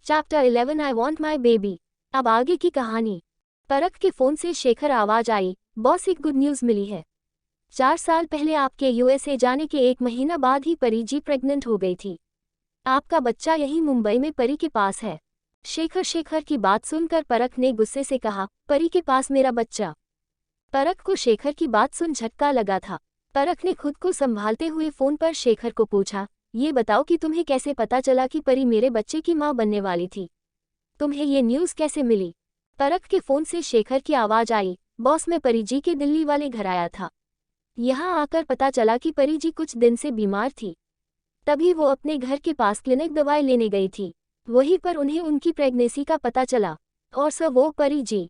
Chapter 11 I want my baby. अब आगे की कहानी। परख के फोन से शेखर आवाज आई, बॉस एक गुड न्यूज मिली है। 4 साल पहले आपके यूएसए जाने के 1 महीना बाद ही परी जी प्रेग्नेंट हो गई थी। आपका बच्चा यही मुंबई में परी के पास है। शेखर की बात सुनकर परख ने गुस्से से कहा, परी के पास मेरा बच्चा? परख को शेखर की बात सुन झटका लगा था। परख ने खुद को संभालते हुए फोन पर शेखर को पूछा, ये बताओ कि तुम्हें कैसे पता चला कि परी मेरे बच्चे की मां बनने वाली थी? तुम्हें ये न्यूज़ कैसे मिली? परख के फोन से शेखर की आवाज आई, बॉस मैं परी जी के दिल्ली वाले घर आया था। यहाँ आकर पता चला कि परी जी कुछ दिन से बीमार थी। तभी वो अपने घर के पास क्लिनिक दवाई लेने गई थी। वहीं पर उन्हें उनकी प्रेगनेंसी का पता चला। और सर वो परी जी।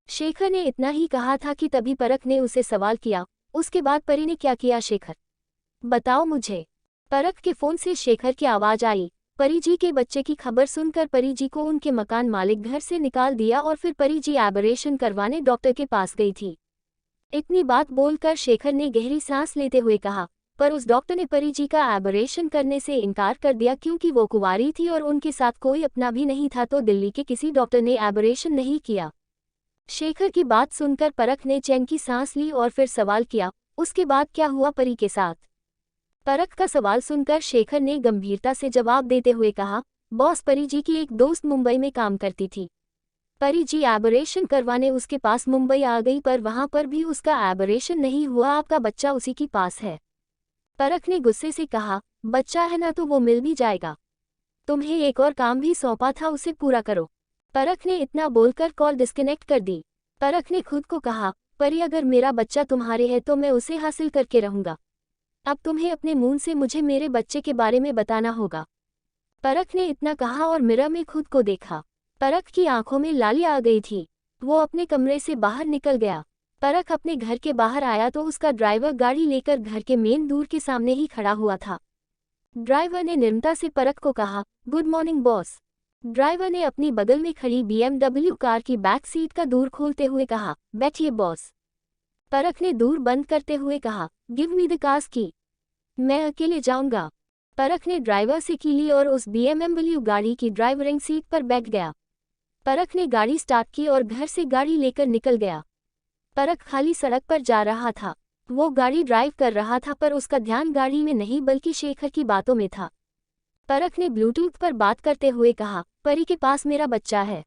शेखर ने इतना ही कहा था कि तभी परख ने उसे सवाल किया, उसके बाद परी ने क्या किया शेखर? बताओ मुझे। परख के फोन से शेखर की आवाज आई, परी जी के बच्चे की खबर सुनकर परी जी को उनके मकान मालिक घर से निकाल दिया और फिर परी जी एबरेशन करवाने डॉक्टर के पास गई थी। इतनी बात बोलकर शेखर ने गहरी सांस लेते हुए कहा, पर उस डॉक्टर ने परी जी का एबरेशन करने से इनकार कर दिया क्योंकि वो कुंवारी थी और उनके साथ कोई अपना भी नहीं था, तो दिल्ली के किसी डॉक्टर ने एबरेशन नहीं किया। शेखर की बात सुनकर परख ने चैन की सांस ली और फिर सवाल किया, उसके बाद क्या हुआ परी के साथ? परख का सवाल सुनकर शेखर ने गंभीरता से जवाब देते हुए कहा, बॉस परी जी की एक दोस्त मुंबई में काम करती थी। परी जी एबरेशन करवाने उसके पास मुंबई आ गई, पर वहां पर भी उसका एबरेशन नहीं हुआ। आपका बच्चा उसी के पास है। परख ने गुस्से से कहा, बच्चा है ना तो वो मिल भी जाएगा। तुम्हें एक और काम भी सौंपा था, उसे पूरा करो। परख ने इतना बोलकर कॉल डिस्कनेक्ट कर दी। परख ने खुद को कहा, परी अगर मेरा बच्चा तुम्हारे है तो मैं उसे हासिल करके रहूंगा। अब तुम्हें अपने मुंह से मुझे मेरे बच्चे के बारे में बताना होगा। परख ने इतना कहा और मिरर में खुद को देखा। परख की आंखों में लाली आ गई थी। वो अपने कमरे से बाहर निकल गया। परख अपने घर के बाहर आया तो उसका ड्राइवर गाड़ी लेकर घर के मेन डोर के सामने ही खड़ा हुआ था। ड्राइवर ने निर्मता से परख को कहा, गुड मॉर्निंग बॉस। ड्राइवर ने अपनी बगल में खड़ी BMW कार की बैक सीट का डोर खोलते हुए कहा, बैठिए बॉस। परख ने डोर बंद करते हुए कहा, गिव मी द कार्स की। मैं अकेले जाऊंगा। परख ने ड्राइवर से की ली और उस BMW गाड़ी की ड्राइवरिंग सीट पर बैठ गया। परख ने गाड़ी स्टार्ट की और घर से गाड़ी लेकर निकल गया। परख खाली सड़क पर जा रहा था। वो गाड़ी ड्राइव कर रहा था पर उसका ध्यान गाड़ी में नहीं बल्कि शेखर की बातों में था। परख ने ब्लूटूथ पर बात करते हुए कहा, परी के पास मेरा बच्चा है।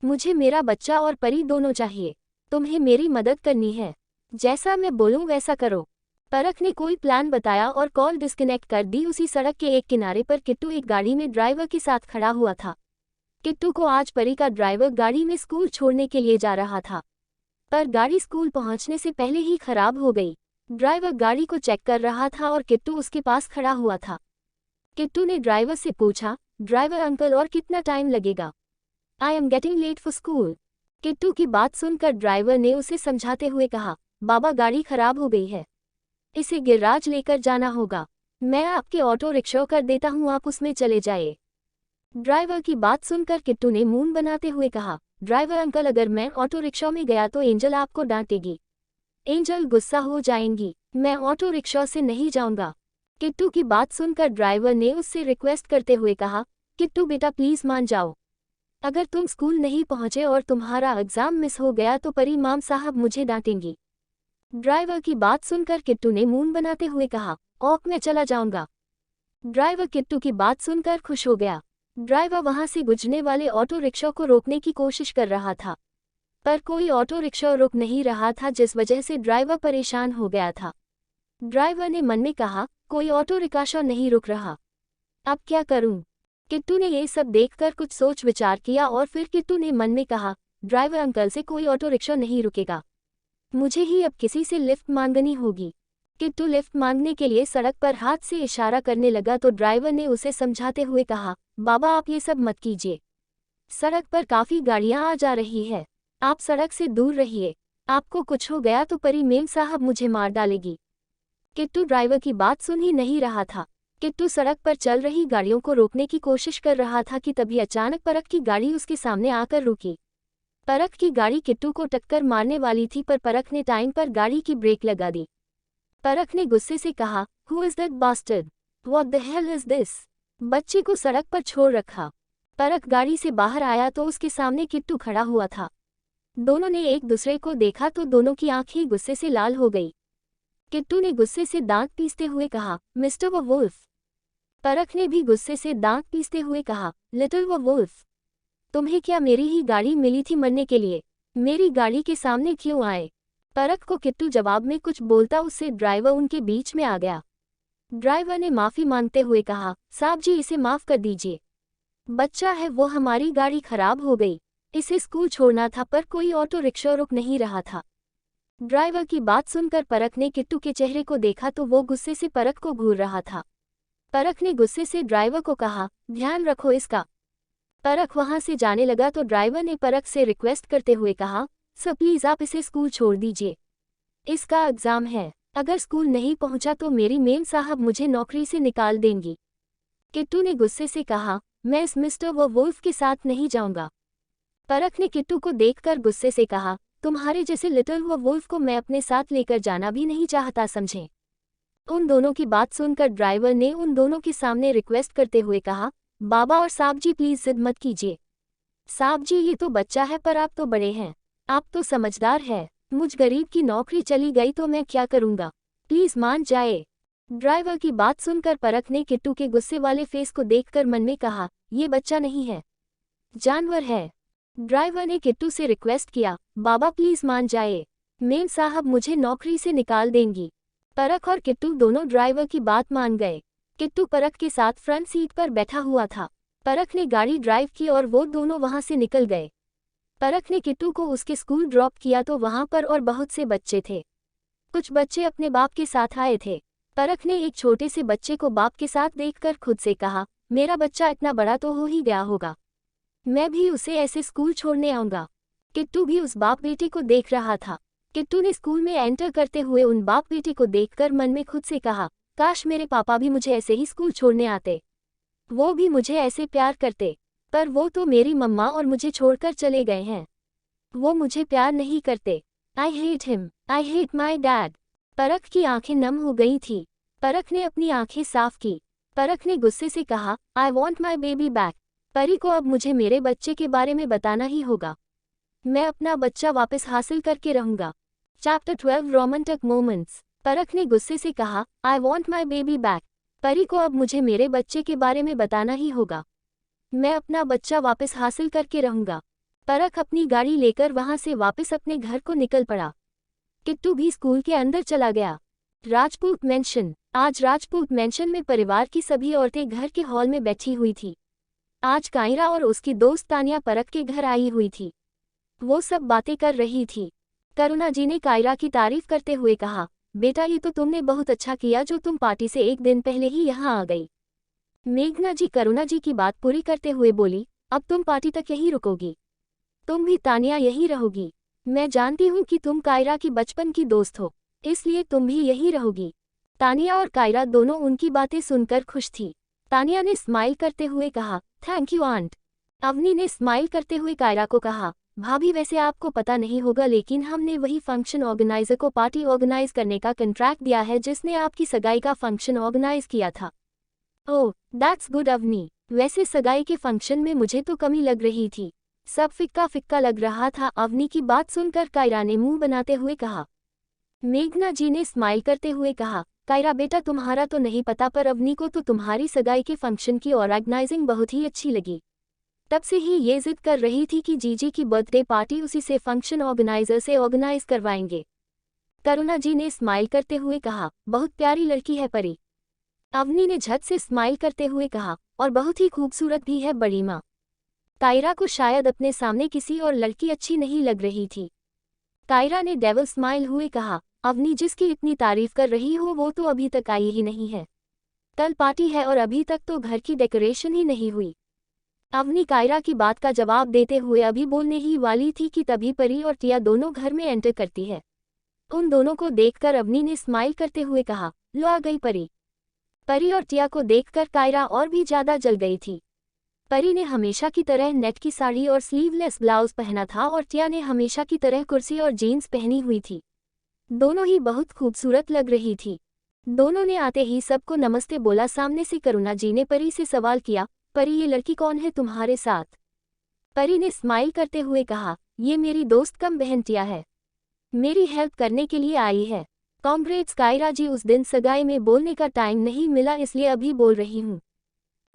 मुझे मेरा बच्चा और परी दोनों चाहिए। तुम्हें मेरी मदद करनी है। जैसा मैं बोलूं वैसा करो। परख ने कोई प्लान बताया और कॉल डिस्कनेक्ट कर दी। उसी सड़क के एक किनारे पर किट्टू एक गाड़ी में ड्राइवर के साथ खड़ा हुआ था। किट्टू को आज परी का ड्राइवर गाड़ी में स्कूल छोड़ने के लिए जा रहा था, पर गाड़ी स्कूल पहुंचने से पहले ही खराब हो गई। ड्राइवर गाड़ी को चेक कर रहा था और किट्टू उसके पास खड़ा हुआ था। किट्टू ने ड्राइवर से पूछा, ड्राइवर अंकल और कितना टाइम लगेगा? I am getting late for school. Kittu की बात सुनकर ड्राइवर ने उसे समझाते हुए कहा, बाबा गाड़ी खराब हो गई है, इसे गैराज लेकर जाना होगा। मैं आपके ऑटो रिक्शा कर देता हूँ, आप उसमें चले जाइए। ड्राइवर की बात सुनकर किट्टू ने मुंह बनाते हुए कहा, ड्राइवर अंकल अगर मैं ऑटो रिक्शा में गया तो एंजल आपको डांटेगी। एंजल गुस्सा हो जाएंगी। मैं ऑटो रिक्शा से नहीं जाऊंगा। किट्टू की बात सुनकर ड्राइवर ने उससे रिक्वेस्ट करते हुए कहा, किट्टू बेटा प्लीज मान जाओ। अगर तुम स्कूल नहीं पहुंचे और तुम्हारा एग्जाम मिस हो गया तो परी माम साहब मुझे डांटेंगी। ड्राइवर की बात सुनकर किट्टू ने मुंह बनाते हुए कहा, ओक मैं चला जाऊंगा। ड्राइवर किट्टू की बात सुनकर खुश हो गया। ड्राइवर वहां से गुजरने वाले ऑटो रिक्शा को रोकने की कोशिश कर रहा था, पर कोई ऑटो रिक्शा रुक नहीं रहा था, जिस वजह से ड्राइवर परेशान हो गया था। ड्राइवर ने मन में कहा, कोई ऑटो रिक्शा नहीं रुक रहा, अब क्या करूं? किट्टू ने ये सब देखकर कुछ सोच विचार किया और फिर किट्टू ने मन में कहा, ड्राइवर अंकल से कोई ऑटो रिक्शा नहीं रुकेगा, मुझे ही अब किसी से लिफ्ट मांगनी होगी। किट्टू लिफ्ट मांगने के लिए सड़क पर हाथ से इशारा करने लगा तो ड्राइवर ने उसे समझाते हुए कहा, बाबा आप ये सब मत कीजिए, सड़क पर काफी गाड़ियां आ जा रही है, आप सड़क से दूर रहिए। आपको कुछ हो गया तो परी मेम साहब मुझे मार डालेगी। किट्टू ड्राइवर की बात सुन ही नहीं रहा था। किट्टू सड़क पर चल रही गाड़ियों को रोकने की कोशिश कर रहा था कि तभी अचानक परख की गाड़ी उसके सामने आकर रुकी। परख की गाड़ी किट्टू को टक्कर मारने वाली थी, पर परख ने टाइम पर गाड़ी की ब्रेक लगा दी। परख ने गुस्से से कहा, who is that bastard? What the hell is this? बच्चे को सड़क पर छोड़ रखा। परख गाड़ी से बाहर आया तो उसके सामने किट्टू खड़ा हुआ था। दोनों ने एक दूसरे को देखा तो दोनों की आंखें गुस्से से लाल हो गई। किट्टू ने गुस्से से दांत पीसते हुए कहा, मिस्टर वुल्फ। परख ने भी गुस्से से दांत पीसते हुए कहा, लिटिल वुल्फ, तुम्हें क्या मेरी ही गाड़ी मिली थी मरने के लिए? मेरी गाड़ी के सामने क्यों आए? परख को किट्टू जवाब में कुछ बोलता उससे ड्राइवर उनके बीच में आ गया। ड्राइवर ने माफी मांगते हुए कहा, साहब जी इसे माफ कर दीजिए, बच्चा है वो, हमारी गाड़ी खराब हो गई, इसे स्कूल छोड़ना था पर कोई ऑटो रिक्शा रुक नहीं रहा था। ड्राइवर की बात सुनकर परख ने किट्टू के चेहरे को देखा तो वो गुस्से से परख को घूर रहा था। परख ने गुस्से से ड्राइवर को कहा, ध्यान रखो इसका। परख वहां से जाने लगा तो ड्राइवर ने परख से रिक्वेस्ट करते हुए कहा, सर प्लीज आप इसे स्कूल छोड़ दीजिए, इसका एग्जाम है, अगर स्कूल नहीं पहुंचा तो मेरी मेम साहब मुझे नौकरी से निकाल देंगी। किट्टू ने गुस्से से कहा, मैं इस मिस्टर वुल्फ के साथ नहीं जाऊंगा। परख ने किट्टू को देखकर गुस्से से कहा, तुम्हारे जैसे लिटिल वुल्फ को मैं अपने साथ लेकर जाना भी नहीं चाहता समझे। उन दोनों की बात सुनकर ड्राइवर ने उन दोनों के सामने रिक्वेस्ट करते हुए कहा, बाबा और साहब जी प्लीज जिद मत कीजिए। साहब जी ये तो बच्चा है पर आप तो बड़े हैं, आप तो समझदार है, मुझ गरीब की नौकरी चली गई तो मैं क्या करूंगा, प्लीज मान जाए। ड्राइवर की बात सुनकर परख ने किट्टू के गुस्से वाले फेस को देखकर मन में कहा, ये बच्चा नहीं है, जानवर है। ड्राइवर ने किट्टू से रिक्वेस्ट किया, बाबा प्लीज मान जाए, मेम साहब मुझे नौकरी से निकाल देंगी। परख और किट्टू दोनों ड्राइवर की बात मान गए। किट्टू परख के साथ फ्रंट सीट पर बैठा हुआ था। परख ने गाड़ी ड्राइव की और वो दोनों वहां से निकल गए। परख ने किट्टू को उसके स्कूल ड्रॉप किया तो वहां पर और बहुत से बच्चे थे। कुछ बच्चे अपने बाप के साथ आए थे। परख ने एक छोटे से बच्चे को बाप के साथ देखकर खुद से कहा, मेरा बच्चा इतना बड़ा तो हो ही गया होगा, मैं भी उसे ऐसे स्कूल छोड़ने आऊंगा। किट्टू भी उस बाप बेटे को देख रहा था। किट्टू ने स्कूल में एंटर करते हुए उन बाप बेटे को देखकर मन में खुद से कहा, काश मेरे पापा भी मुझे ऐसे ही स्कूल छोड़ने आते, वो भी मुझे ऐसे प्यार करते, पर वो तो मेरी मम्मा और मुझे छोड़कर चले गए हैं, वो मुझे प्यार नहीं करते। I hate him, I hate my dad. परख की आंखें नम हो गई थी। परख ने अपनी आंखें साफ की। परख ने गुस्से से कहा, I want my baby back. परी को अब मुझे मेरे बच्चे के बारे में बताना ही होगा, मैं अपना बच्चा वापस हासिल करके रहूंगा। Chapter 12 romantic moments. परख ने गुस्से से कहा, I want my baby back. परी को अब मुझे मेरे बच्चे के बारे में बताना ही होगा, मैं अपना बच्चा वापस हासिल करके रहूंगा। परख अपनी गाड़ी लेकर वहां से वापस अपने घर को निकल पड़ा। किट्टू भी स्कूल के अंदर चला गया। राजपूत मेंशन। आज राजपूत मेंशन में परिवार की सभी औरतें घर के हॉल में बैठी हुई थी। आज कायरा और उसकी दोस्त तानिया परख के घर आई हुई थी। वो सब बातें कर रही थी। करुणा जी ने कायरा की तारीफ करते हुए कहा, बेटा ये तो तुमने बहुत अच्छा किया जो तुम पार्टी से एक दिन पहले ही यहाँ आ गई। मेघना जी करुणा जी की बात पूरी करते हुए बोली, अब तुम पार्टी तक यहीं रुकोगी, तुम भी तानिया यहीं रहोगी। मैं जानती हूँ कि तुम कायरा की बचपन की दोस्त हो, इसलिए तुम भी यहीं रहोगी। तानिया और कायरा दोनों उनकी बातें सुनकर खुश थी। तानिया ने स्माइल करते हुए कहा, थैंक यू आंट। अवनी ने स्माइल करते हुए कायरा को कहा, भाभी वैसे आपको पता नहीं होगा लेकिन हमने वही फंक्शन ऑर्गेनाइजर को पार्टी ऑर्गेनाइज करने का कॉन्ट्रैक्ट दिया है जिसने आपकी सगाई का फंक्शन ऑर्गेनाइज किया था। ओह दैट्स गुड अवनी, वैसे सगाई के फंक्शन में मुझे तो कमी लग रही थी, सब फिक्का फिक्का लग रहा था। अवनी की बात सुनकर कायरा ने मुंह बनाते हुए कहा। मेघना जी ने स्माइल करते हुए कहा, कायरा बेटा तुम्हारा तो नहीं पता पर अवनी को तो तुम्हारी सगाई के फंक्शन की ऑर्गेनाइजिंग बहुत ही अच्छी लगी, तब से ही ये जिद कर रही थी कि जीजी की बर्थडे पार्टी उसी से फंक्शन ऑर्गेनाइजर से ऑर्गेनाइज करवाएंगे। करुणा जी ने स्माइल करते हुए कहा, बहुत प्यारी लड़की है परी। अवनी ने झट से स्माइल करते हुए कहा, और बहुत ही खूबसूरत भी है बड़ी माँ। कायरा को शायद अपने सामने किसी और लड़की अच्छी नहीं लग रही थी। कायरा ने डेविल स्माइल हुए कहा, अवनी जिसकी इतनी तारीफ कर रही हो वो तो अभी तक आई ही नहीं है, कल पार्टी है और अभी तक तो घर की डेकोरेशन ही नहीं हुई। अवनी कायरा की बात का जवाब देते हुए अभी बोलने ही वाली थी कि तभी परी और टिया दोनों घर में एंटर करती है। उन दोनों को देखकर अवनी ने स्माइल करते हुए कहा, लो आ गई परी। परी और टिया को देखकर कायरा और भी ज्यादा जल गई थी। परी ने हमेशा की तरह नेट की साड़ी और स्लीवलेस ब्लाउज पहना था और टिया ने हमेशा की तरह कुर्सी और जीन्स पहनी हुई थी। दोनों ही बहुत खूबसूरत लग रही थी। दोनों ने आते ही सबको नमस्ते बोला। सामने से करुणा जी ने परी से सवाल किया, परी ये लड़की कौन है तुम्हारे साथ? परी ने स्माइल करते हुए कहा, ये मेरी दोस्त कम बहन टिया है, मेरी हेल्प करने के लिए आई है। कॉन्ग्रेट्स कायरा जी, उस दिन सगाई में बोलने का टाइम नहीं मिला इसलिए अभी बोल रही हूँ।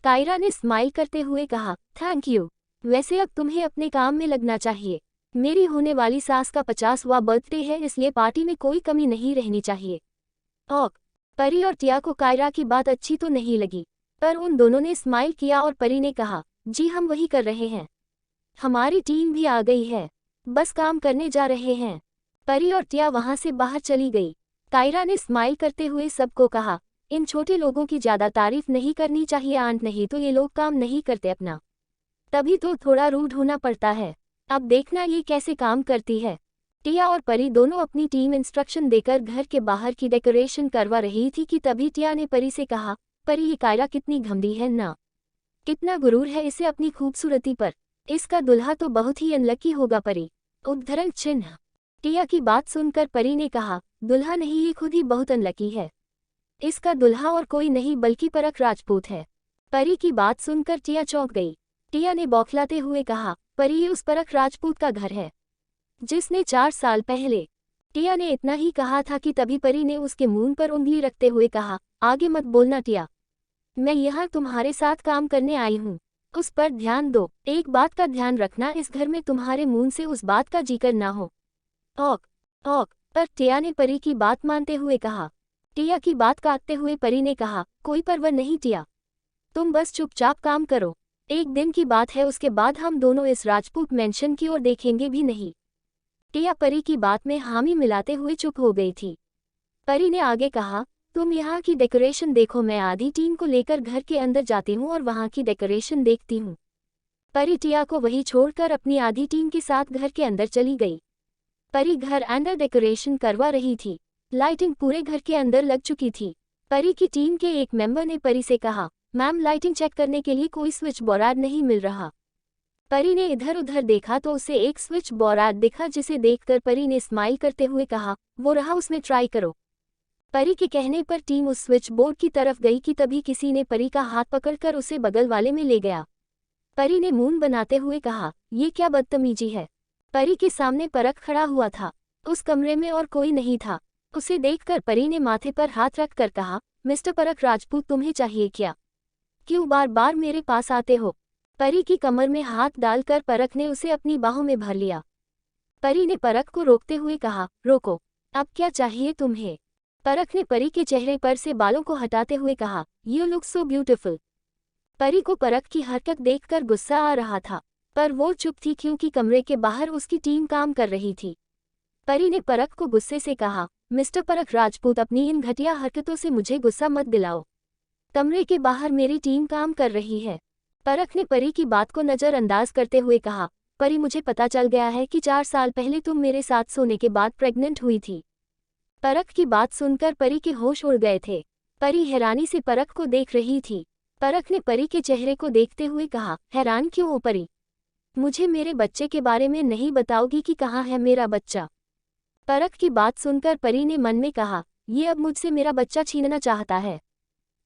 कायरा ने स्माइल करते हुए कहा, थैंक यू। वैसे अब तुम्हें अपने काम में लगना चाहिए। मेरी होने वाली सास का 50वां बर्थडे है इसलिए पार्टी में कोई कमी नहीं रहनी चाहिए। ओक। परी और टिया को कायरा की बात अच्छी तो नहीं लगी, पर उन दोनों ने स्माइल किया और परी ने कहा, जी हम वही कर रहे हैं। हमारी टीम भी आ गई है, बस काम करने जा रहे हैं। परी और टिया वहां से बाहर चली गई। कायरा ने स्माइल करते हुए सबको कहा, इन छोटे लोगों की ज़्यादा तारीफ नहीं करनी चाहिए आंट, नहीं तो ये लोग काम नहीं करते अपना, तभी तो थोड़ा रूड होना पड़ता है। अब देखना ये कैसे काम करती है। टिया और परी दोनों अपनी टीम इंस्ट्रक्शन देकर घर के बाहर की डेकोरेशन करवा रही थी कि तभी टिया ने परी से कहा, परी ये कायरा कितनी घमंडी है ना, कितना गुरूर है इसे अपनी खूबसूरती पर, इसका दुल्हा तो बहुत ही अनलकी होगा परी। उद्धरण चिन्ह। टिया की बात सुनकर परी ने कहा, दुल्हा नहीं ये खुद ही बहुत अनलकी है, इसका दुल्हा और कोई नहीं बल्कि परख राजपूत है। परी की बात सुनकर टिया चौंक गई। टिया ने बौखलाते हुए कहा, परी ये उस परख राजपूत का घर है जिसने 4 साल पहले। टिया ने इतना ही कहा था कि तभी परी ने उसके मुंह पर उंगली रखते हुए कहा, आगे मत बोलना टिया, मैं यहाँ तुम्हारे साथ काम करने आई हूँ, उस पर ध्यान दो। एक बात का ध्यान रखना, इस घर में तुम्हारे मुंह से उस बात का जिक्र ना हो। Okay okay. पर टिया ने परी की बात मानते हुए कहा। टिया की बात काटते हुए परी ने कहा, कोई परवाह नहीं टिया, तुम बस चुपचाप काम करो, एक दिन की बात है, उसके बाद हम दोनों इस राजपूत मेंशन की ओर देखेंगे भी नहीं। टिया परी की बात में हामी मिलाते हुए चुप हो गई थी। परी ने आगे कहा, तुम यहाँ की डेकोरेशन देखो, मैं आधी टीम को लेकर घर के अंदर जाती हूँ और वहाँ की डेकोरेशन देखती हूँ। परी टिया को वही छोड़कर अपनी आधी टीम के साथ घर के अंदर चली गई। परी घर अंदर डेकोरेशन करवा रही थी। लाइटिंग पूरे घर के अंदर लग चुकी थी। परी की टीम के एक मेंबर ने परी से कहा, मैम लाइटिंग चेक करने के लिए कोई स्विच बोर्ड नहीं मिल रहा। परी ने इधर उधर देखा तो उसे एक स्विच बोर्ड दिखा, जिसे देखकर परी ने स्माइल करते हुए कहा, वो रहा, उसमें ट्राई करो। परी के कहने पर टीम उस स्विच बोर्ड की तरफ गई कि तभी किसी ने परी का हाथ पकड़कर उसे बगल वाले में ले गया। परी ने मुंह बनाते हुए कहा, ये क्या बदतमीजी है। परी के सामने परख खड़ा हुआ था। उस कमरे में और कोई नहीं था। उसे देखकर परी ने माथे पर हाथ रखकर कहा, मिस्टर परख राजपूत, तुम्हें चाहिए क्या? क्यों बार बार मेरे पास आते हो? परी की कमर में हाथ डालकर परख ने उसे अपनी बाहों में भर लिया। परी ने परख को रोकते हुए कहा, रोको, अब क्या चाहिए तुम्हें? परख ने परी के चेहरे पर से बालों को हटाते हुए कहा, यू लुक सो ब्यूटिफुल। परी को परख की हरकत देखकर गुस्सा आ रहा था, पर वो चुप थी क्योंकि कमरे के बाहर उसकी टीम काम कर रही थी। परी ने परख को गुस्से से कहा, मिस्टर परख राजपूत, अपनी इन घटिया हरकतों से मुझे गुस्सा मत दिलाओ। कमरे के बाहर मेरी टीम काम कर रही है। परख ने परी की बात को नज़रअंदाज करते हुए कहा, परी, मुझे पता चल गया है कि 4 साल पहले तुम मेरे साथ सोने के बाद प्रेग्नेंट हुई थी। परख की बात सुनकर परी के होश उड़ गए थे। परी हैरानी से परख को देख रही थी। परख ने परी के चेहरे को देखते हुए कहा, हैरान क्यों हो परी? मुझे मेरे बच्चे के बारे में नहीं बताओगी कि कहाँ है मेरा बच्चा? परख की बात सुनकर परी ने मन में कहा, ये अब मुझसे मेरा बच्चा छीनना चाहता है,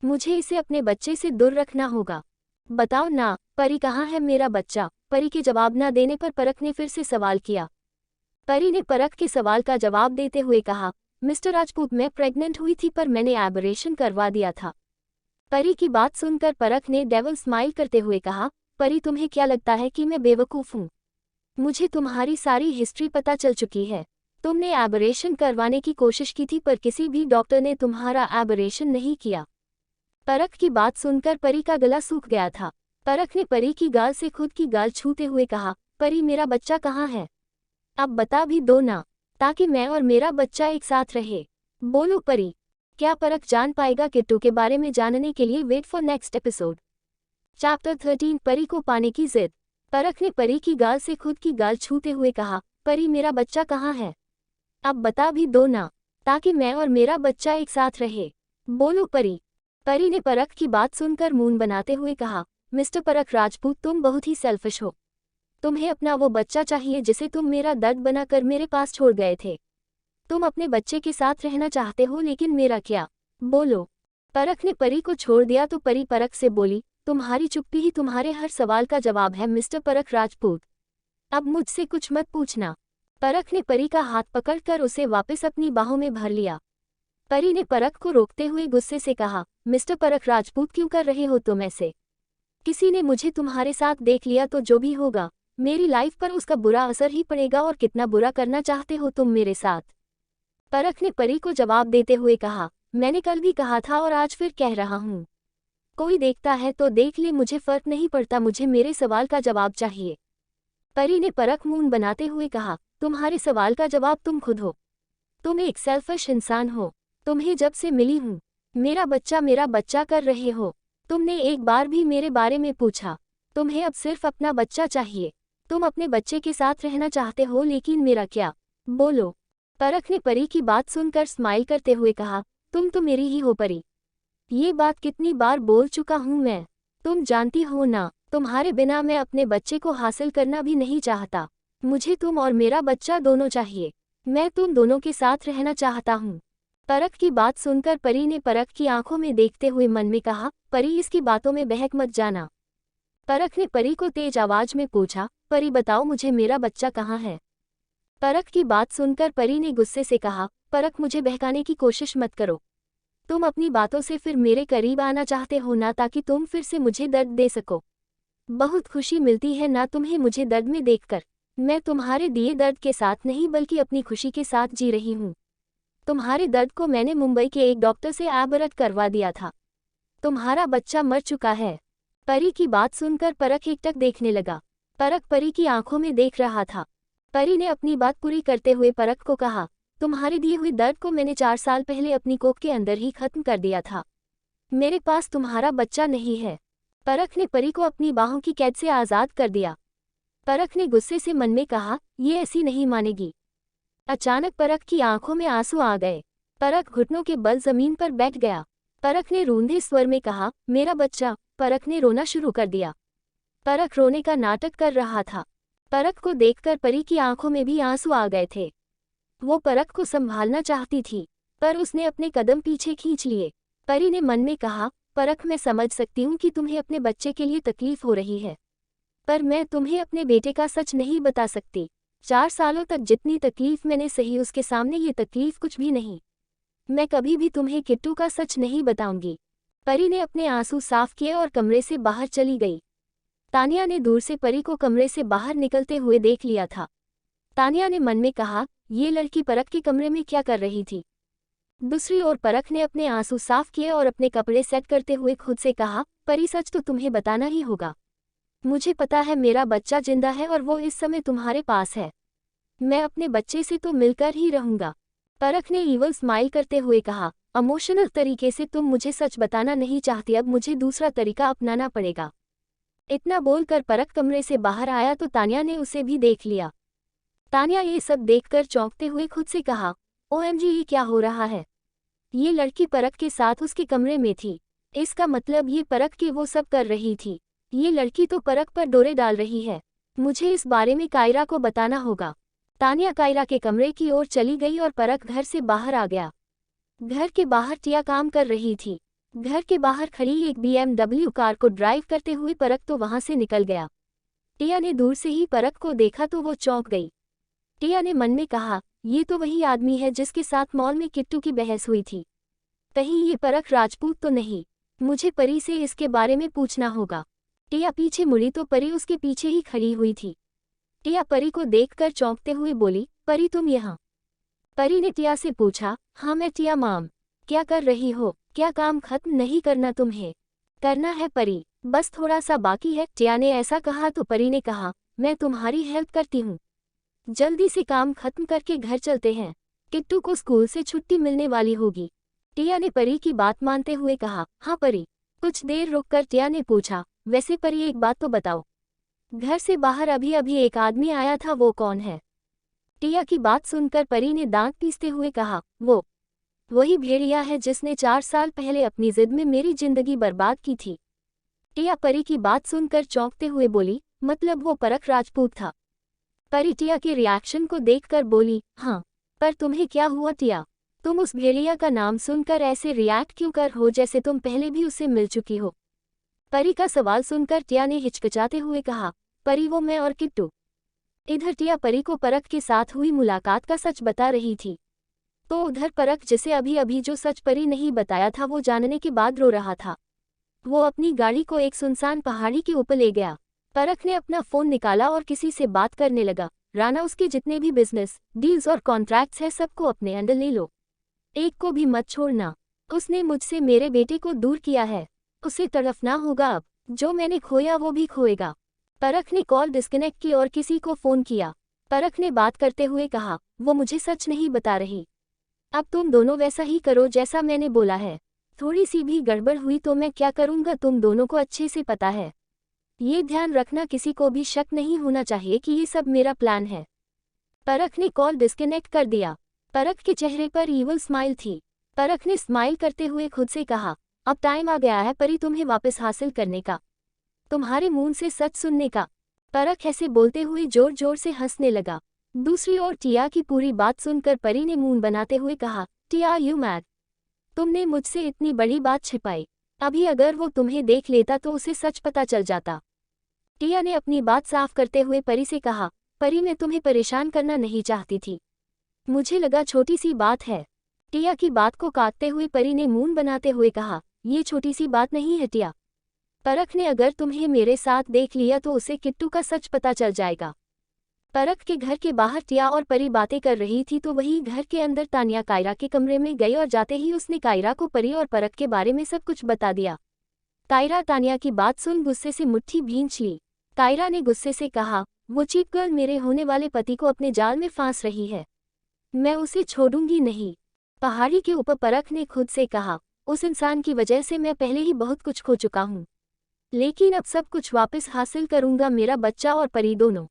मुझे इसे अपने बच्चे से दूर रखना होगा। बताओ ना परी, कहाँ है मेरा बच्चा? परी के जवाब न देने पर परख ने फिर से सवाल किया। परी ने परख के सवाल का जवाब देते हुए कहा, मिस्टर राजपूत, मैं प्रेग्नेंट हुई थी पर मैंने एबॉर्शन करवा दिया था। परी की बात सुनकर परख ने डेविल स्माइल करते हुए कहा, परी, तुम्हें क्या लगता है कि मैं बेवकूफ़ हूँ? मुझे तुम्हारी सारी हिस्ट्री पता चल चुकी है। तुमने एबॉर्शन करवाने की कोशिश की थी पर किसी भी डॉक्टर ने तुम्हारा एबॉर्शन नहीं किया। परख की बात सुनकर परी का गला सूख गया था। परख ने परी की गाल से खुद की गाल छूते हुए कहा, परी, मेरा बच्चा कहाँ है? अब बता भी दो ना, ताकि मैं और मेरा बच्चा एक साथ रहे। बोलो परी, क्या परख जान पाएगा? किट्टू के बारे में जानने के लिए wait for next episode. Chapter 13, Pari को पाने की जिद। परख ने परी की गाल से खुद की गाल छूते हुए कहा, परी, मेरा बच्चा कहाँ है? अब बता भी दो ना, ताकि मैं और मेरा बच्चा एक साथ रहे। बोलो परी। परी ने परख की बात सुनकर मुंह बनाते हुए कहा, मिस्टर परख राजपूत, तुम बहुत ही सेल्फिश हो। तुम्हें अपना वो बच्चा चाहिए जिसे तुम मेरा दर्द बनाकर मेरे पास छोड़ गए थे। तुम अपने बच्चे के साथ रहना चाहते हो, लेकिन मेरा क्या? बोलो। परख ने परी को छोड़ दिया तो परी परख से बोली, तुम्हारी चुप्पी ही तुम्हारे हर सवाल का जवाब है मिस्टर परख राजपूत। अब मुझसे कुछ मत पूछना। परख ने परी का हाथ पकड़कर उसे वापस अपनी बाहों में भर लिया। परी ने परख को रोकते हुए गुस्से से कहा, मिस्टर परख राजपूत क्यों कर रहे हो तुम ऐसे? किसी ने मुझे तुम्हारे साथ देख लिया तो जो भी होगा मेरी लाइफ पर उसका बुरा असर ही पड़ेगा। और कितना बुरा करना चाहते हो तुम मेरे साथ? परख ने परी को जवाब देते हुए कहा, मैंने कल भी कहा था और आज फिर कह रहा हूँ, कोई देखता है तो देख ले, मुझे फर्क नहीं पड़ता, मुझे मेरे सवाल का जवाब चाहिए। परी ने परख मूंद बनाते हुए कहा, तुम्हारे सवाल का जवाब तुम खुद हो। तुम एक सेल्फिश इंसान हो। तुम्हें जब से मिली हूँ मेरा बच्चा कर रहे हो। तुमने एक बार भी मेरे बारे में पूछा? तुम्हें अब सिर्फ अपना बच्चा चाहिए। तुम अपने बच्चे के साथ रहना चाहते हो, लेकिन मेरा क्या? बोलो। परख ने परी की बात सुनकर स्माइल करते हुए कहा, तुम तो मेरी ही हो परी। ये बात कितनी बार बोल चुका हूँ मैं, तुम जानती हो ना। तुम्हारे बिना मैं अपने बच्चे को हासिल करना भी नहीं चाहता। मुझे तुम और मेरा बच्चा दोनों चाहिए। मैं तुम दोनों के साथ रहना चाहता हूँ। परख की बात सुनकर परी ने परख की आंखों में देखते हुए मन में कहा, परी इसकी बातों में बहक मत जाना। परख ने परी को तेज आवाज में पूछा, परी बताओ मुझे मेरा बच्चा कहाँ है? परख की बात सुनकर परी ने गुस्से से कहा, परख मुझे बहकाने की कोशिश मत करो। तुम अपनी बातों से फिर मेरे करीब आना चाहते हो ना, ताकि तुम फिर से मुझे दर्द दे सको। बहुत खुशी मिलती है ना तुम्हें मुझे दर्द में देखकर। मैं तुम्हारे दिए दर्द के साथ नहीं बल्कि अपनी खुशी के साथ जी रही हूँ। तुम्हारे दर्द को मैंने मुंबई के एक डॉक्टर से आबरत करवा दिया था। तुम्हारा बच्चा मर चुका है। परी की बात सुनकर परख एकटक देखने लगा। परख परी की आंखों में देख रहा था। परी ने अपनी बात पूरी करते हुए परख को कहा, तुम्हारे दिए हुए दर्द को मैंने 4 साल पहले अपनी कोख के अंदर ही खत्म कर दिया था। मेरे पास तुम्हारा बच्चा नहीं है। परख ने परी को अपनी बाहों की कैद से आज़ाद कर दिया। परख ने गुस्से से मन में कहा, ये ऐसी नहीं मानेगी। अचानक परख की आंखों में आंसू आ गए। परख घुटनों के बल जमीन पर बैठ गया। परख ने रूंधे स्वर में कहा, मेरा बच्चा। परख ने रोना शुरू कर दिया। परख रोने का नाटक कर रहा था। परख को देखकर परी की आंखों में भी आंसू आ गए थे। वो परख को संभालना चाहती थी, पर उसने अपने कदम पीछे खींच लिए। परी ने मन में कहा, परख मैं समझ सकती हूँ कि तुम्हें अपने बच्चे के लिए तकलीफ हो रही है, पर मैं तुम्हें अपने बेटे का सच नहीं बता सकती। 4 सालों तक जितनी तकलीफ मैंने सही उसके सामने ये तकलीफ कुछ भी नहीं। मैं कभी भी तुम्हें किट्टू का सच नहीं बताऊंगी। परी ने अपने आंसू साफ किए और कमरे से बाहर चली गई। तानिया ने दूर से परी को कमरे से बाहर निकलते हुए देख लिया था। तानिया ने मन में कहा, ये लड़की परख के कमरे में क्या कर रही थी? दूसरी ओर परख ने अपने आंसू साफ किए और अपने कपड़े सेट करते हुए खुद से कहा, परी सच तो तुम्हें बताना ही होगा। मुझे पता है मेरा बच्चा जिंदा है और वो इस समय तुम्हारे पास है। मैं अपने बच्चे से तो मिलकर ही रहूंगा। परख ने ईवल स्माइल करते हुए कहा, इमोशनल तरीके से तुम मुझे सच बताना नहीं चाहती, अब मुझे दूसरा तरीका अपनाना पड़ेगा। इतना बोलकर परख कमरे से बाहर आया तो तानिया ने उसे भी देख लिया। तानिया ये सब देखकर चौंकते हुए खुद से कहा, ओएमजी ये क्या हो रहा है? ये लड़की परख के साथ उसके कमरे में थी। इसका मतलब ये परख के वो सब कर रही थी। ये लड़की तो परख पर डोरे डाल रही है। मुझे इस बारे में कायरा को बताना होगा। तानिया कायरा के कमरे की ओर चली गई और परख घर से बाहर आ गया। घर के बाहर टिया काम कर रही थी। घर के बाहर खड़ी एक BMW कार को ड्राइव करते हुए परख तो वहां से निकल गया। टिया ने दूर से ही परख को देखा तो वो चौंक गई। टिया ने मन में कहा, ये तो वही आदमी है जिसके साथ मॉल में किट्टू की बहस हुई थी। कहीं ये परख राजपूत तो नहीं? मुझे परी से इसके बारे में पूछना होगा। टिया पीछे मुड़ी तो परी उसके पीछे ही खड़ी हुई थी। टिया परी को देखकर चौंकते हुए बोली, परी तुम यहाँ? परी ने टिया से पूछा, हाँ मैं टिया माम। क्या कर रही हो? क्या काम खत्म नहीं करना तुम्हें? करना है परी, बस थोड़ा सा बाकी है। टिया ने ऐसा कहा तो परी ने कहा, मैं तुम्हारी हेल्प करती हूँ। जल्दी से काम खत्म करके घर चलते हैं। किट्टू को स्कूल से छुट्टी मिलने वाली होगी। टिया ने परी की बात मानते हुए कहा, हाँ परी। कुछ देर रुककर टिया ने पूछा, वैसे परी एक बात तो बताओ, घर से बाहर अभी अभी एक आदमी आया था, वो कौन है? टिया की बात सुनकर परी ने दांत पीसते हुए कहा, वो वही भेड़िया है जिसने 4 साल पहले अपनी जिद में मेरी जिंदगी बर्बाद की थी। टिया परी की बात सुनकर चौंकते हुए बोली, मतलब वो परख राजपूत था? परी टिया के रिएक्शन को देखकर बोली, हाँ। पर तुम्हें क्या हुआ टिया? तुम उस भेड़िया का नाम सुनकर ऐसे रिएक्ट क्यों कर हो जैसे तुम पहले भी उससे मिल चुकी हो? परी का सवाल सुनकर टिया ने हिचकिचाते हुए कहा, परी वो मैं और किट्टू। इधर टिया परी को परख के साथ हुई मुलाकात का सच बता रही थी, तो उधर परख जिसे अभी अभी जो सच परी नहीं बताया था वो जानने के बाद रो रहा था। वो अपनी गाड़ी को एक सुनसान पहाड़ी के ऊपर ले गया। परख ने अपना फोन निकाला और किसी से बात करने लगा। राणा, उसके जितने भी बिजनेस डील्स और कॉन्ट्रैक्ट्स हैं सबको अपने अंडर ले लो, एक को भी मत छोड़ना। उसने मुझसे मेरे बेटे को दूर किया है, उसे तड़फना होगा। अब जो मैंने खोया वो भी खोएगा। परख ने कॉल डिस्कनेक्ट की और किसी को फोन किया। परख ने बात करते हुए कहा, वो मुझे सच नहीं बता रही। अब तुम दोनों वैसा ही करो जैसा मैंने बोला है। थोड़ी सी भी गड़बड़ हुई तो मैं क्या करूँगा तुम दोनों को अच्छे से पता है। ये ध्यान रखना किसी को भी शक नहीं होना चाहिए कि ये सब मेरा प्लान है। परख ने कॉल डिस्कनेक्ट कर दिया। परख के चेहरे पर ईवल स्माइल थी। परख ने स्माइल करते हुए खुद से कहा, अब टाइम आ गया है परी तुम्हें वापस हासिल करने का, तुम्हारे मुंह से सच सुनने का। परख ऐसे बोलते हुए जोर जोर से हंसने लगा। दूसरी ओर टिया की पूरी बात सुनकर परी ने मुंह बनाते हुए कहा, टिया यू मैड, तुमने मुझसे इतनी बड़ी बात छिपाई। अभी अगर वो तुम्हें देख लेता तो उसे सच पता चल जाता। टिया ने अपनी बात साफ करते हुए परी से कहा, परी मैं तुम्हें परेशान करना नहीं चाहती थी, मुझे लगा छोटी सी बात है। टिया की बात को काटते हुए परी ने मुंह बनाते हुए कहा, ये छोटी सी बात नहीं है टिया। परख ने अगर तुम्हें मेरे साथ देख लिया तो उसे किट्टू का सच पता चल जाएगा। परख के घर के बाहर टिया और परी बातें कर रही थी तो वही घर के अंदर तानिया कायरा के कमरे में गई और जाते ही उसने कायरा को परी और परख के बारे में सब कुछ बता दिया। कायरा तानिया की बात सुन गुस्से से मुट्ठी भींच ली। कायरा ने गुस्से से कहा, वो चीप गर्ल मेरे होने वाले पति को अपने जाल में फांस रही है, मैं उसे छोड़ूंगी नहीं। पहाड़ी के ऊपर परख ने खुद से कहा, उस इंसान की वजह से मैं पहले ही बहुत कुछ खो चुका हूँ, लेकिन अब सब कुछ वापस हासिल करूंगा, मेरा बच्चा और परी दोनों।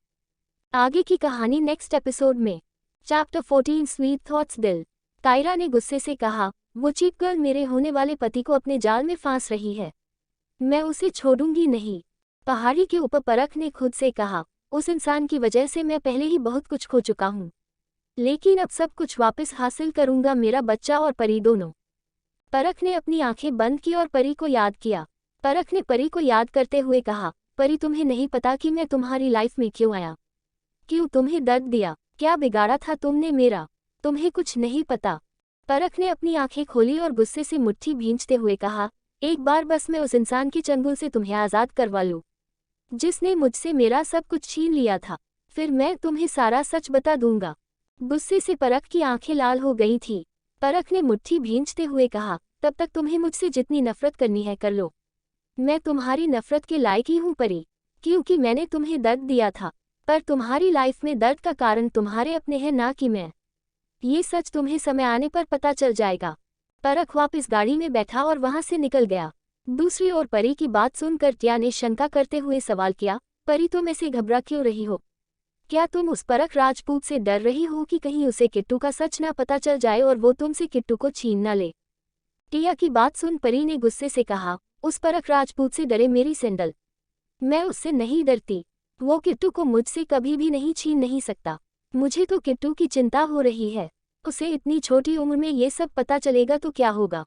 आगे की कहानी नेक्स्ट एपिसोड में। चैप्टर 14 स्वीट थॉट्स दिल। कायरा ने गुस्से से कहा, वो चीप गर्ल मेरे होने वाले पति को अपने जाल में फांस रही है, मैं उसे छोड़ूंगी नहीं। पहाड़ी के ऊपर परख ने खुद से कहा, उस इंसान की वजह से मैं पहले ही बहुत कुछ खो चुका हूँ, लेकिन अब सब कुछ वापस हासिल करूंगा, मेरा बच्चा और परी दोनों। परख ने अपनी आंखें बंद की और परी को याद किया। परख ने परी को याद करते हुए कहा, परी तुम्हें नहीं पता कि मैं तुम्हारी लाइफ में क्यों आया, क्यों तुम्हें दर्द दिया, क्या बिगाड़ा था तुमने मेरा, तुम्हें कुछ नहीं पता। परख ने अपनी आंखें खोली और गुस्से से मुट्ठी भींचते हुए कहा, एक बार बस मैं उस इंसान के चंगुल से तुम्हें आज़ाद करवा लूं, जिसने मुझसे मेरा सब कुछ छीन लिया था, फिर मैं तुम्हें सारा सच बता दूंगा। गुस्से से परख की आंखें लाल हो गई थी। परख ने मुट्ठी भींचते हुए कहा, तब तक तुम्हें मुझसे जितनी नफरत करनी है कर लो, मैं तुम्हारी नफरत के लायक ही हूँ परी, क्योंकि मैंने तुम्हें दर्द दिया था, पर तुम्हारी लाइफ में दर्द का कारण तुम्हारे अपने हैं ना कि मैं। ये सच तुम्हें समय आने पर पता चल जाएगा। परख वापस गाड़ी में बैठा और वहां से निकल गया। दूसरी ओर परी की बात सुनकर टिया ने शंका करते हुए सवाल किया, परी तुम ऐसे घबरा क्यों रही हो, क्या तुम उस परख राजपूत से डर रही हो कि कहीं उसे किट्टू का सच ना पता चल जाए और वो तुमसे किट्टू को छीन ना ले। टिया की बात सुन परी ने गुस्से से कहा, उस परख राजपूत से डरे मेरी सैंडल, मैं उससे नहीं डरती, वो किट्टू को मुझसे कभी भी नहीं छीन नहीं सकता। मुझे तो किट्टू की चिंता हो रही है, उसे इतनी छोटी उम्र में ये सब पता चलेगा तो क्या होगा,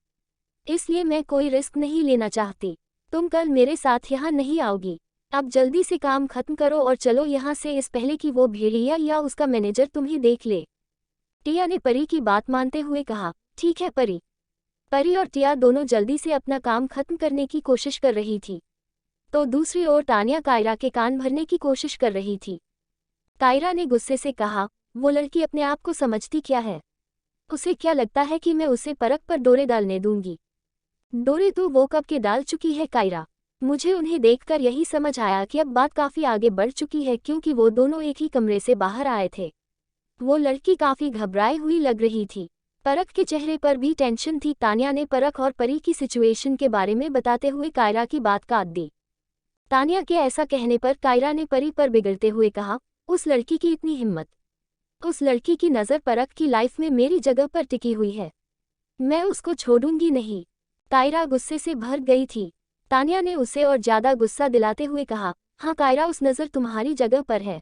इसलिए मैं कोई रिस्क नहीं लेना चाहती। तुम कल मेरे साथ यहाँ नहीं आओगी, अब जल्दी से काम खत्म करो और चलो यहाँ से, इस पहले कि वो भेड़िया या उसका मैनेजर तुम्हें देख ले। टिया ने परी की बात मानते हुए कहा, ठीक है परी। परी और टिया दोनों जल्दी से अपना काम खत्म करने की कोशिश कर रही थी, तो दूसरी ओर तानिया कायरा के कान भरने की कोशिश कर रही थी। कायरा ने गुस्से से कहा, वो लड़की अपने आप को समझती क्या है, उसे क्या लगता है कि मैं उसे परख पर डोरे डालने दूंगी, डोरे तो वो कब के डाल चुकी है कायरा। मुझे उन्हें देखकर यही समझ आया कि अब बात काफ़ी आगे बढ़ चुकी है, क्योंकि वो दोनों एक ही कमरे से बाहर आए थे। वो लड़की काफ़ी घबराई हुई लग रही थी। परख के चेहरे पर भी टेंशन थी। तानिया ने परख और परी की सिचुएशन के बारे में बताते हुए कायरा की बात काट दी। तानिया के ऐसा कहने पर कायरा ने परी पर बिगड़ते हुए कहा, उस लड़की की इतनी हिम्मत, उस लड़की की नज़र परख की लाइफ में मेरी जगह पर टिकी हुई है, मैं उसको छोड़ूंगी नहीं। कायरा गुस्से से भर गई थी। तानिया ने उसे और ज़्यादा गुस्सा दिलाते हुए कहा, हाँ कायरा उस नज़र तुम्हारी जगह पर है,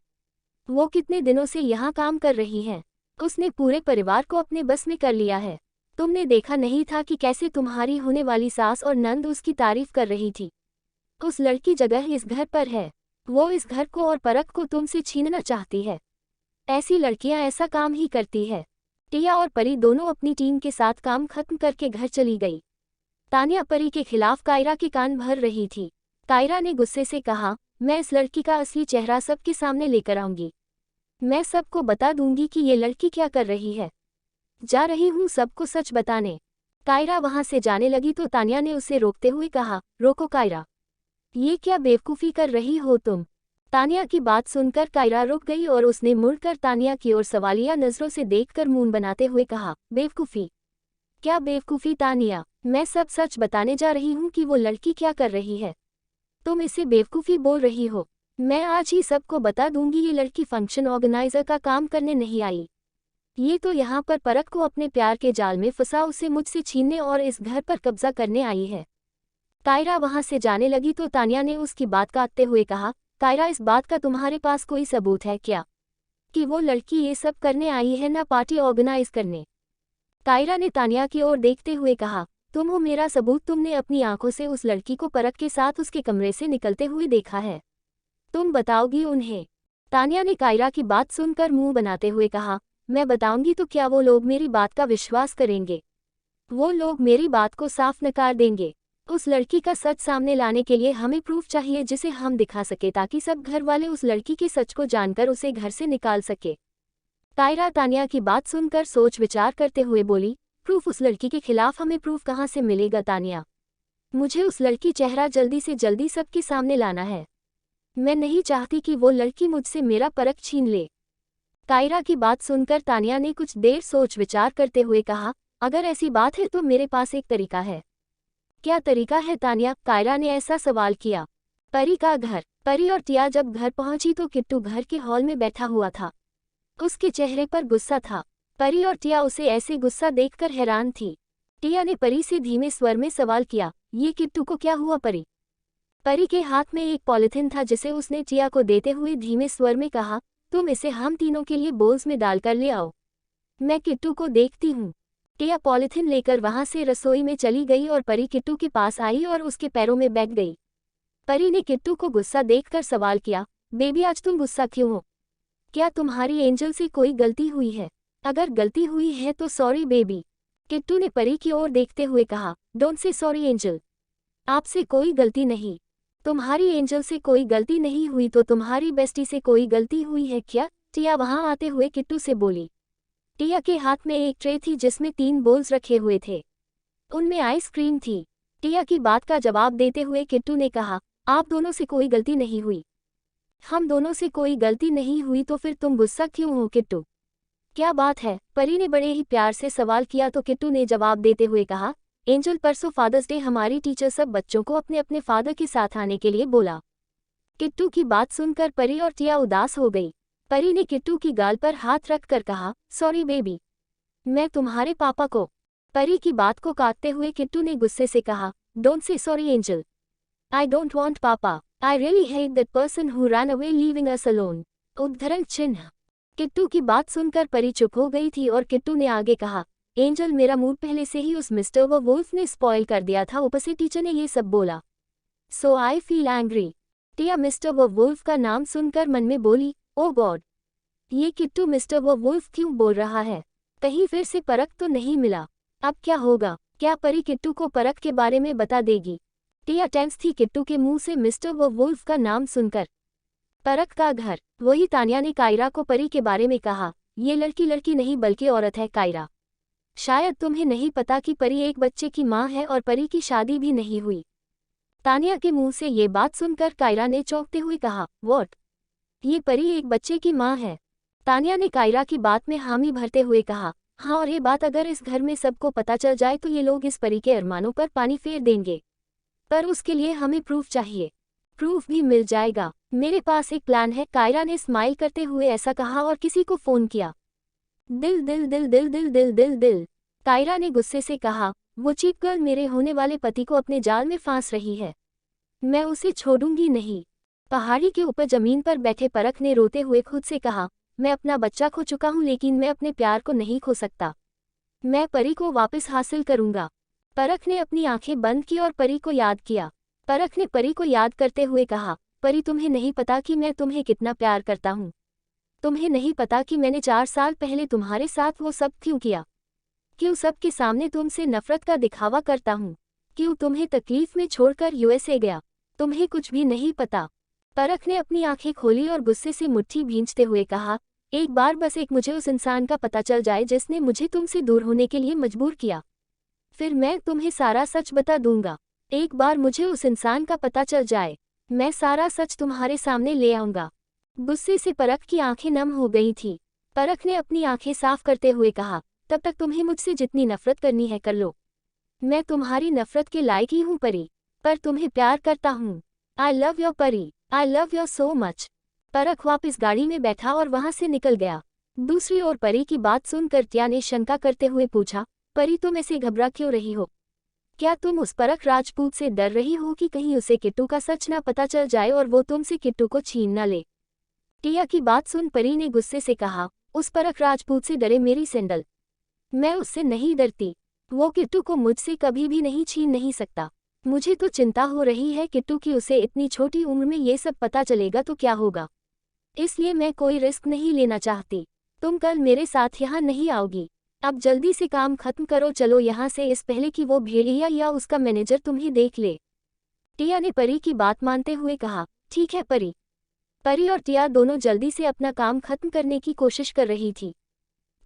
वो कितने दिनों से यहाँ काम कर रही है, उसने पूरे परिवार को अपने बस में कर लिया है। तुमने देखा नहीं था कि कैसे तुम्हारी होने वाली सास और नंद उसकी तारीफ कर रही थी। उस लड़की जगह इस घर पर है। वो इस घर को और परख को तुमसे छीनना चाहती है। ऐसी लड़कियां ऐसा काम ही करती है। टिया और परी दोनों अपनी टीम के साथ काम खत्म करके घर चली गई। तानिया परी के खिलाफ कायरा के कान भर रही थी। कायरा ने गुस्से से कहा, मैं इस लड़की का असली चेहरा सबके सामने लेकर आऊंगी। मैं सबको बता दूंगी कि ये लड़की क्या कर रही है। जा रही हूँ सबको सच बताने। कायरा वहां से जाने लगी तो तानिया ने उसे रोकते हुए कहा, रोको कायरा, ये क्या बेवकूफ़ी कर रही हो तुम। तानिया की बात सुनकर कायरा रुक गई और उसने मुड़कर तानिया की ओर सवालिया नजरों से देखकर मुंह बनाते हुए कहा, बेवकूफ़ी? क्या बेवकूफ़ी तानिया? मैं सब सच बताने जा रही हूँ कि वो लड़की क्या कर रही है। तुम इसे बेवकूफ़ी बोल रही हो। मैं आज ही सबको बता दूंगी ये लड़की फंक्शन ऑर्गेनाइजर का काम करने नहीं आई। ये तो यहाँ पर परख को अपने प्यार के जाल में फंसा उसे मुझसे छीनने और इस घर पर कब्जा करने आई है। कायरा वहां से जाने लगी तो तानिया ने उसकी बात काटते हुए कहा, कायरा, इस बात का तुम्हारे पास कोई सबूत है क्या कि वो लड़की ये सब करने आई है, ना पार्टी ऑर्गेनाइज करने? कायरा ने तानिया की ओर देखते हुए कहा, तुम हो मेरा सबूत। तुमने अपनी आंखों से उस लड़की को परख के साथ उसके कमरे से निकलते हुए देखा है। तुम बताओगी उन्हें? तानिया ने कायरा की बात सुनकर मुंह बनाते हुए कहा, मैं बताऊंगी तो क्या वो लोग मेरी बात का विश्वास करेंगे? वो लोग मेरी बात को साफ नकार देंगे। उस लड़की का सच सामने लाने के लिए हमें प्रूफ चाहिए जिसे हम दिखा सके ताकि सब घर वाले उस लड़की के सच को जानकर उसे घर से निकाल सके। कायरा तानिया की बात सुनकर सोच विचार करते हुए बोली, प्रूफ उस लड़की के खिलाफ हमें प्रूफ कहाँ से मिलेगा तानिया? मुझे उस लड़की चेहरा जल्दी से जल्दी सबके सामने लाना है। मैं नहीं चाहती कि वो लड़की मुझसे मेरा परख छीन ले। कायरा की बात सुनकर तानिया ने कुछ देर सोच विचार करते हुए कहा, अगर ऐसी बात है तो मेरे पास एक तरीका है। क्या तरीका है तानिया? कायरा ने ऐसा सवाल किया। परी का घर। परी और टिया जब घर पहुंची तो किट्टू घर के हॉल में बैठा हुआ था। उसके चेहरे पर गुस्सा था। परी और टिया उसे ऐसे गुस्सा देखकर हैरान थी। टिया ने परी से धीमे स्वर में सवाल किया, ये किट्टू को क्या हुआ परी? परी के हाथ में एक पॉलिथिन था जिसे उसने टिया को देते हुए धीमे स्वर में कहा, तुम इसे हम तीनों के लिए बोल्स में डालकर ले आओ। मैं किट्टू को देखती हूँ। टिया पॉलिथिन लेकर वहां से रसोई में चली गई और परी किट्टू के पास आई और उसके पैरों में बैठ गई। परी ने किट्टू को गुस्सा देखकर सवाल किया, बेबी आज तुम गुस्सा क्यों हो? क्या तुम्हारी एंजल से कोई गलती हुई है? अगर गलती हुई है तो सॉरी बेबी। किट्टू ने परी की ओर देखते हुए कहा, डोंट से सॉरी एंजल। आपसे कोई गलती नहीं। तुम्हारी एंजल से कोई गलती नहीं हुई तो तुम्हारी बेस्टी से कोई गलती हुई है क्या? टिया वहां आते हुए किट्टू से बोली। टिया के हाथ में एक ट्रे थी जिसमें 3 बोल्स रखे हुए थे। उनमें आइसक्रीम थी। टिया की बात का जवाब देते हुए किट्टू ने कहा, आप दोनों से कोई गलती नहीं हुई। हम दोनों से कोई गलती नहीं हुई तो फिर तुम गुस्सा क्यों हो किट्टू? क्या बात है? परी ने बड़े ही प्यार से सवाल किया तो किट्टू ने जवाब देते हुए कहा, एंजल परसों फादर्स डे हमारी टीचर सब बच्चों को अपने अपने फादर के साथ आने के लिए बोला। किट्टू की बात सुनकर परी और टिया उदास हो गई। परी ने किट्टू की गाल पर हाथ रखकर कहा, सॉरी बेबी। मैं तुम्हारे पापा को। परी की बात को काटते हुए किट्टू ने गुस्से से कहा, don't say sorry angel. I don't want papa. I really hate that person who ran away leaving us alone. उद्धरण चिन्ह। किट्टू की बात सुनकर परी चुप हो गई थी और किट्टू ने आगे कहा, एंजल मेरा मूड पहले से ही उस मिस्टर वुल्फ ने स्पॉइल कर दिया था, ऊपर से टीचर ने ये सब बोला। So I feel angry. Tia mister Wolf का नाम सुनकर मन में बोली, ओ गॉड, ये किट्टू मिस्टर वुल्फ क्यों बोल रहा है? कहीं फिर से परख तो नहीं मिला? अब क्या होगा? क्या परी किट्टू को परख के बारे में बता देगी? टिया टेंस थी किट्टू के मुंह से मिस्टर वुल्फ का नाम सुनकर। परख का घर। वही तानिया ने कायरा को परी के बारे में कहा, ये लड़की नहीं बल्कि औरत है कायरा। शायद तुम्हें नहीं पता कि परी एक बच्चे की माँ है और परी की शादी भी नहीं हुई। तानिया के मुंह से ये बात सुनकर कायरा ने चौंकते हुए कहा, व्हाट? ये परी एक बच्चे की माँ है? तानिया ने कायरा की बात में हामी भरते हुए कहा, हाँ, और ये बात अगर इस घर में सबको पता चल जाए तो ये लोग इस परी के अरमानों पर पानी फेर देंगे। पर उसके लिए हमें प्रूफ चाहिए। प्रूफ भी मिल जाएगा। मेरे पास एक प्लान है। कायरा ने स्माइल करते हुए ऐसा कहा और किसी को फोन किया। दिल दिल दिल दिल दिल दिल दिल दिल। कायरा ने गुस्से से कहा, वो चीप गर्ल मेरे होने वाले पति को अपने जाल में फांस रही है। मैं उसे छोड़ूंगी नहीं। पहाड़ी के ऊपर जमीन पर बैठे परख ने रोते हुए खुद से कहा, मैं अपना बच्चा खो चुका हूं लेकिन मैं अपने प्यार को नहीं खो सकता। मैं परी को वापस हासिल करूंगा। परख ने अपनी आंखें बंद की और परी को याद किया। परख ने परी को याद करते हुए कहा, परी तुम्हें नहीं पता कि मैं तुम्हें कितना प्यार करता हूँ। तुम्हें नहीं पता कि मैंने 4 साल पहले तुम्हारे साथ वो सब क्यों किया। क्यों सबके सामने तुमसे नफरत का दिखावा करता हूँ। क्यों तुम्हें तकलीफ में छोड़कर यूएसए गया। तुम्हें कुछ भी नहीं पता। परख ने अपनी आंखें खोली और गुस्से से मुट्ठी भींचते हुए कहा, एक बार बस एक मुझे उस इंसान का पता चल जाए जिसने मुझे तुमसे दूर होने के लिए मजबूर किया। फिर मैं तुम्हें सारा सच बता दूंगा। एक बार मुझे उस इंसान का पता चल जाए, मैं सारा सच तुम्हारे सामने ले आऊंगा। गुस्से से परख की आंखें नम हो गई थीं। परख ने अपनी आंखें साफ करते हुए कहा, तब तक तुम्हें मुझसे जितनी नफरत करनी है कर लो। मैं तुम्हारी नफरत के लायक ही हूँ परी, पर तुम्हें प्यार करता हूँ। आई लव योर परी, I love your so much. परख वापस गाड़ी में बैठा और वहां से निकल गया। दूसरी ओर परी की बात सुनकर टिया ने शंका करते हुए पूछा, परी तुम ऐसे घबरा क्यों रही हो। क्या तुम उस परख राजपूत से डर रही हो कि कहीं उसे किट्टू का सच ना पता चल जाए और वो तुमसे किट्टू को छीन न ले। टिया की बात सुन परी ने गुस्से से कहा, उस परख राजपूत से डरे मेरी सैंडल। मैं उससे नहीं डरती। वो किट्टू को मुझसे कभी भी नहीं छीन नहीं सकता। मुझे तो चिंता हो रही है किट्टू की उसे इतनी छोटी उम्र में ये सब पता चलेगा तो क्या होगा। इसलिए मैं कोई रिस्क नहीं लेना चाहती। तुम कल मेरे साथ यहाँ नहीं आओगी। अब जल्दी से काम खत्म करो, चलो यहाँ से, इस पहले कि वो भेड़िया या उसका मैनेजर तुम्हें देख ले। टिया ने परी की बात मानते हुए कहा, ठीक है परी। परी और टिया दोनों जल्दी से अपना काम खत्म करने की कोशिश कर रही थी।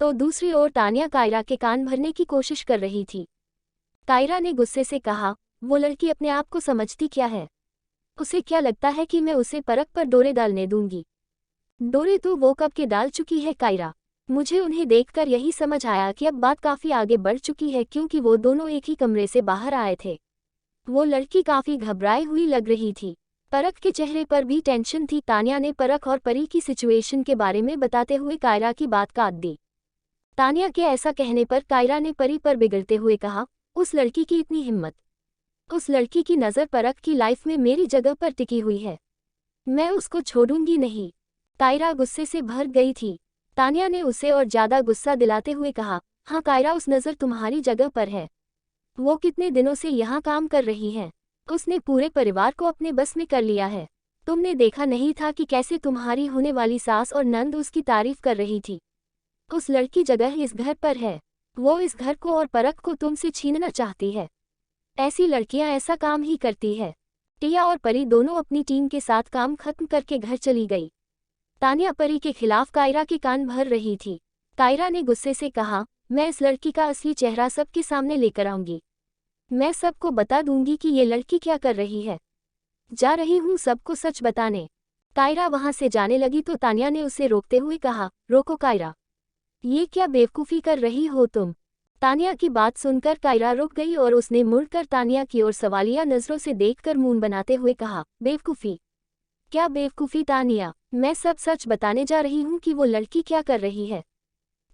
तो दूसरी ओर तानिया कायरा के कान भरने की कोशिश कर रही थी। कायरा ने गुस्से से कहा, वो लड़की अपने आप को समझती क्या है। उसे क्या लगता है कि मैं उसे परख पर डोरे डालने दूंगी। डोरे तो वो कब के डाल चुकी है कायरा। मुझे उन्हें देखकर यही समझ आया कि अब बात काफ़ी आगे बढ़ चुकी है, क्योंकि वो दोनों एक ही कमरे से बाहर आए थे। वो लड़की काफ़ी घबराई हुई लग रही थी। परख के चेहरे पर भी टेंशन थी। तानिया ने परख और परी की सिचुएशन के बारे में बताते हुए कायरा की बात काट दी। तानिया के ऐसा कहने पर कायरा ने परी पर बिगड़ते हुए कहा, उस लड़की की इतनी हिम्मत। उस लड़की की नज़र परख की लाइफ में मेरी जगह पर टिकी हुई है। मैं उसको छोड़ूंगी नहीं। कायरा गुस्से से भर गई थी। तानिया ने उसे और ज़्यादा गुस्सा दिलाते हुए कहा, हाँ कायरा, उस नज़र तुम्हारी जगह पर है। वो कितने दिनों से यहाँ काम कर रही है। उसने पूरे परिवार को अपने बस में कर लिया है। तुमने देखा नहीं था कि कैसे तुम्हारी होने वाली सास और नंद उसकी तारीफ कर रही थी। उस लड़की जगह इस घर पर है। वो इस घर को और परख को तुमसे छीनना चाहती है। ऐसी लड़कियां ऐसा काम ही करती है। टिया और परी दोनों अपनी टीम के साथ काम खत्म करके घर चली गई। तानिया परी के खिलाफ कायरा के कान भर रही थी। कायरा ने गुस्से से कहा, मैं इस लड़की का असली चेहरा सबके सामने लेकर आऊंगी। मैं सबको बता दूंगी कि ये लड़की क्या कर रही है। जा रही हूँ सबको सच बताने। कायरा वहां से जाने लगी तो तानिया ने उसे रोकते हुए कहा, रोको कायरा, ये क्या बेवकूफ़ी कर रही हो तुम। तानिया की बात सुनकर कायरा रुक गई और उसने मुड़कर तानिया की ओर सवालिया नज़रों से देखकर मुंह बनाते हुए कहा, बेवकूफ़ी? क्या बेवकूफ़ी तानिया? मैं सब सच बताने जा रही हूँ कि वो लड़की क्या कर रही है।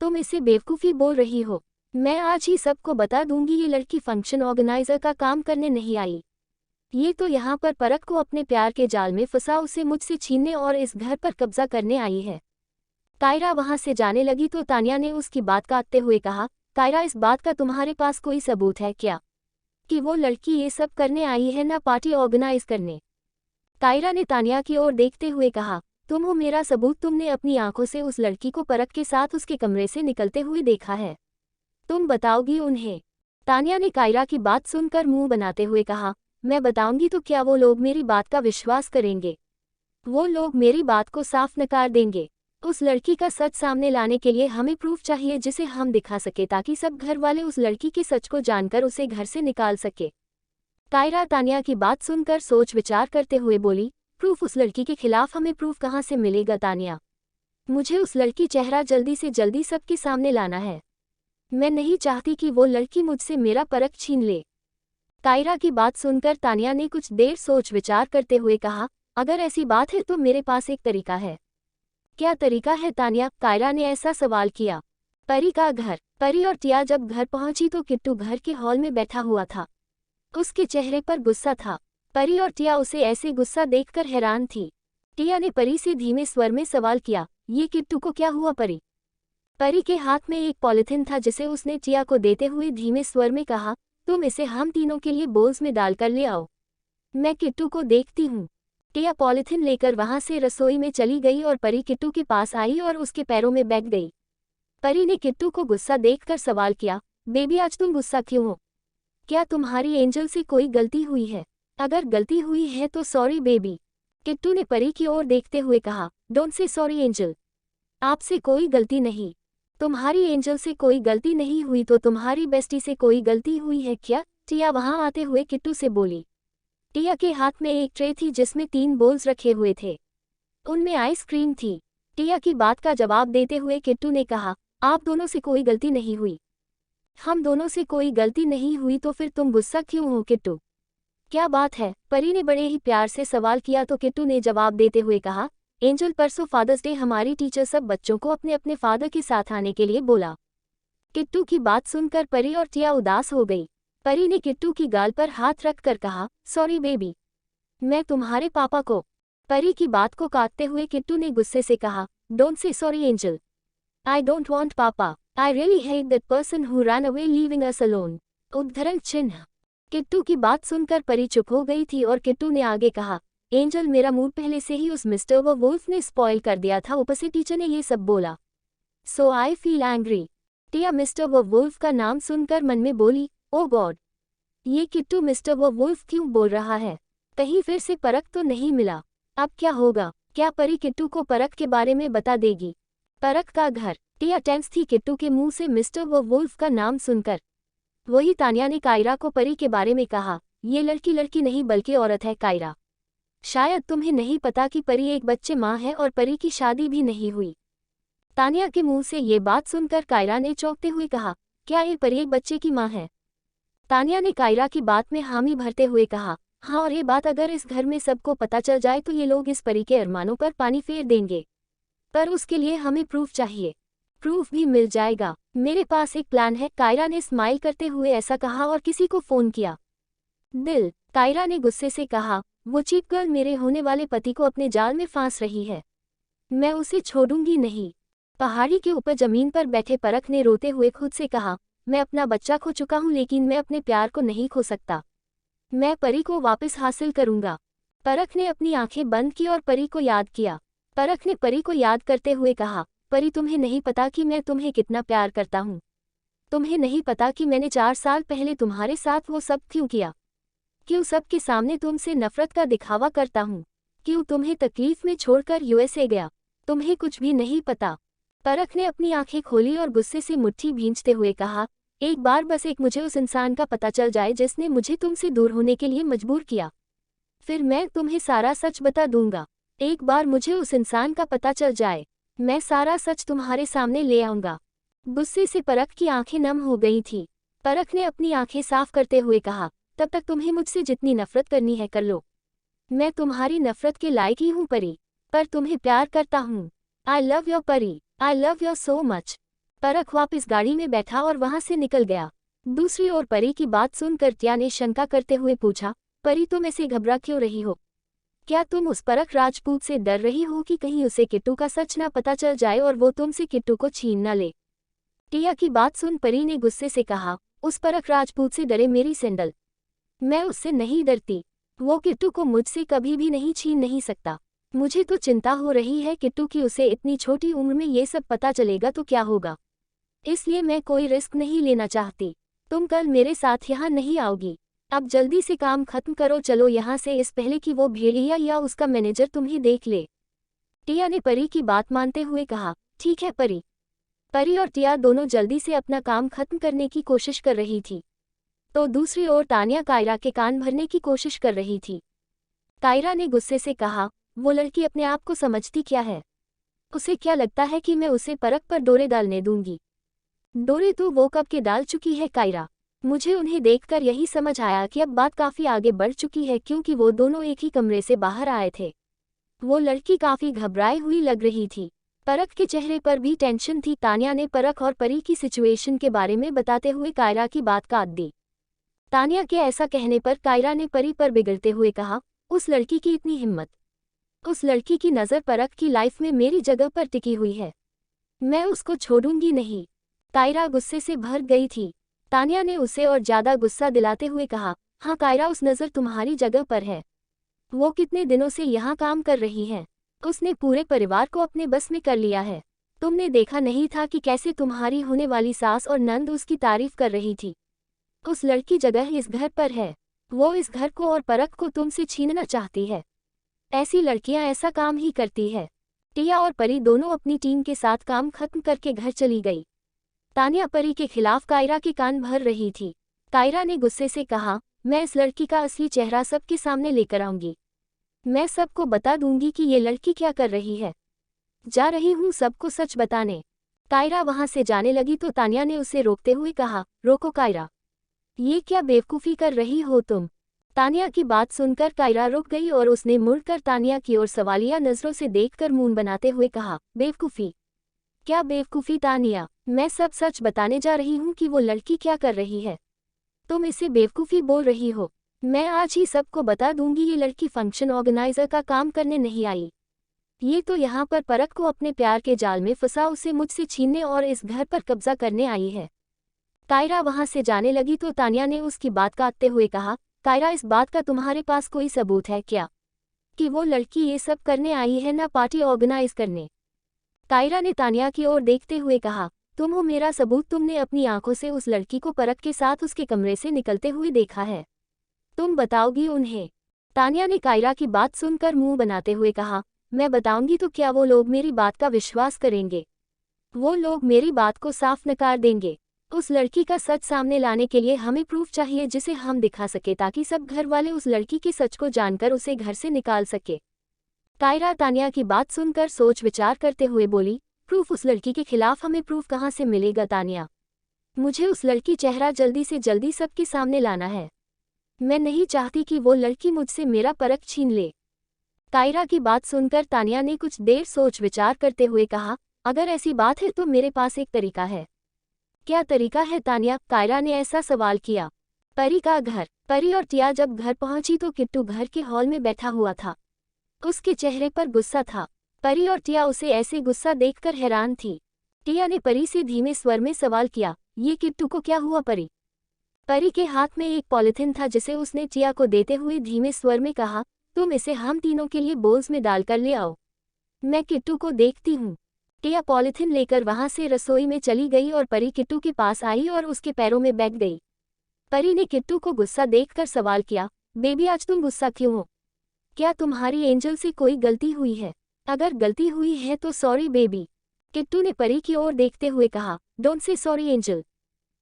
तुम इसे बेवकूफ़ी बोल रही हो। मैं आज ही सबको बता दूंगी ये लड़की फंक्शन ऑर्गेनाइजर का काम करने नहीं आई। ये तो यहाँ पर परख को अपने प्यार के जाल में फंसा उसे मुझसे छीनने और इस घर पर कब्जा करने आई है। कायरा वहां से जाने लगी तो तानिया ने उसकी बात काटते हुए कहा, कायरा, इस बात का तुम्हारे पास कोई सबूत है क्या कि वो लड़की ये सब करने आई है, ना पार्टी ऑर्गेनाइज करने। कायरा ने तानिया की ओर देखते हुए कहा, तुम हो मेरा सबूत। तुमने अपनी आंखों से उस लड़की को परख के साथ उसके कमरे से निकलते हुए देखा है। तुम बताओगी उन्हें? तानिया ने कायरा की बात सुनकर मुंह बनाते हुए कहा, मैं बताऊंगी तो क्या वो लोग मेरी बात का विश्वास करेंगे? वो लोग मेरी बात को साफ नकार देंगे। उस लड़की का सच सामने लाने के लिए हमें प्रूफ चाहिए जिसे हम दिखा सके, ताकि सब घर वाले उस लड़की के सच को जानकर उसे घर से निकाल सके। कायरा तानिया की बात सुनकर सोच विचार करते हुए बोली, प्रूफ उस लड़की के खिलाफ हमें प्रूफ कहाँ से मिलेगा तानिया? मुझे उस लड़की चेहरा जल्दी से जल्दी सबके सामने लाना है। मैं नहीं चाहती कि वो लड़की मुझसे मेरा परख छीन ले। कायरा की बात सुनकर तानिया ने कुछ देर सोच विचार करते हुए कहा, अगर ऐसी बात है तो मेरे पास एक तरीका है। क्या तरीका है तानिया? कायरा ने ऐसा सवाल किया। परी का घर। परी और टिया जब घर पहुंची तो किट्टू घर के हॉल में बैठा हुआ था। उसके चेहरे पर गुस्सा था। परी और टिया उसे ऐसे गुस्सा देखकर हैरान थी। टिया ने परी से धीमे स्वर में सवाल किया, ये किट्टू को क्या हुआ परी? परी के हाथ में एक पॉलिथिन था जिसे उसने टिया को देते हुए धीमे स्वर में कहा, तुम इसे हम तीनों के लिए बोल्स में डालकर ले आओ। मैं किट्टू को देखती हूँ। टिया पॉलिथिन लेकर वहां से रसोई में चली गई और परी किट्टू के पास आई और उसके पैरों में बैठ गई। परी ने किट्टू को गुस्सा देखकर सवाल किया, बेबी आज तुम गुस्सा क्यों हो? क्या तुम्हारी एंजल से कोई गलती हुई है? अगर गलती हुई है तो सॉरी बेबी। किट्टू ने परी की ओर देखते हुए कहा, डोंट से सॉरी एंजल। आपसे कोई गलती नहीं। तुम्हारी एंजल से कोई गलती नहीं हुई तो तुम्हारी बेस्टी से कोई गलती हुई है क्या? टिया वहां आते हुए किट्टू से बोली। टिया के हाथ में एक ट्रे थी जिसमें 3 बोल्स रखे हुए थे। उनमें आइसक्रीम थी। टिया की बात का जवाब देते हुए किट्टू ने कहा, आप दोनों से कोई गलती नहीं हुई। हम दोनों से कोई गलती नहीं हुई तो फिर तुम गुस्सा क्यों हो किट्टू? क्या बात है? परी ने बड़े ही प्यार से सवाल किया तो किट्टू ने जवाब देते हुए कहा, एंजल परसों फादर्स डे हमारी टीचर सब बच्चों को अपने अपने फादर के साथ आने के लिए बोला। किट्टू की बात सुनकर परी और टिया उदास हो गई। परी ने किट्टू की गाल पर हाथ रखकर कहा, सॉरी बेबी। मैं तुम्हारे पापा को। परी की बात को काटते हुए किट्टू ने गुस्से से कहा, don't say sorry angel. I don't want papa. I really hate that person who run away leaving us alone. उद्धरण चिन्ह। किट्टू की बात सुनकर परी चुप हो गई थी और किट्टू ने आगे कहा, एंजल मेरा मूड पहले से ही उस मिस्टर वुल्फ ने स्पॉइल कर दिया था, ऊपर से टीचर ने ये सब बोला। So I feel angry. Tia mister Wolf का नाम सुनकर मन में बोली, ओ गॉड, ये किट्टू मिस्टर वुल्फ क्यों बोल रहा है? कहीं फिर से परख तो नहीं मिला? अब क्या होगा? क्या परी किट्टू को परख के बारे में बता देगी? परख का घर। टिया टेंस थी किट्टू के मुंह से मिस्टर वुल्फ का नाम सुनकर। वही तानिया ने कायरा को परी के बारे में कहा, ये लड़की नहीं बल्कि औरत है कायरा। शायद तुम्हें नहीं पता कि परी एक बच्चे माँ है और परी की शादी भी नहीं हुई। तानिया के मुंह से ये बात सुनकर कायरा ने चौंकते हुए कहा, क्या ये परी एक बच्चे की माँ है? तानिया ने कायरा की बात में हामी भरते हुए कहा, हाँ, और ये बात अगर इस घर में सबको पता चल जाए तो ये लोग इस परी के अरमानों पर पानी फेर देंगे। पर उसके लिए हमें प्रूफ चाहिए। प्रूफ भी मिल जाएगा। मेरे पास एक प्लान है। कायरा ने स्माइल करते हुए ऐसा कहा और किसी को फोन किया। दिल। कायरा ने गुस्से से कहा, वो चीप गर्ल मेरे होने वाले पति को अपने जाल में फांस रही है। मैं उसे छोड़ूंगी नहीं। पहाड़ी के ऊपर जमीन पर बैठे परख ने रोते हुए खुद से कहा, मैं अपना बच्चा खो चुका हूं लेकिन मैं अपने प्यार को नहीं खो सकता। मैं परी को वापस हासिल करूंगा। परख ने अपनी आंखें बंद की और परी को याद किया। परख ने परी को याद करते हुए कहा, परी तुम्हें नहीं पता कि मैं तुम्हें कितना प्यार करता हूँ। तुम्हें नहीं पता कि मैंने 4 साल पहले तुम्हारे साथ वो सब क्यों किया। क्यों सबके सामने तुमसे नफरत का दिखावा करता हूँ। क्यों तुम्हें तकलीफ में छोड़कर यूएसए गया। तुम्हें कुछ भी नहीं पता। परख ने अपनी आंखें खोली और गुस्से से मुट्ठी भींचते हुए कहा, एक बार बस एक मुझे उस इंसान का पता चल जाए जिसने मुझे तुमसे दूर होने के लिए मजबूर किया। फिर मैं तुम्हें सारा सच बता दूंगा। एक बार मुझे उस इंसान का पता चल जाए, मैं सारा सच तुम्हारे सामने ले आऊंगा। गुस्से से परख की आंखें नम हो गई थी। परख ने अपनी आंखें साफ करते हुए कहा, तब तक तुम्हें मुझसे जितनी नफरत करनी है कर लो। मैं तुम्हारी नफरत के लायक ही हूँ परी, पर तुम्हें प्यार करता हूँ। आई लव योर परी, I love your so much. परख वापस गाड़ी में बैठा और वहां से निकल गया। दूसरी ओर परी की बात सुनकर टिया ने शंका करते हुए पूछा, परी तुम ऐसे घबरा क्यों रही हो? क्या तुम उस परख राजपूत से डर रही हो कि कहीं उसे किट्टू का सच ना पता चल जाए और वो तुमसे किट्टू को छीन न ले? टिया की बात सुन परी ने गुस्से से कहा, उस परख राजपूत से डरे मेरी सैंडल। मैं उससे नहीं डरती। वो किट्टू को मुझसे कभी भी नहीं छीन नहीं सकता। मुझे तो चिंता हो रही है किट्टू की उसे इतनी छोटी उम्र में ये सब पता चलेगा तो क्या होगा। इसलिए मैं कोई रिस्क नहीं लेना चाहती। तुम कल मेरे साथ यहाँ नहीं आओगी। अब जल्दी से काम खत्म करो, चलो यहाँ से, इस पहले कि वो भेड़िया या उसका मैनेजर तुम्हें देख ले। टिया ने परी की बात मानते हुए कहा, ठीक है परी। परी और टिया दोनों जल्दी से अपना काम खत्म करने की कोशिश कर रही थी। तो दूसरी ओर तानिया कायरा के कान भरने की कोशिश कर रही थी। कायरा ने गुस्से से कहा, वो लड़की अपने आप को समझती क्या है? उसे क्या लगता है कि मैं उसे परख पर डोरे डालने दूंगी? डोरे तो वो कब के डाल चुकी है कायरा। मुझे उन्हें देखकर यही समझ आया कि अब बात काफी आगे बढ़ चुकी है, क्योंकि वो दोनों एक ही कमरे से बाहर आए थे। वो लड़की काफी घबराई हुई लग रही थी। परख के चेहरे पर भी टेंशन थी। तानिया ने परख और परी की सिचुएशन के बारे में बताते हुए कायरा की बात काट दी। तानिया के ऐसा कहने पर कायरा ने परी पर बिगड़ते हुए कहा, उस लड़की की इतनी हिम्मत। उस लड़की की नज़र परख की लाइफ में मेरी जगह पर टिकी हुई है। मैं उसको छोड़ूंगी नहीं। कायरा गुस्से से भर गई थी। तानिया ने उसे और ज्यादा गुस्सा दिलाते हुए कहा, हाँ कायरा, उस नज़र तुम्हारी जगह पर है। वो कितने दिनों से यहाँ काम कर रही है। उसने पूरे परिवार को अपने बस में कर लिया है। तुमने देखा नहीं था कि कैसे तुम्हारी होने वाली सास और नंद उसकी तारीफ कर रही थी। उस लड़की जगह इस घर पर है। वो इस घर को और परख को तुमसे छीनना चाहती है। ऐसी लड़कियां ऐसा काम ही करती है। टिया और परी दोनों अपनी टीम के साथ काम खत्म करके घर चली गई। तानिया परी के खिलाफ कायरा के कान भर रही थी। कायरा ने गुस्से से कहा, मैं इस लड़की का असली चेहरा सबके सामने लेकर आऊंगी। मैं सबको बता दूंगी कि ये लड़की क्या कर रही है। जा रही हूँ सबको सच बताने। कायरा वहां से जाने लगी तो तानिया ने उसे रोकते हुए कहा, रोको कायरा, ये क्या बेवकूफ़ी कर रही हो तुम। तानिया की बात सुनकर कायरा रुक गई और उसने मुड़कर तानिया की ओर सवालिया नज़रों से देखकर मुंह बनाते हुए कहा, बेवकूफ़ी? क्या बेवकूफ़ी तानिया? मैं सब सच बताने जा रही हूँ कि वो लड़की क्या कर रही है। तुम इसे बेवकूफ़ी बोल रही हो। मैं आज ही सबको बता दूंगी ये लड़की फंक्शन ऑर्गेनाइजर का काम करने नहीं आई। ये तो यहाँ पर परख को अपने प्यार के जाल में फंसा उसे मुझसे छीनने और इस घर पर कब्जा करने आई है। कायरा वहां से जाने लगी तो तानिया ने उसकी बात काटते हुए कहा, कायरा, इस बात का तुम्हारे पास कोई सबूत है क्या कि वो लड़की ये सब करने आई है, ना पार्टी ऑर्गेनाइज करने? कायरा ने तानिया की ओर देखते हुए कहा, तुम हो मेरा सबूत। तुमने अपनी आंखों से उस लड़की को परख के साथ उसके कमरे से निकलते हुए देखा है। तुम बताओगी उन्हें? तानिया ने कायरा की बात सुनकर मुंह बनाते हुए कहा, मैं बताऊंगी तो क्या वो लोग मेरी बात का विश्वास करेंगे? वो लोग मेरी बात को साफ नकार देंगे। उस लड़की का सच सामने लाने के लिए हमें प्रूफ चाहिए जिसे हम दिखा सके ताकि सब घर वाले उस लड़की के सच को जानकर उसे घर से निकाल सके। कायरा तानिया की बात सुनकर सोच विचार करते हुए बोली, प्रूफ? उस लड़की के खिलाफ हमें प्रूफ कहाँ से मिलेगा तानिया? मुझे उस लड़की चेहरा जल्दी से जल्दी सबके सामने लाना है। मैं नहीं चाहती कि वो लड़की मुझसे मेरा परख छीन ले। कायरा की बात सुनकर तानिया ने कुछ देर सोच विचार करते हुए कहा, अगर ऐसी बात है तो मेरे पास एक तरीका है। क्या तरीका है तानिया? कायरा ने ऐसा सवाल किया। परी का घर। परी और टिया जब घर पहुंची तो किट्टू घर के हॉल में बैठा हुआ था। उसके चेहरे पर गुस्सा था। परी और टिया उसे ऐसे गुस्सा देखकर हैरान थी। टिया ने परी से धीमे स्वर में सवाल किया, ये किट्टू को क्या हुआ परी? परी के हाथ में एक पॉलिथिन था जिसे उसने टिया को देते हुए धीमे स्वर में कहा, तुम इसे हम तीनों के लिए बोल्स में डालकर ले आओ। मैं किट्टू को देखती हूँ। टिया पॉलिथिन लेकर वहां से रसोई में चली गई और परी किट्टू के पास आई और उसके पैरों में बैठ गई। परी ने किट्टू को गुस्सा देखकर सवाल किया, बेबी आज तुम गुस्सा क्यों हो? क्या तुम्हारी एंजल से कोई गलती हुई है? अगर गलती हुई है तो सॉरी बेबी। किट्टू ने परी की ओर देखते हुए कहा, डोंट से सॉरी एंजल।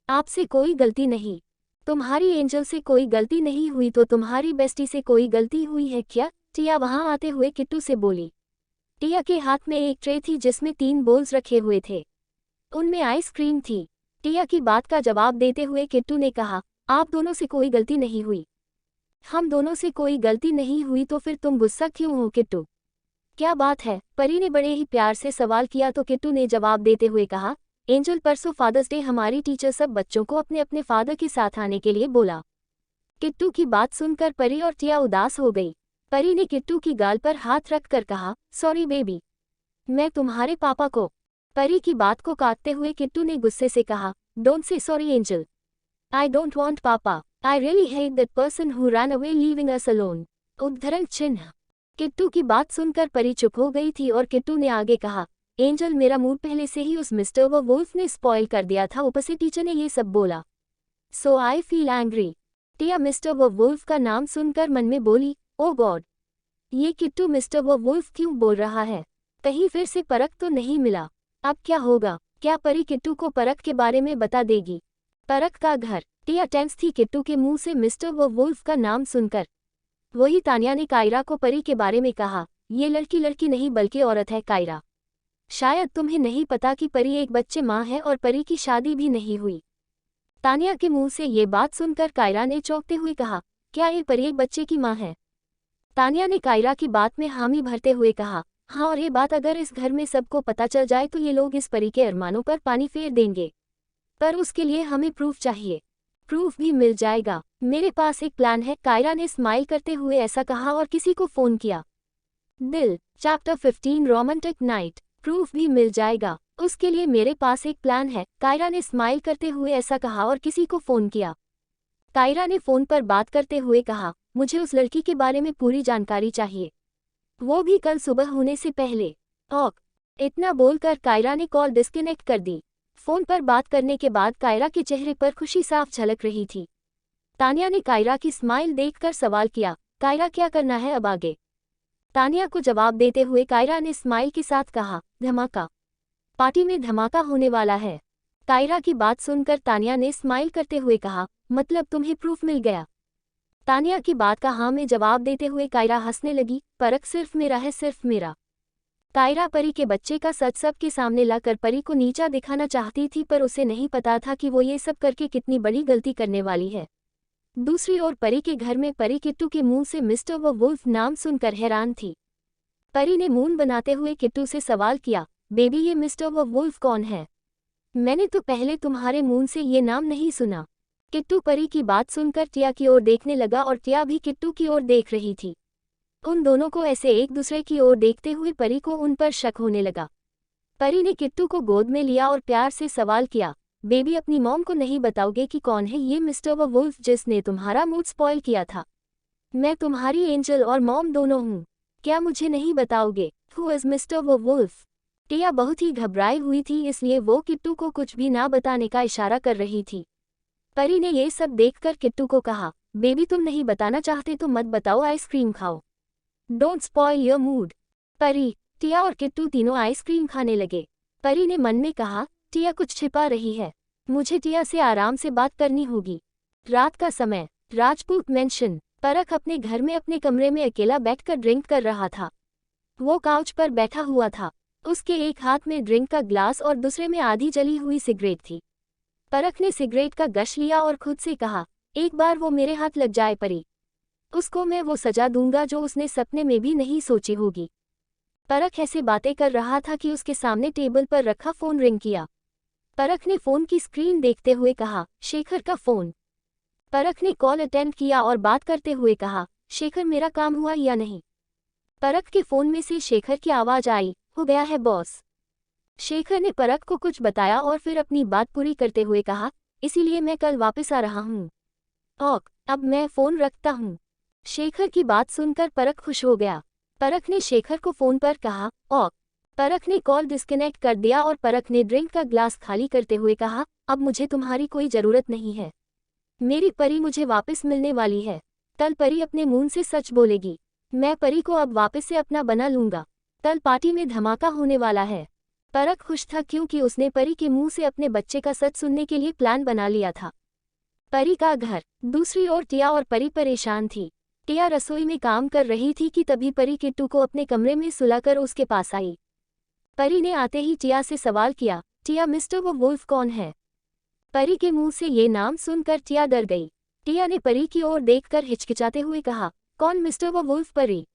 आपसे कोई गलती नहीं। तुम्हारी एंजल से कोई गलती नहीं हुई तो तुम्हारी बेस्टी से कोई गलती हुई है क्या? टिया वहां आते हुए किट्टू से बोली। टिया के हाथ में एक ट्रे थी जिसमें 3 बोल्स रखे हुए थे। उनमें आइसक्रीम थी। टिया की बात का जवाब देते हुए किट्टू ने कहा, आप दोनों से कोई गलती नहीं हुई। हम दोनों से कोई गलती नहीं हुई तो फिर तुम गुस्सा क्यों हो किट्टू? क्या बात है? परी ने बड़े ही प्यार से सवाल किया तो किट्टू ने जवाब देते हुए कहा, एंजल परसों फादर्स डे हमारी टीचर सब बच्चों को अपने अपने फादर के साथ आने के लिए बोला। किट्टू की बात सुनकर परी और टिया उदास हो गई। परी ने किट्टू की गाल पर हाथ रखकर कहा, सॉरी बेबी। मैं तुम्हारे पापा को। परी की बात को काटते हुए किट्टू ने गुस्से से कहा, don't say sorry angel. I don't want papa. I really hate that person who ran away leaving us alone. उद्धरण चिन्ह। किट्टू की बात सुनकर परी चुप हो गई थी और किट्टू ने आगे कहा, एंजल मेरा मूड पहले से ही उस मिस्टर वुल्फ ने स्पॉइल कर दिया था, ऊपर से टीचर ने ये सब बोला। So I feel angry. Tia mister Wolf का नाम सुनकर मन में बोली, ओ गॉड, ये किट्टू मिस्टर वुल्फ क्यों बोल रहा है? कहीं फिर से परख तो नहीं मिला? अब क्या होगा? क्या परी किट्टू को परख के बारे में बता देगी? परख का घर। टिया टेंस थी किट्टू के मुंह से मिस्टर वुल्फ का नाम सुनकर। वही तानिया ने कायरा को परी के बारे में कहा, ये लड़की नहीं बल्कि औरत है कायरा। शायद तुम्हें नहीं पता कि परी एक बच्चे माँ है और परी की शादी भी नहीं हुई। तानिया के मुंह से ये बात सुनकर कायरा ने चौंकते हुए कहा, क्या ये परी एक बच्चे की माँ है? तानिया ने कायरा की बात में हामी भरते हुए कहा, हाँ, और ये बात अगर इस घर में सबको पता चल जाए तो ये लोग इस परी के अरमानों पर पानी फेर देंगे। पर उसके लिए हमें प्रूफ चाहिए। प्रूफ भी मिल जाएगा। मेरे पास एक प्लान है। कायरा ने स्माइल करते हुए ऐसा कहा और किसी को फोन किया। दिल चैप्टर 15 रोमांटिक नाइट। प्रूफ भी मिल जाएगा। उसके लिए मेरे पास एक प्लान है। कायरा ने स्माइल करते हुए ऐसा कहा और किसी को फोन किया। कायरा ने फोन पर बात करते हुए कहा, मुझे उस लड़की के बारे में पूरी जानकारी चाहिए, वो भी कल सुबह होने से पहले। ओक। इतना बोलकर कायरा ने कॉल डिस्कनेक्ट कर दी। फोन पर बात करने के बाद कायरा के चेहरे पर खुशी साफ झलक रही थी। तानिया ने कायरा की स्माइल देखकर सवाल किया, कायरा क्या करना है अब आगे? तानिया को जवाब देते हुए कायरा ने स्माइल के साथ कहा, धमाका। पार्टी में धमाका होने वाला है। कायरा की बात सुनकर तानिया ने स्माइल करते हुए कहा, मतलब तुम्हें प्रूफ मिल गया? तानिया की बात का हाँ में जवाब देते हुए कायरा हंसने लगी, परख सिर्फ मेरा है, सिर्फ मेरा। कायरा परी के बच्चे का सच सबके सामने लाकर परी को नीचा दिखाना चाहती थी, पर उसे नहीं पता था कि वो ये सब करके कितनी बड़ी गलती करने वाली है। दूसरी ओर परी के घर में परी किट्टू के मुंह से मिस्टर व वुल्फ नाम सुनकर हैरान थी। परी ने मून बनाते हुए किट्टू से सवाल किया, बेबी ये मिस्टर व वुल्फ कौन है? मैंने तो पहले तुम्हारे मुंह से ये नाम नहीं सुना। किट्टू परी की बात सुनकर टिया की ओर देखने लगा और टिया भी किट्टू की ओर देख रही थी। उन दोनों को ऐसे एक दूसरे की ओर देखते हुए परी को उन पर शक होने लगा। परी ने किट्टू को गोद में लिया और प्यार से सवाल किया, बेबी अपनी मॉम को नहीं बताओगे कि कौन है ये मिस्टर व वुल्फ जिसने तुम्हारा मूड स्पॉइल किया था? मैं तुम्हारी एंजल और मॉम दोनों हूँ, क्या मुझे नहीं बताओगे? हु इज मिस्टर व वुल्फ? टिया बहुत ही घबराई हुई थी, इसलिए वो किट्टू को कुछ भी ना बताने का इशारा कर रही थी। परी ने ये सब देखकर किट्टू को कहा, बेबी तुम नहीं बताना चाहते तो मत बताओ, आइसक्रीम खाओ, डोंट स्पॉइल योर मूड। परी, टिया और किट्टू तीनों आइसक्रीम खाने लगे। परी ने मन में कहा, टिया कुछ छिपा रही है, मुझे टिया से आराम से बात करनी होगी। रात का समय, राजपूत मेंशन। परख अपने घर में अपने कमरे में अकेला बैठकर ड्रिंक कर रहा था। वो काउच पर बैठा हुआ था, उसके एक हाथ में ड्रिंक का ग्लास और दूसरे में आधी जली हुई सिगरेट थी। परख ने सिगरेट का गश लिया और खुद से कहा, एक बार वो मेरे हाथ लग जाए परी, उसको मैं वो सजा दूंगा जो उसने सपने में भी नहीं सोची होगी। परख ऐसे बातें कर रहा था कि उसके सामने टेबल पर रखा फोन रिंग किया। परख ने फोन की स्क्रीन देखते हुए कहा, शेखर का फोन। परख ने कॉल अटेंड किया और बात करते हुए कहा, शेखर मेरा काम हुआ या नहीं? परख के फोन में से शेखर की आवाज आई, हो गया है बॉस। शेखर ने परख को कुछ बताया और फिर अपनी बात पूरी करते हुए कहा, इसीलिए मैं कल वापस आ रहा हूँ। ओक, अब मैं फोन रखता हूँ। शेखर की बात सुनकर परख खुश हो गया। परख ने शेखर को फोन पर कहा, ओक। परख ने कॉल डिस्कनेक्ट कर दिया और परख ने ड्रिंक का ग्लास खाली करते हुए कहा, अब मुझे तुम्हारी कोई जरूरत नहीं है, मेरी परी मुझे वापस मिलने वाली है। कल परी अपने मुंह से सच बोलेगी, मैं परी को अब वापस से अपना बना लूंगा। कल पार्टी में धमाका होने वाला है। परख खुश था क्योंकि उसने परी के मुंह से अपने बच्चे का सच सुनने के लिए प्लान बना लिया था। परी का घर। दूसरी ओर टिया और परी परेशान थी। टिया रसोई में काम कर रही थी कि तभी परी किट्टू को अपने कमरे में सुलाकर उसके पास आई। परी ने आते ही टिया से सवाल किया, टिया मिस्टर व वुल्फ कौन है? परी के मुंह से ये नाम सुनकर टिया डर गई। टिया ने परी की ओर देखकर हिचकिचाते हुए कहा, कौन मिस्टर व वुल्फ? परी।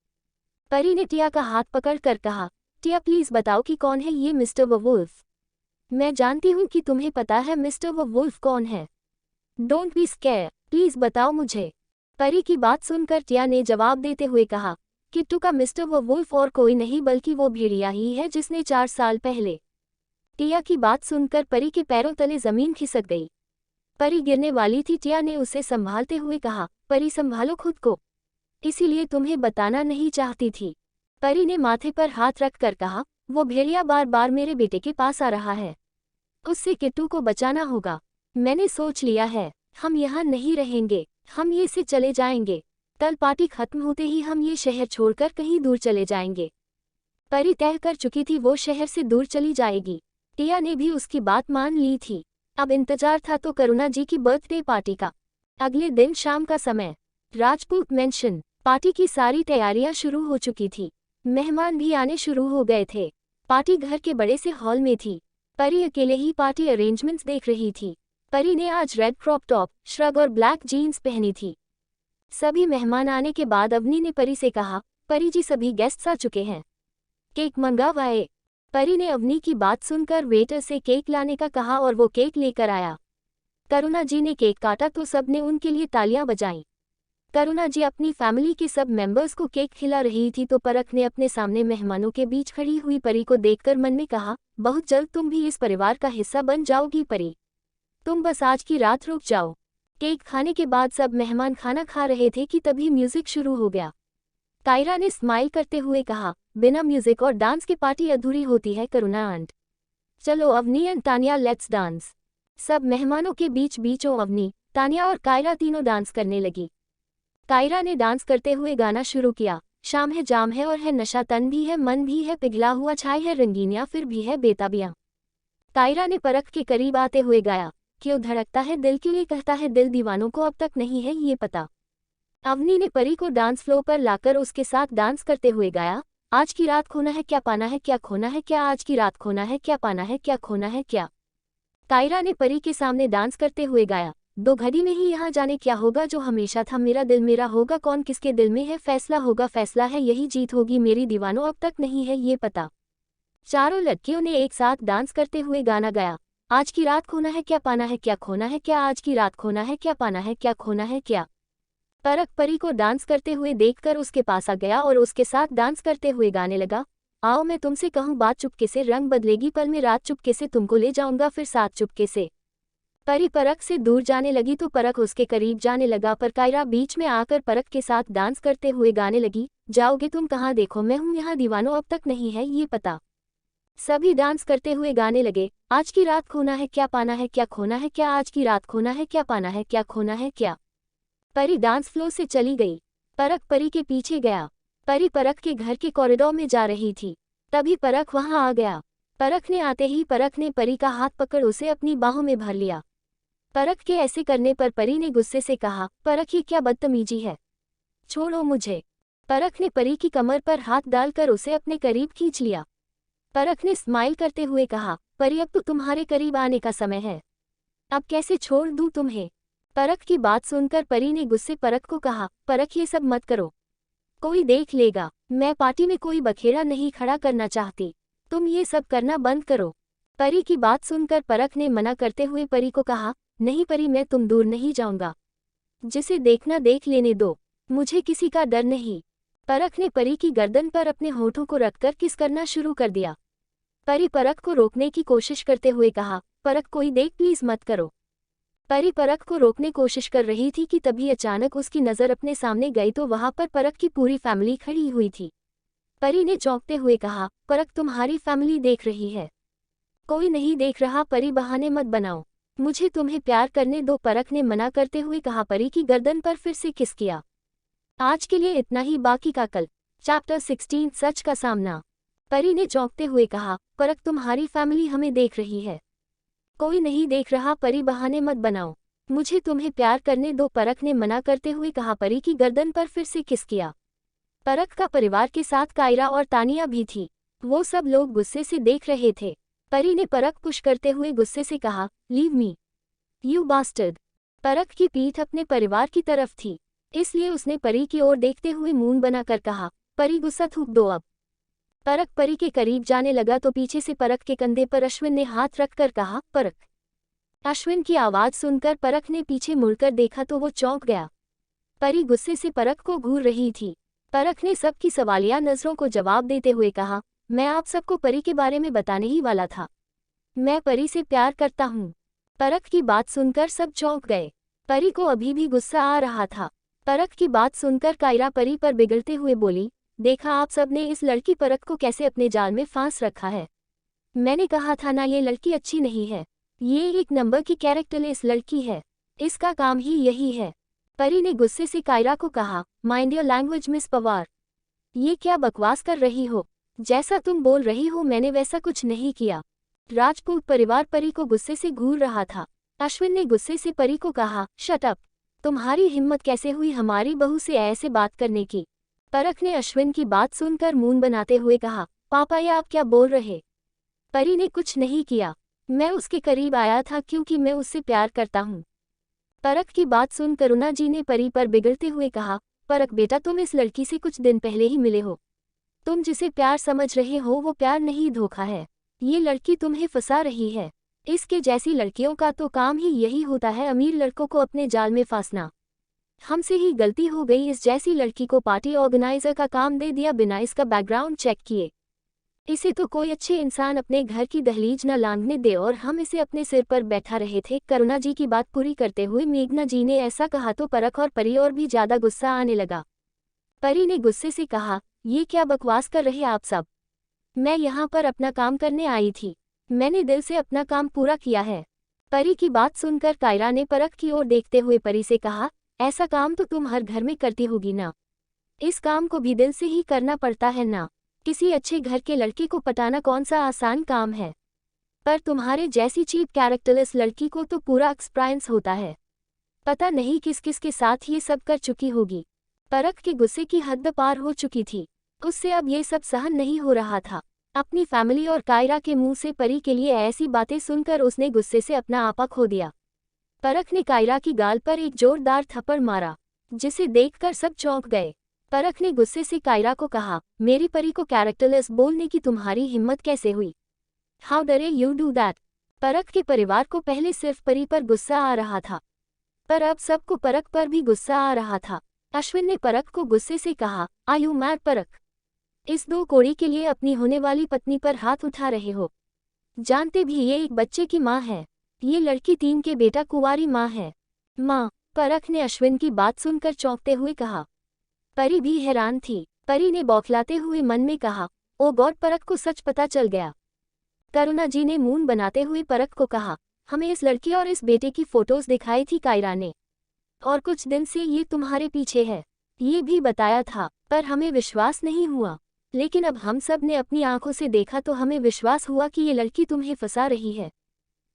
परी ने टिया का हाथ पकड़कर कहा, टिया प्लीज बताओ कि कौन है ये मिस्टर व वुल्फ? मैं जानती हूँ कि तुम्हें पता है मिस्टर व वुल्फ कौन है। डोंट बी स्केयर, प्लीज बताओ मुझे। परी की बात सुनकर टिया ने जवाब देते हुए कहा, किट्टू का मिस्टर व वुल्फ और कोई नहीं बल्कि वो भेड़िया ही है जिसने 4 साल पहले। टिया की बात सुनकर परी के पैरों तले जमीन खिसक गई। परी गिरने वाली थी। टिया ने उसे संभालते हुए कहा, परी संभालो खुद को, इसीलिए तुम्हें बताना नहीं चाहती थी। परी ने माथे पर हाथ रख कर कहा, वो भेड़िया बार बार मेरे बेटे के पास आ रहा है, उससे किट्टू को बचाना होगा। मैंने सोच लिया है, हम यहाँ नहीं रहेंगे, हम ये से चले जाएंगे। कल पार्टी खत्म होते ही हम ये शहर छोड़कर कहीं दूर चले जाएंगे। परी तय कर चुकी थी वो शहर से दूर चली जाएगी। टिया ने भी उसकी बात मान ली थी। अब इंतजार था तो करुणा जी की बर्थडे पार्टी का। अगले दिन शाम का समय, राजपूत मेंशन। पार्टी की सारी तैयारियां शुरू हो चुकी थी। मेहमान भी आने शुरू हो गए थे। पार्टी घर के बड़े से हॉल में थी। परी अकेले ही पार्टी अरेंजमेंट्स देख रही थी। परी ने आज रेड क्रॉप टॉप, श्रग और ब्लैक जीन्स पहनी थी। सभी मेहमान आने के बाद अवनी ने परी से कहा, परी जी सभी गेस्ट्स आ चुके हैं, केक मंगावाए। परी ने अवनी की बात सुनकर वेटर से केक लाने का कहा और वो केक लेकर आया। करुणा जी ने केक काटा तो सबने उनके लिए तालियां बजाईं। करुणा जी अपनी फैमिली के सब मेंबर्स को केक खिला रही थी तो परख ने अपने सामने मेहमानों के बीच खड़ी हुई परी को देखकर मन में कहा, बहुत जल्द तुम भी इस परिवार का हिस्सा बन जाओगी परी, तुम बस आज की रात रुक जाओ। केक खाने के बाद सब मेहमान खाना खा रहे थे कि तभी म्यूजिक शुरू हो गया। कायरा ने स्माइल करते हुए कहा, बिना म्यूजिक और डांस के पार्टी अधूरी होती है करुणा आंट। चलो Avni and Tania let's dance. सब मेहमानों के बीच बीचों अवनी, तानिया और कायरा तीनों डांस करने लगी। कायरा ने डांस करते हुए गाना शुरू किया, शाम है जाम है और है नशा, तन भी है मन भी है, पिघला हुआ छाई है रंगीनियां फिर भी है बेताबियां। कायरा ने परख के करीब आते हुए गाया, क्यों धड़कता है दिल, क्यों ये कहता है दिल, दीवानों को अब तक नहीं है ये पता। अवनी ने परी को डांस फ्लोर पर लाकर उसके साथ डांस करते हुए गाया, आज की रात खोना है क्या पाना है, क्या खोना है क्या, आज की रात खोना है क्या पाना है, क्या खोना है क्या। कायरा ने परी के सामने डांस करते हुए गाया, दो घड़ी में ही यहाँ जाने क्या होगा, जो हमेशा था मेरा दिल मेरा होगा, कौन किसके दिल में है, फैसला होगा फैसला है, यही जीत होगी मेरी, दीवानों अब तक नहीं है ये पता। चारों लड़कियों ने एक साथ डांस करते हुए गाना गाया, आज की रात खोना है क्या पाना है, क्या खोना है क्या, आज की रात खोना है क्या पाना है, क्या खोना है क्या। परख परी को डांस करते हुए देखकर उसके पास आ गया और उसके साथ डांस करते हुए गाने लगा, आओ मैं तुमसे कहूँ बात, चुपके से रंग बदलेगी पल में रात, चुपके से तुमको ले जाऊंगा फिर साथ चुपके से। परी परख से दूर जाने लगी तो परख उसके करीब जाने लगा, पर कायरा बीच में आकर परख के साथ डांस करते हुए गाने लगी, जाओगे तुम कहाँ, देखो मैं हूँ यहाँ, दीवानों अब तक नहीं है ये पता। सभी डांस करते हुए गाने लगे, आज की रात खोना है क्या पाना है, क्या खोना है क्या, आज की रात खोना है क्या पाना है, क्या खोना है क्या। परी डांस फ्लोर से चली गई। परख परी के पीछे गया। परी परख के घर के कॉरिडोर में जा रही थी, तभी परख वहां आ गया। परख ने आते ही परख ने परी का हाथ पकड़ उसे अपनी बाहों में भर लिया। परख के ऐसे करने पर परी ने गुस्से से कहा, परख ये क्या बदतमीजी है, छोड़ो मुझे। परख ने परी की कमर पर हाथ डालकर उसे अपने करीब खींच लिया। परख ने स्माइल करते हुए कहा, परी अब तो तुम्हारे करीब आने का समय है, अब कैसे छोड़ दूं तुम्हें। परख की बात सुनकर परी ने गुस्से परख को कहा, परख ये सब मत करो, कोई देख लेगा, मैं पार्टी में कोई बखेड़ा नहीं खड़ा करना चाहती, तुम ये सब करना बंद करो। परी की बात सुनकर परख ने मना करते हुए परी को कहा, नहीं परी मैं तुम दूर नहीं जाऊंगा, जिसे देखना देख लेने दो, मुझे किसी का डर नहीं। परख ने परी की गर्दन पर अपने होठों को रखकर किस करना शुरू कर दिया। परी परख को रोकने की कोशिश करते हुए कहा, परख कोई देख प्लीज मत करो। परी परख को रोकने कोशिश कर रही थी कि तभी अचानक उसकी नज़र अपने सामने गई तो वहां पर परख की पूरी फैमिली खड़ी हुई थी। परी ने चौंकते हुए कहा, परख तुम्हारी फैमिली देख रही है। कोई नहीं देख रहा परी, बहाने मत बनाओ, मुझे तुम्हें प्यार करने दो। परख ने मना करते हुए कहा, परी की गर्दन पर फिर से किस किया। आज के लिए इतना ही, बाकी का कल। चैप्टर 16 सच का सामना। परी ने चौंकते हुए कहा, परख तुम्हारी फैमिली हमें देख रही है। कोई नहीं देख रहा परी, बहाने मत बनाओ, मुझे तुम्हें प्यार करने दो। परख ने मना करते हुए कहा, परी की गर्दन पर फिर से किस किया। परख का परिवार के साथ कायरा और तानिया भी थी, वो सब लोग गुस्से से देख रहे थे। परी ने परख पुश करते हुए गुस्से से कहा, लीव मी यू बास्टर्ड। परख की पीठ अपने परिवार की तरफ थी, इसलिए उसने परी की ओर देखते हुए मुंह बनाकर कहा, परी गुस्सा थूक दो अब। परख परी के करीब जाने लगा तो पीछे से परख के कंधे पर अश्विन ने हाथ रखकर कहा, परख। अश्विन की आवाज सुनकर परख ने पीछे मुड़कर देखा तो वो चौंक गया। परी गुस्से से परख को घूर रही थी। परख ने सबकी सवालिया नजरों को जवाब देते हुए कहा, मैं आप सबको परी के बारे में बताने ही वाला था, मैं परी से प्यार करता हूँ। परख की बात सुनकर सब चौंक गए। परी को अभी भी गुस्सा आ रहा था। परख की बात सुनकर कायरा परी पर बिगड़ते हुए बोली, देखा आप सब ने इस लड़की परख को कैसे अपने जाल में फांस रखा है। मैंने कहा था ना ये लड़की अच्छी नहीं है, ये एक नंबर की कैरेक्टरलेस लड़की है, इसका काम ही यही है। परी ने गुस्से से कायरा को कहा, mind your language miss Pawar, ये क्या बकवास कर रही हो, जैसा तुम बोल रही हो मैंने वैसा कुछ नहीं किया। राजपूत परिवार परी को गुस्से से घूर रहा था। अश्विन ने गुस्से से परी को कहा, शट अप, तुम्हारी हिम्मत कैसे हुई हमारी बहू से ऐसे बात करने की। परख ने अश्विन की बात सुनकर मुंह बनाते हुए कहा, पापा ये आप क्या बोल रहे। परी ने कुछ नहीं किया, मैं उसके करीब आया था क्योंकि मैं उससे प्यार करता हूँ। परख की बात सुन करुणा जी ने परी पर बिगड़ते हुए कहा, परख बेटा तुम इस लड़की से कुछ दिन पहले ही मिले हो, तुम जिसे प्यार समझ रहे हो वो प्यार नहीं धोखा है, ये लड़की तुम्हें फंसा रही है। इसके जैसी लड़कियों का तो काम ही यही होता है, अमीर लड़कों को अपने जाल में फांसना। हमसे ही गलती हो गई, इस जैसी लड़की को पार्टी ऑर्गेनाइजर का काम दे दिया बिना इसका बैकग्राउंड चेक किए। इसे तो कोई अच्छे इंसान अपने घर की दहलीज न लांघने दे और हम इसे अपने सिर पर बैठा रहे थे। करुणा जी की बात पूरी करते हुए मेघना जी ने ऐसा कहा तो परख और परी और भी ज्यादा गुस्सा आने लगा। परी ने गुस्से से कहा, ये क्या बकवास कर रहे आप सब? मैं यहाँ पर अपना काम करने आई थी। मैंने दिल से अपना काम पूरा किया है। परी की बात सुनकर कायरा ने परख की ओर देखते हुए परी से कहा, ऐसा काम तो तुम हर घर में करती होगी ना। इस काम को भी दिल से ही करना पड़ता है ना। किसी अच्छे घर के लड़के को पटाना कौन सा आसान काम है। पर तुम्हारे जैसी चीप कैरेक्टरलेस लड़की को तो पूरा एक्सपीरियंस होता है। पता नहीं किस किस के साथ ये सब कर चुकी होगी। परख के गुस्से की हद पार हो चुकी थी। उससे अब ये सब सहन नहीं हो रहा था। अपनी फैमिली और कायरा के मुंह से परी के लिए ऐसी बातें सुनकर उसने गुस्से से अपना आपा खो दिया। परख ने कायरा की गाल पर एक जोरदार थप्पड़ मारा, जिसे देखकर सब चौंक गए। परख ने गुस्से से कायरा को कहा, मेरी परी को कैरेक्टरलेस बोलने की तुम्हारी हिम्मत कैसे हुई? हाउ डरे यू डू दैट? परख के परिवार को पहले सिर्फ परी पर गुस्सा आ रहा था, पर अब सबको परख पर भी गुस्सा आ रहा था। अश्विन ने परख को गुस्से से कहा, आर यू मैड परख? इस दो कोड़ी के लिए अपनी होने वाली पत्नी पर हाथ उठा रहे हो? जानते भी ये एक बच्चे की माँ है। ये लड़की 3 के बेटा कुंवारी माँ है। माँ? परख ने अश्विन की बात सुनकर चौंकते हुए कहा। परी भी हैरान थी। परी ने बौखलाते हुए मन में कहा, ओ गॉड, परख को सच पता चल गया। करुणा जी ने मून बनाते हुए परख को कहा, हमें इस लड़की और इस बेटे की फोटोज दिखाई थी कायरा ने, और कुछ दिन से ये तुम्हारे पीछे है, ये भी बताया था, पर हमें विश्वास नहीं हुआ। लेकिन अब हम सब ने अपनी आंखों से देखा तो हमें विश्वास हुआ कि ये लड़की तुम्हें फंसा रही है।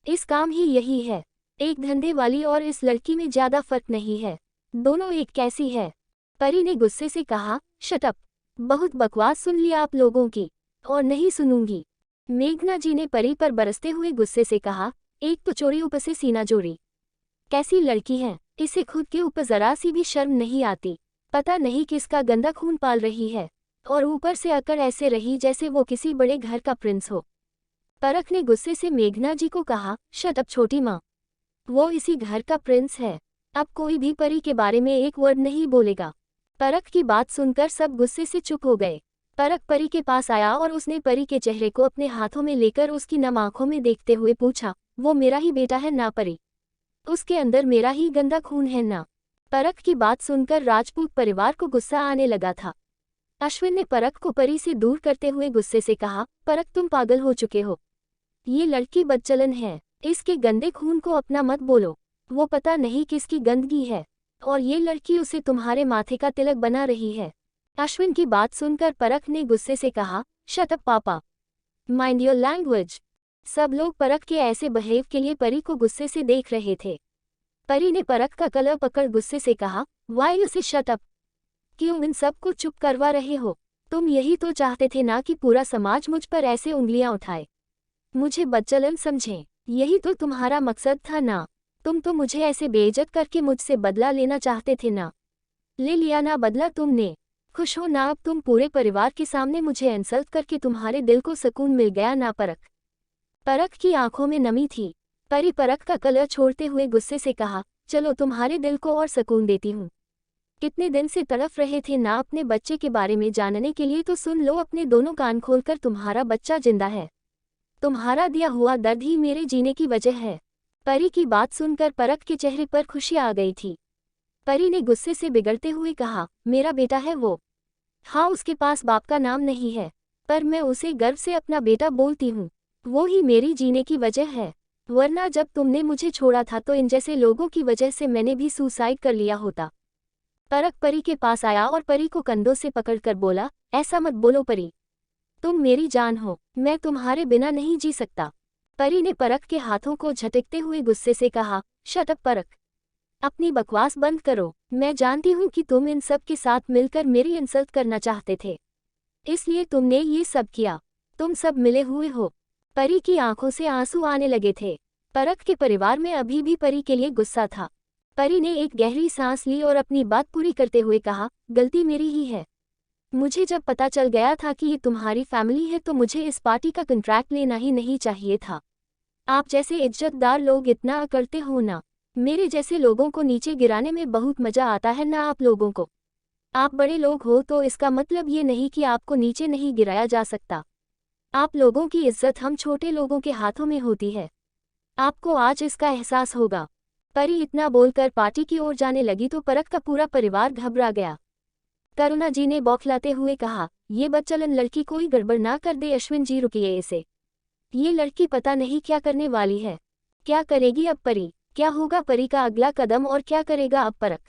इस काम ही यही है। एक धंधे वाली और इस लड़की में ज्यादा फर्क नहीं है। दोनों एक कैसी है? परी ने गुस्से से कहा, शट अप। बहुत बकवास सुन लिया आप लोगों की, और नहीं सुनूंगी। मेघना जी ने परी पर बरसते हुए गुस्से से कहा, एक तो चोरी ऊपर से सीना चोरी। कैसी लड़की है, इसे खुद के ऊपर जरा सी भी शर्म नहीं आती। पता नहीं किसका गंदा खून पाल रही है, और ऊपर से अकड़ ऐसे रही जैसे वो किसी बड़े घर का प्रिंस हो। परख ने गुस्से से मेघना जी को कहा, शट अप छोटी माँ, वो इसी घर का प्रिंस है। अब कोई भी परी के बारे में एक वर्ड नहीं बोलेगा। परख की बात सुनकर सब गुस्से से चुप हो गए। परख परी के पास आया और उसने परी के चेहरे को अपने हाथों में लेकर उसकी नम आंखों में देखते हुए पूछा, वो मेरा ही बेटा है ना परी? उसके अंदर मेरा ही गंदा खून है ना? परख की बात सुनकर राजपूत परिवार को गुस्सा आने लगा था। अश्विन ने परख को परी से दूर करते हुए गुस्से से कहा, परख तुम पागल हो चुके हो। ये लड़की बदचलन है, इसके गंदे खून को अपना मत बोलो। वो पता नहीं किसकी गंदगी है, और ये लड़की उसे तुम्हारे माथे का तिलक बना रही है। अश्विन की बात सुनकर परख ने गुस्से से कहा, शट अप पापा, माइंड योर लैंग्वेज। सब लोग परख के ऐसे बिहेव के लिए परी को गुस्से से देख रहे थे। परी ने परख का कलर पकड़ गुस्से से कहा, वाई यू से शट अप? क्यों इन सबको चुप करवा रहे हो? तुम यही तो चाहते थे ना कि पूरा समाज मुझ पर ऐसे उंगलियां उठाए, मुझे बदचलन समझे। यही तो तुम्हारा मकसद था ना? तुम तो मुझे ऐसे बेइज्जत करके मुझसे बदला लेना चाहते थे ना? ले लिया ना बदला तुमने। खुश हो ना अब तुम पूरे परिवार के सामने मुझे इंसल्ट करके? तुम्हारे दिल को सुकून मिल गया ना परख? परख की आंखों में नमी थी। परी परख का कलर छोड़ते हुए गुस्से से कहा, चलो तुम्हारे दिल को और सुकून देती हूँ। कितने दिन से तड़फ रहे थे ना अपने बच्चे के बारे में जानने के लिए, तो सुन लो अपने दोनों कान खोलकर, तुम्हारा बच्चा जिंदा है। तुम्हारा दिया हुआ दर्द ही मेरे जीने की वजह है। परी की बात सुनकर परख के चेहरे पर खुशी आ गई थी। परी ने गुस्से से बिगड़ते हुए कहा, मेरा बेटा है वो। हाँ, उसके पास बाप का नाम नहीं है, पर मैं उसे गर्व से अपना बेटा बोलती हूँ। वो ही मेरी जीने की वजह है, वरना जब तुमने मुझे छोड़ा था तो इन जैसे लोगों की वजह से मैंने भी सुसाइड कर लिया होता। परख परी के पास आया और परी को कंधों से पकड़कर बोला, ऐसा मत बोलो परी, तुम मेरी जान हो, मैं तुम्हारे बिना नहीं जी सकता। परी ने परख के हाथों को झटकते हुए गुस्से से कहा, शट अप परख, अपनी बकवास बंद करो। मैं जानती हूँ कि तुम इन सब के साथ मिलकर मेरी इंसल्ट करना चाहते थे, इसलिए तुमने ये सब किया। तुम सब मिले हुए हो। परी की आंखों से आंसू आने लगे थे। परख के परिवार में अभी भी परी के लिए गुस्सा था। परी ने एक गहरी सांस ली और अपनी बात पूरी करते हुए कहा, गलती मेरी ही है। मुझे जब पता चल गया था कि ये तुम्हारी फैमिली है तो मुझे इस पार्टी का कॉन्ट्रैक्ट लेना ही नहीं चाहिए था। आप जैसे इज्जतदार लोग इतना अकड़ते हो ना। मेरे जैसे लोगों को नीचे गिराने में बहुत मजा आता है ना आप लोगों को। आप बड़े लोग हो तो इसका मतलब ये नहीं कि आपको नीचे नहीं गिराया जा सकता। आप लोगों की इज्जत हम छोटे लोगों के हाथों में होती है। आपको आज इसका एहसास होगा। परी इतना बोलकर पार्टी की ओर जाने लगी तो परख का पूरा परिवार घबरा गया। करुणा जी ने बौखलाते हुए कहा, ये बदचलन लड़की कोई गड़बड़ ना कर दे। अश्विन जी रुकिए इसे। ये लड़की पता नहीं क्या करने वाली है। क्या करेगी अब परी? क्या होगा परी का अगला कदम और क्या करेगा अब परख?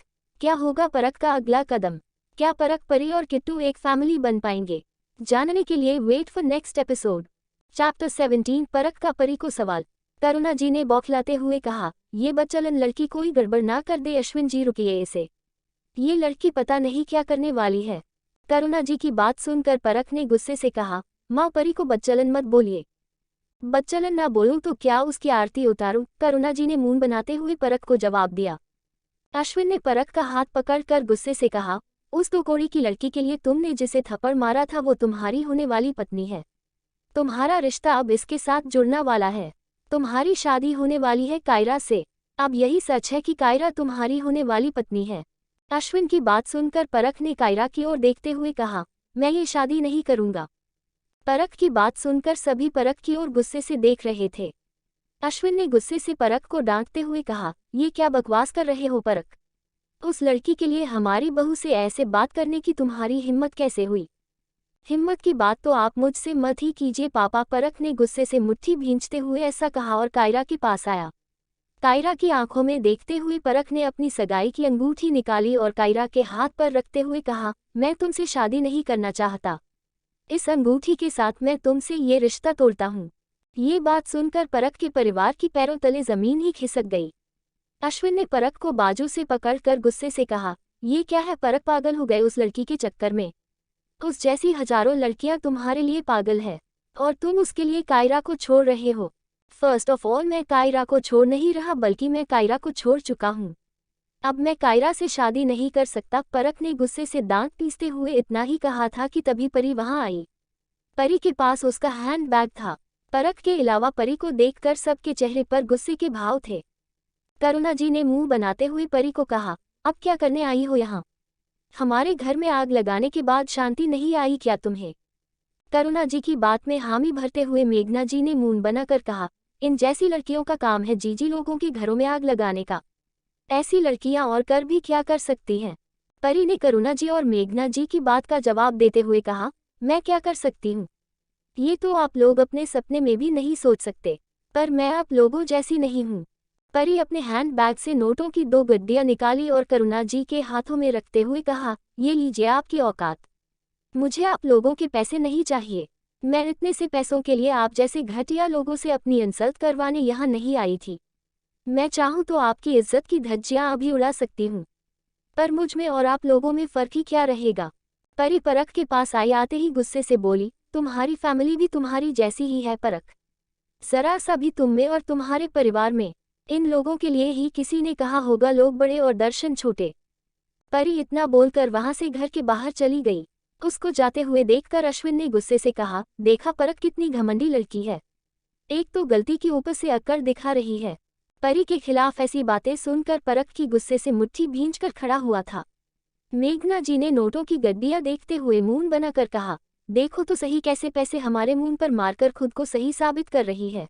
क्या होगा परख का अगला कदम? क्या परख परी और किट्टू एक फैमिली बन पाएंगे? जानने के लिए wait for next episode. Chapter 17 Parakh का परी को सवाल। करुणा जी ने बौखलाते हुए कहा, ये बदचलन लड़की कोई गड़बड़ ना कर दे। अश्विन जी रुकिए इसे। ये लड़की पता नहीं क्या करने वाली है। करुणा जी की बात सुनकर परख ने गुस्से से कहा, माँ परी को बदचलन मत बोलिए। बदचलन ना बोलूं तो क्या उसकी आरती उतारूं? करुणा जी ने मुंह बनाते हुए परख को जवाब दिया। अश्विन ने परख का हाथ पकड़कर गुस्से से कहा, उस दो कौड़ी की लड़की के लिए तुमने जिसे थप्पड़ मारा था वो तुम्हारी होने वाली पत्नी है। तुम्हारा रिश्ता अब इसके साथ जुड़ना वाला है। तुम्हारी शादी होने वाली है कायरा से। अब यही सच है कि कायरा तुम्हारी होने वाली पत्नी है। अश्विन की बात सुनकर परख ने कायरा की ओर देखते हुए कहा, मैं ये शादी नहीं करूंगा। परख की बात सुनकर सभी परख की ओर गुस्से से देख रहे थे। अश्विन ने गुस्से से परख को डांटते हुए कहा, ये क्या बकवास कर रहे हो परख? उस लड़की के लिए हमारी बहू से ऐसे बात करने की तुम्हारी हिम्मत कैसे हुई? हिम्मत की बात तो आप मुझसे मत ही कीजिए पापा। परख ने गुस्से से मुट्ठी भींचते हुए ऐसा कहा और कायरा के पास आया। कायरा की आंखों में देखते हुए परख ने अपनी सगाई की अंगूठी निकाली और कायरा के हाथ पर रखते हुए कहा, मैं तुमसे शादी नहीं करना चाहता। इस अंगूठी के साथ मैं तुमसे ये रिश्ता तोड़ता हूँ। ये बात सुनकर परख के परिवार की पैरों तले जमीन ही खिसक गई। अश्विन ने परख को बाजू से पकड़कर गुस्से से कहा, ये क्या है परख? पागल हो गए उस लड़की के चक्कर में? उस जैसी हजारों लड़कियां तुम्हारे लिए पागल है और तुम उसके लिए कायरा को छोड़ रहे हो। फर्स्ट ऑफ ऑल मैं कायरा को छोड़ नहीं रहा बल्कि मैं कायरा को छोड़ चुका हूँ। अब मैं कायरा से शादी नहीं कर सकता। परख ने गुस्से से दांत पीसते हुए इतना ही कहा था कि तभी परी वहां आई। परी के पास उसका हैंड बैग था। परख के अलावा परी को देखकर सबके चेहरे पर गुस्से के भाव थे। करुणा जी ने मुंह बनाते हुए परी को कहा, अब क्या करने आई हो यहाँ? हमारे घर में आग लगाने के बाद शांति नहीं आई क्या तुम्हें? करुणा जी की बात में हामी भरते हुए मेघना जी ने मुंह बनाकर कहा, इन जैसी लड़कियों का काम है जीजी लोगों के घरों में आग लगाने का। ऐसी लड़कियां और कर भी क्या कर सकती हैं? परी ने करुणा जी और मेघना जी की बात का जवाब देते हुए कहा, मैं क्या कर सकती हूँ? ये तो आप लोग अपने सपने में भी नहीं सोच सकते, पर मैं आप लोगों जैसी नहीं हूँ। परी अपने हैंड बैग से नोटों की 2 गड्डियां निकाली और करुणा जी के हाथों में रखते हुए कहा, ये लीजिए आपकी औकात। मुझे आप लोगों के पैसे नहीं चाहिए। मैं इतने से पैसों के लिए आप जैसे घटिया लोगों से अपनी इंसल्ट करवाने यहाँ नहीं आई थी। मैं चाहूँ तो आपकी इज्जत की धज्जियाँ अभी उड़ा सकती हूँ, पर मुझ में और आप लोगों में फर्क ही क्या रहेगा? परी परख के पास आई आते ही गुस्से से बोली, तुम्हारी फैमिली भी तुम्हारी जैसी ही है परख। जरा सा भी तुम में और तुम्हारे परिवार में, इन लोगों के लिए ही किसी ने कहा होगा लोग बड़े और दर्शन छोटे। परी इतना बोलकर वहां से घर के बाहर चली गई। उसको जाते हुए देखकर अश्विन ने गुस्से से कहा, देखा परख कितनी घमंडी लड़की है। एक तो गलती की ऊपर से अक्कड़ दिखा रही है। परी के खिलाफ ऐसी बातें सुनकर परख की गुस्से से मुट्ठी भींचकर खड़ा हुआ था। मेघना जी ने नोटों की गड्डियां देखते हुए मुंह बनाकर कहा, देखो तो सही कैसे पैसे हमारे मुंह पर मारकर खुद को सही साबित कर रही है।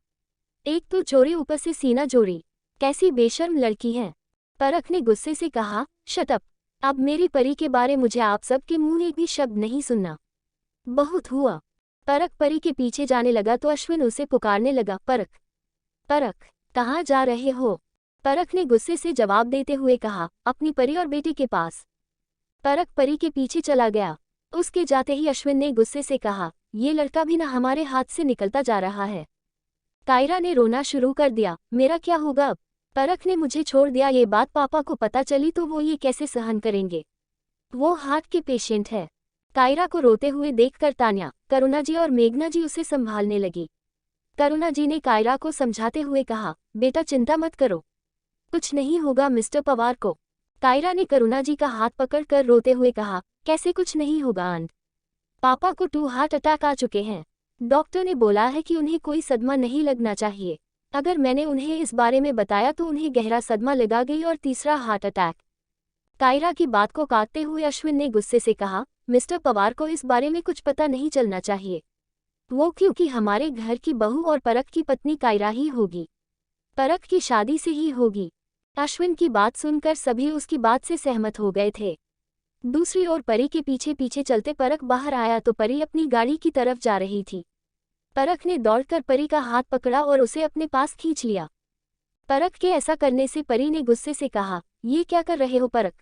एक तो चोरी ऊपर से सीना चोरी। कैसी बेशर्म लड़की है। परख ने गुस्से से कहा, शट अप। अब मेरी परी के बारे मुझे आप सब के मुंह एक भी शब्द नहीं सुनना। बहुत हुआ। परख परी के पीछे जाने लगा तो अश्विन उसे पुकारने लगा, परख परख कहाँ जा रहे हो? परख ने गुस्से से जवाब देते हुए कहा, अपनी परी और बेटे के पास। परख परी के पीछे चला गया। उसके जाते ही अश्विन ने गुस्से से कहा, ये लड़का भी ना हमारे हाथ से निकलता जा रहा है। कायरा ने रोना शुरू कर दिया, मेरा क्या होगा अब? परख ने मुझे छोड़ दिया। ये बात पापा को पता चली तो वो ये कैसे सहन करेंगे? वो हार्ट के पेशेंट है। कायरा को रोते हुए देखकर तान्या, करुणा जी और मेघना जी उसे संभालने लगी। करुणा जी ने कायरा को समझाते हुए कहा, बेटा चिंता मत करो, कुछ नहीं होगा मिस्टर पवार को। कायरा ने करुणा जी का हाथ पकड़कर रोते हुए कहा, कैसे कुछ नहीं होगा आंट? पापा को 2 हार्ट अटैक आ चुके हैं। डॉक्टर ने बोला है कि उन्हें कोई सदमा नहीं लगना चाहिए। अगर मैंने उन्हें इस बारे में बताया तो उन्हें गहरा सदमा लगा गई और तीसरा हार्ट अटैक। कायरा की बात को काटते हुए अश्विन ने गुस्से से कहा, मिस्टर पवार को इस बारे में कुछ पता नहीं चलना चाहिए। वो क्योंकि हमारे घर की बहू और परख की पत्नी कायरा ही होगी। परख की शादी से ही होगी। अश्विन की बात सुनकर सभी उसकी बात से सहमत हो गए थे। दूसरी ओर परी के पीछे पीछे चलते परख बाहर आया तो परी अपनी गाड़ी की तरफ जा रही थी। परख ने दौड़कर परी का हाथ पकड़ा और उसे अपने पास खींच लिया। परख के ऐसा करने से परी ने गुस्से से कहा, ये क्या कर रहे हो परख?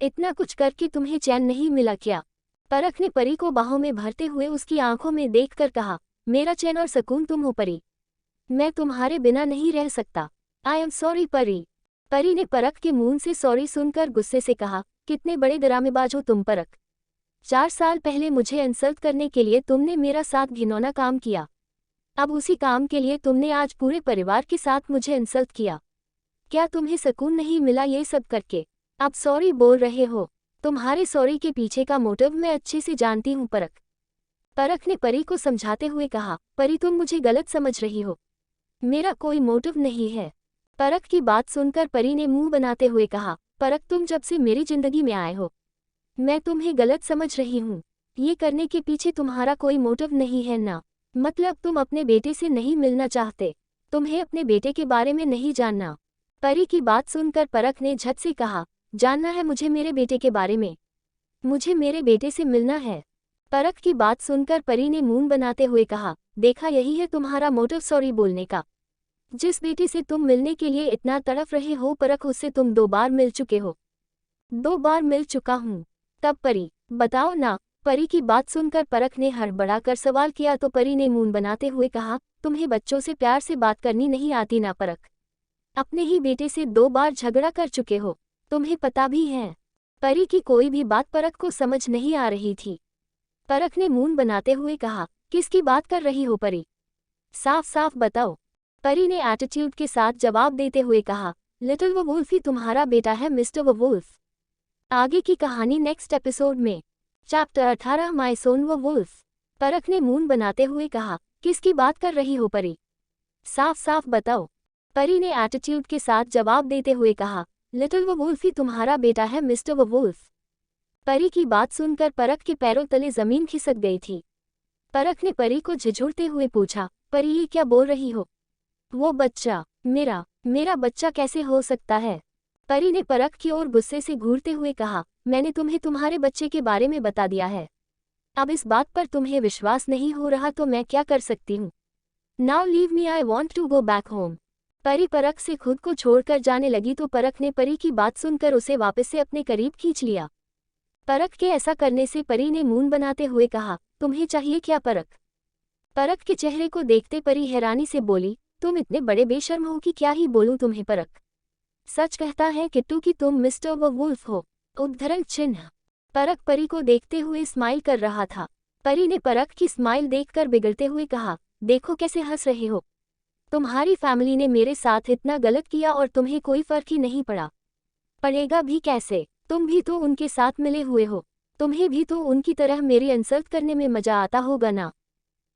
इतना कुछ करके तुम्हें चैन नहीं मिला क्या? परख ने परी को बाहों में भरते हुए उसकी आंखों में देखकर कहा, मेरा चैन और सुकून तुम हो परी। मैं तुम्हारे बिना नहीं रह सकता। आई एम सॉरी परी। परी ने परख के मुंह से सॉरी सुनकर गुस्से से कहा, कितने बड़े ड्रामेबाज हो तुम परख। 4 साल पहले मुझे इंसल्ट करने के लिए तुमने मेरा साथ घिनौना काम किया। अब उसी काम के लिए तुमने आज पूरे परिवार के साथ मुझे इंसल्ट किया। क्या तुम्हें सुकून नहीं मिला ये सब करके? अब सॉरी बोल रहे हो? तुम्हारे सॉरी के पीछे का मोटिव मैं अच्छे से जानती हूँ परख। परख ने परी को समझाते हुए कहा, परी तुम मुझे गलत समझ रही हो। मेरा कोई मोटिव नहीं है। परख की बात सुनकर परी ने मुंह बनाते हुए कहा, परख तुम जब से मेरी जिंदगी में आए हो मैं तुम्हें गलत समझ रही हूँ। ये करने के पीछे तुम्हारा कोई मोटिव नहीं है ना? मतलब तुम अपने बेटे से नहीं मिलना चाहते। तुम्हें अपने बेटे के बारे में नहीं जानना। परी की बात सुनकर परख ने झट से कहा, जानना है मुझे मेरे बेटे के बारे में। मुझे मेरे बेटे से मिलना है। परख की बात सुनकर परी ने मुंह बनाते हुए कहा, देखा यही है तुम्हारा मोटिव सॉरी बोलने का। जिस बेटे से तुम मिलने के लिए इतना तड़प रहे हो परख उससे तुम 2 बार मिल चुके हो। 2 बार मिल चुका हूँ। तब परी, बताओ ना। परी की बात सुनकर परख ने हड़बड़ाकर सवाल किया तो परी ने मुंह बनाते हुए कहा, तुम्हें बच्चों से प्यार से बात करनी नहीं आती ना परख? अपने ही बेटे से 2 बार झगड़ा कर चुके हो, तुम्हें पता भी है। परी की कोई भी बात परख को समझ नहीं आ रही थी। परख ने मुंह बनाते हुए कहा, किसकी बात कर रही हो परी? साफ साफ बताओ। परी ने एटीट्यूड के साथ जवाब देते हुए कहा, लिटिल वुल्फ ही तुम्हारा बेटा है मिस्टर वुल्फ। आगे की कहानी नेक्स्ट एपिसोड में। Chapter 18 my son wolf. Parakh ने मुंह बनाते हुए कहा, किसकी बात कर रही हो परी? साफ साफ बताओ। परी ने एटीट्यूड के साथ जवाब देते हुए कहा, लिटिल वुल्फ ही तुम्हारा बेटा है मिस्टर वुल्फ। परी की बात सुनकर परख के पैरों तले जमीन खिसक गई थी। परख ने परी को झिझुड़ते हुए पूछा, परी ये क्या बोल रही हो? वो बच्चा मेरा बच्चा कैसे हो सकता है? परी ने परख की ओर गुस्से से घूरते हुए कहा, मैंने तुम्हें तुम्हारे बच्चे के बारे में बता दिया है। अब इस बात पर तुम्हें विश्वास नहीं हो रहा तो मैं क्या कर सकती हूँ? Now leave me, I want to go back home. Pari Parakh से खुद को छोड़कर जाने लगी तो परख ने परी की बात सुनकर उसे वापस से अपने करीब खींच लिया। परख के ऐसा करने से परी ने मुंह बनाते हुए कहा, तुम्हें चाहिए क्या परख? परख के चेहरे को देखते परी हैरानी से बोली, तुम इतने बड़े बेशर्म हो कि क्या ही बोलूं तुम्हें परख। सच कहता है किट्टू कि तुम मिस्टर वुल्फ हो। उद्धरण चिन्ह। परख परी को देखते हुए स्माइल कर रहा था। परी ने परख की स्माइल देखकर बिगड़ते हुए कहा, देखो कैसे हंस रहे हो। तुम्हारी फैमिली ने मेरे साथ इतना गलत किया और तुम्हें कोई फर्क ही नहीं पड़ा। पड़ेगा भी कैसे? तुम भी तो उनके साथ मिले हुए हो। तुम्हें भी तो उनकी तरह मेरी इंसल्ट करने में मजा आता होगा ना,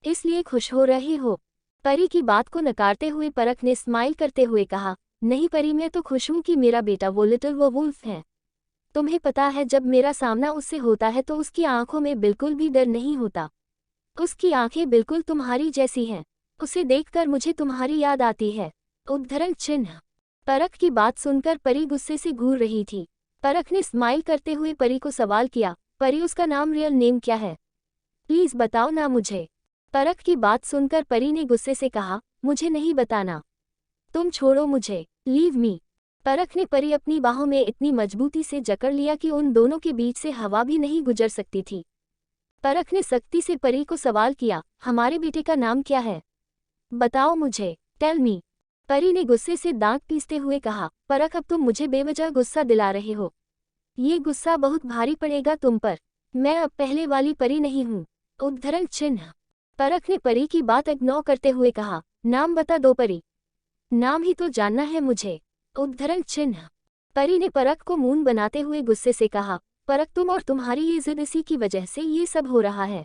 इसलिए खुश हो रहे हो। परी की बात को नकारते हुए परख ने स्माइल करते हुए कहा, नहीं परी, मैं तो खुश हूँ कि मेरा बेटा वो लिटिल वुल्फ है। तुम्हें पता है जब मेरा सामना उससे होता है तो उसकी आंखों में बिल्कुल भी डर नहीं होता। उसकी आंखें बिल्कुल तुम्हारी जैसी हैं। उसे देखकर मुझे तुम्हारी याद आती है। उद्धरण चिन्ह। परख की बात सुनकर परी गुस्से से घूर रही थी। परख ने स्माइल करते हुए परी को सवाल किया, परी उसका नाम रियल नेम क्या है? प्लीज बताओ ना मुझे। परख की बात सुनकर परी ने गुस्से से कहा, मुझे नहीं बताना। तुम छोड़ो मुझे, लीव मी। परख ने परी अपनी बाहों में इतनी मजबूती से जकड़ लिया कि उन दोनों के बीच से हवा भी नहीं गुजर सकती थी। परख ने सख्ती से परी को सवाल किया, हमारे बेटे का नाम क्या है? बताओ मुझे, टेल मी। परी ने गुस्से से दांत पीसते हुए कहा, परख अब तुम मुझे बेवजह गुस्सा दिला रहे हो। ये गुस्सा बहुत भारी पड़ेगा तुम पर। मैं अब पहले वाली परी नहीं हूँ। उद्धरण चिन्ह। परख ने परी की बात इग्नोर करते हुए कहा, नाम बता दो परी। नाम ही तो जानना है मुझे। उद्धरण चिन्ह। परी ने परख को मुंह बनाते हुए गुस्से से कहा, परख तुम और तुम्हारी ये जिद, इसी की वजह से ये सब हो रहा है।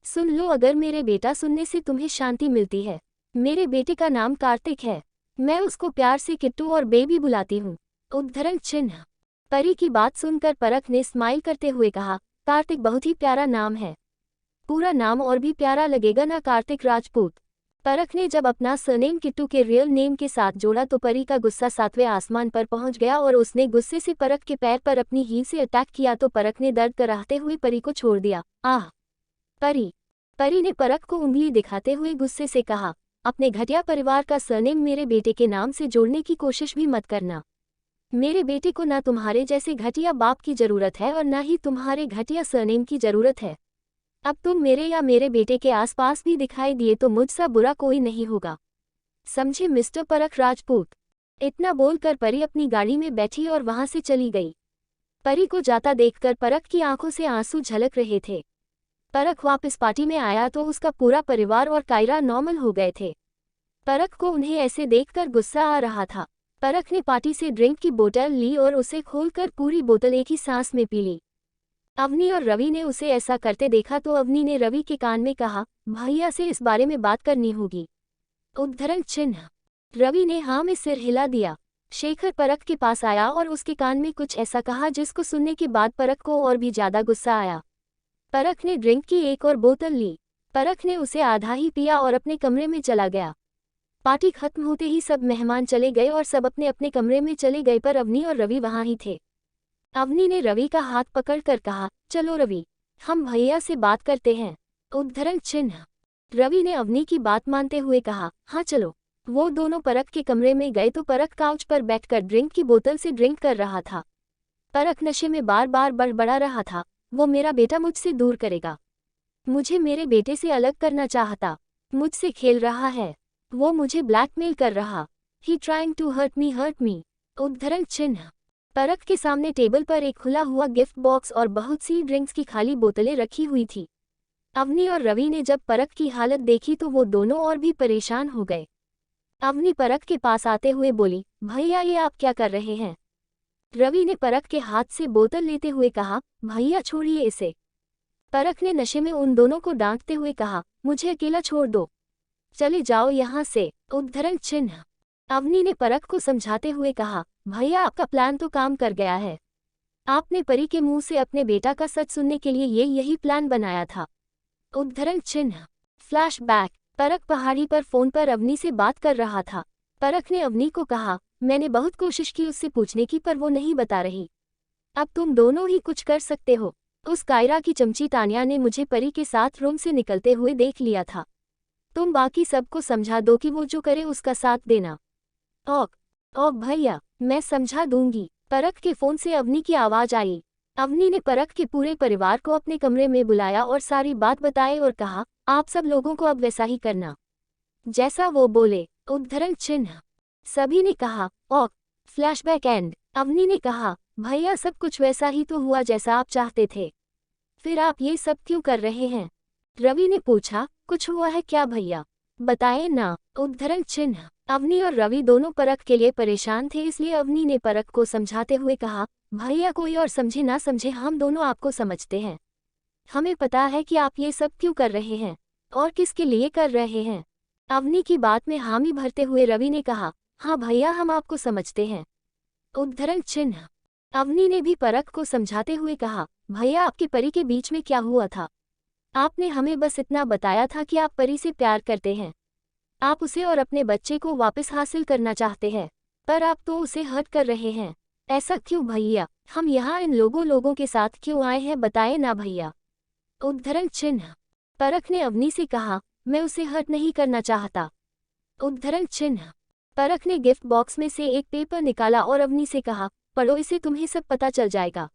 सुन लो, अगर मेरे बेटा सुनने से तुम्हें शांति मिलती है, मेरे बेटे का नाम कार्तिक है। मैं उसको प्यार से किट्टू और बेबी बुलाती हूँ। उद्धरण चिन्ह। परी की बात सुनकर परख ने स्माइल करते हुए कहा, कार्तिक बहुत ही प्यारा नाम है। पूरा नाम और भी प्यारा लगेगा ना, कार्तिक राजपूत। परख ने जब अपना सरनेम किट्टू के रियल नेम के साथ जोड़ा तो परी का गुस्सा 7वें आसमान पर पहुंच गया और उसने गुस्से से परख के पैर पर अपनी हील से अटैक किया तो परख ने दर्द कराहते हुए परी को छोड़ दिया। आह! परी! परी ने परख को उंगली दिखाते हुए गुस्से से कहा, अपने घटिया परिवार का सरनेम मेरे बेटे के नाम से जोड़ने की कोशिश भी मत करना। मेरे बेटे को ना तुम्हारे जैसे घटिया बाप की जरूरत है और ना ही तुम्हारे घटिया सरनेम की जरूरत है। अब तुम मेरे या मेरे बेटे के आसपास भी दिखाई दिए तो मुझसा बुरा कोई नहीं होगा, समझे मिस्टर परख राजपूत। इतना बोलकर परी अपनी गाड़ी में बैठी और वहां से चली गई। परी को जाता देखकर परख की आंखों से आंसू झलक रहे थे। परख वापस पार्टी में आया तो उसका पूरा परिवार और कायरा नॉर्मल हो गए थे। परख को उन्हें ऐसे देखकर गुस्सा आ रहा था। परख ने पार्टी से ड्रिंक की बोतल ली और उसे खोलकर पूरी बोतल एक ही सांस में पी ली। अवनी और रवि ने उसे ऐसा करते देखा तो अवनी ने रवि के कान में कहा, भैया से इस बारे में बात करनी होगी। उद्धरण चिन्ह। रवि ने हाँ में सिर हिला दिया। शेखर परख के पास आया और उसके कान में कुछ ऐसा कहा जिसको सुनने के बाद परख को और भी ज्यादा गुस्सा आया। परख ने ड्रिंक की एक और बोतल ली। परख ने उसे आधा ही पिया और अपने कमरे में चला गया। पार्टी खत्म होते ही सब मेहमान चले गए और सब अपने अपने कमरे में चले गए पर अवनी और रवि वहां ही थे। अवनी ने रवि का हाथ पकड़कर कहा, चलो रवि, हम भैया से बात करते हैं। उद्धरण चिन्ह। रवि ने अवनी की बात मानते हुए कहा, हाँ चलो। वो दोनों परख के कमरे में गए तो परख काउच पर बैठकर ड्रिंक की बोतल से ड्रिंक कर रहा था। परख नशे में बार बार बड़बड़ा रहा था, वो मेरा बेटा मुझसे दूर करेगा, मुझे मेरे बेटे से अलग करना चाहता, मुझसे खेल रहा है, वो मुझे ब्लैकमेल कर रहा। He trying to hurt me. उद्धरण चिन्ह। परख के सामने टेबल पर एक खुला हुआ गिफ्ट बॉक्स और बहुत सी ड्रिंक्स की खाली बोतलें रखी हुई थी। अवनी और रवि ने जब परख की हालत देखी तो वो दोनों और भी परेशान हो गए। अवनी परख के पास आते हुए बोली, भैया ये आप क्या कर रहे हैं? रवि ने परख के हाथ से बोतल लेते हुए कहा, भैया छोड़िए इसे। परख ने नशे में उन दोनों को डांटते हुए कहा, मुझे अकेला छोड़ दो, चले जाओ यहाँ से। उद्धरण चिन्ह। अवनी ने परख को समझाते हुए कहा, भैया आपका प्लान तो काम कर गया है। आपने परी के मुंह से अपने बेटा का सच सुनने के लिए यही प्लान बनाया था। उद्धरण चिन्ह। फ्लैशबैक। परख पहाड़ी पर फोन पर अवनी से बात कर रहा था। परख ने अवनी को कहा, मैंने बहुत कोशिश की उससे पूछने की पर वो नहीं बता रही। अब तुम दोनों ही कुछ कर सकते हो। उस कायरा की चमची तानिया ने मुझे परी के साथ रूम से निकलते हुए देख लिया था। तुम बाकी सबको समझा दो कि वो जो करे उसका साथ देना। ओक भैया, मैं समझा दूंगी। परख के फोन से अवनी की आवाज आई। अवनी ने परख के पूरे परिवार को अपने कमरे में बुलाया और सारी बात बताई और कहा, आप सब लोगों को अब वैसा ही करना जैसा वो बोले। उद्धरण चिन्ह। सभी ने कहा, ओक। Flashback and. अवनी ने कहा, भैया सब कुछ वैसा ही तो हुआ जैसा आप चाहते थे, फिर आप ये सब क्यों कर रहे हैं? रवि ने पूछा, कुछ हुआ है क्या भैया, बताए ना। उद्धरण चिन्ह। अवनी और रवि दोनों परख के लिए परेशान थे इसलिए अवनी ने परख को समझाते हुए कहा, भैया कोई और समझे ना समझे हम दोनों आपको समझते हैं। हमें पता है कि आप ये सब क्यों कर रहे हैं और किसके लिए कर रहे हैं। अवनी की बात में हामी भरते हुए रवि ने कहा, हाँ भैया हम आपको समझते हैं। उद्धरण चिन्ह। अवनी ने भी परख को समझाते हुए कहा, भैया आपके परी के बीच में क्या हुआ था? आपने हमें बस इतना बताया था कि आप परी से प्यार करते हैं, आप उसे और अपने बच्चे को वापस हासिल करना चाहते हैं, पर आप तो उसे हर्ट कर रहे हैं। ऐसा क्यों भैया? हम यहाँ इन लोगों के साथ क्यों आए हैं बताए ना भैया। उद्धरण चिन्ह। परख ने अवनी से कहा, मैं उसे हर्ट नहीं करना चाहता। उद्धरण चिन्ह। परख ने गिफ्ट बॉक्स में से एक पेपर निकाला और अवनी से कहा, पढ़ो इसे तुम्हें सब पता चल जाएगा।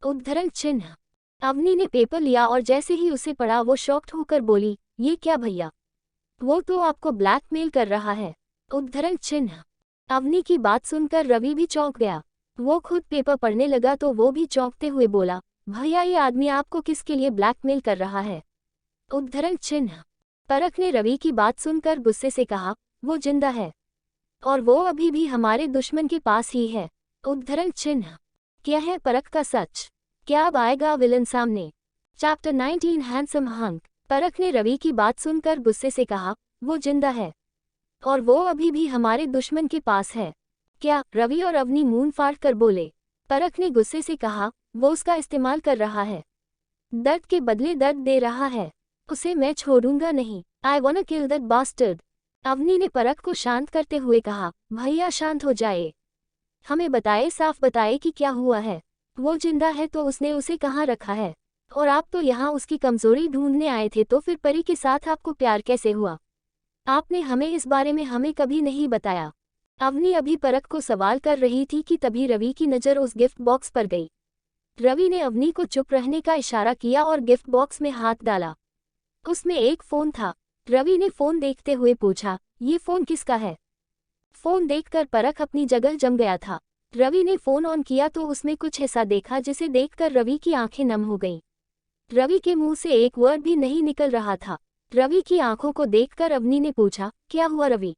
उद्धरण चिन्ह। अवनी ने पेपर लिया और जैसे ही उसे पढ़ा वो शॉक्ड होकर बोली, ये क्या भैया? वो तो आपको ब्लैकमेल कर रहा है। उद्धरण चिन्ह। अवनी की बात सुनकर रवि भी चौंक गया। वो खुद पेपर पढ़ने लगा तो वो भी चौंकते हुए बोला, भैया ये आदमी आपको किसके लिए ब्लैकमेल कर रहा है? उद्धरण चिन्ह। परख ने रवि की बात सुनकर गुस्से से कहा, वो जिंदा है और वो अभी भी हमारे दुश्मन के पास ही है। उद्धरण चिन्ह। क्या है परख का सच? क्या अब आएगा विलन सामने? Chapter 19 handsome hunk. परख ने रवि की बात सुनकर गुस्से से कहा, वो जिंदा है और वो अभी भी हमारे दुश्मन के पास है। क्या? रवि और अवनी मुंह फाड़ कर बोले। परख ने गुस्से से कहा, वो उसका इस्तेमाल कर रहा है, दर्द के बदले दर्द दे रहा है। उसे मैं छोड़ूंगा नहीं। I wanna kill that bastard. Avni ने परख को शांत करते हुए कहा, भैया शांत हो जाए। हमें बताए, साफ बताए कि क्या हुआ है। वो जिंदा है तो उसने उसे कहाँ रखा है? और आप तो यहाँ उसकी कमजोरी ढूंढने आए थे, तो फिर परी के साथ आपको प्यार कैसे हुआ? आपने हमें इस बारे में हमें कभी नहीं बताया। अवनी अभी परख को सवाल कर रही थी कि तभी रवि की नज़र उस गिफ्ट बॉक्स पर गई। रवि ने अवनी को चुप रहने का इशारा किया और गिफ्ट बॉक्स में हाथ डाला। उसमें एक फोन था। रवि ने फोन देखते हुए पूछा, ये फोन किसका है? फोन देखकर परख अपनी जगह जम गया था। रवि ने फोन ऑन किया तो उसमें कुछ ऐसा देखा जिसे देखकर रवि की आंखें नम हो गईं। रवि के मुंह से एक वर्ड भी नहीं निकल रहा था। रवि की आंखों को देखकर अवनी ने पूछा, क्या हुआ रवि?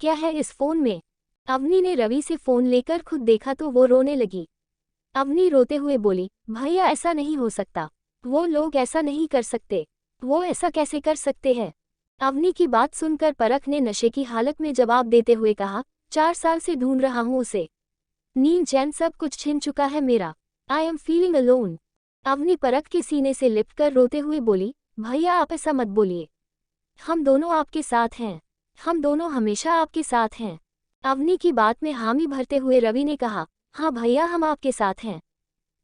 क्या है इस फोन में? अवनी ने रवि से फोन लेकर खुद देखा तो वो रोने लगी। अवनी रोते हुए बोली, भैया ऐसा नहीं हो सकता। वो लोग ऐसा नहीं कर सकते। वो ऐसा कैसे कर सकते हैं? अवनी की बात सुनकर परख ने नशे की हालत में जवाब देते हुए कहा, 4 साल से ढूंढ रहा हूं उसे। नींद चैन सब कुछ छिन चुका है मेरा। I am feeling alone. Avni Parakh के सीने से लिपटकर रोते हुए बोली, भैया आप ऐसा मत बोलिए। हम दोनों आपके साथ हैं। हम दोनों हमेशा आपके साथ हैं। अवनी की बात में हामी भरते हुए रवि ने कहा, हाँ भैया हम आपके साथ हैं।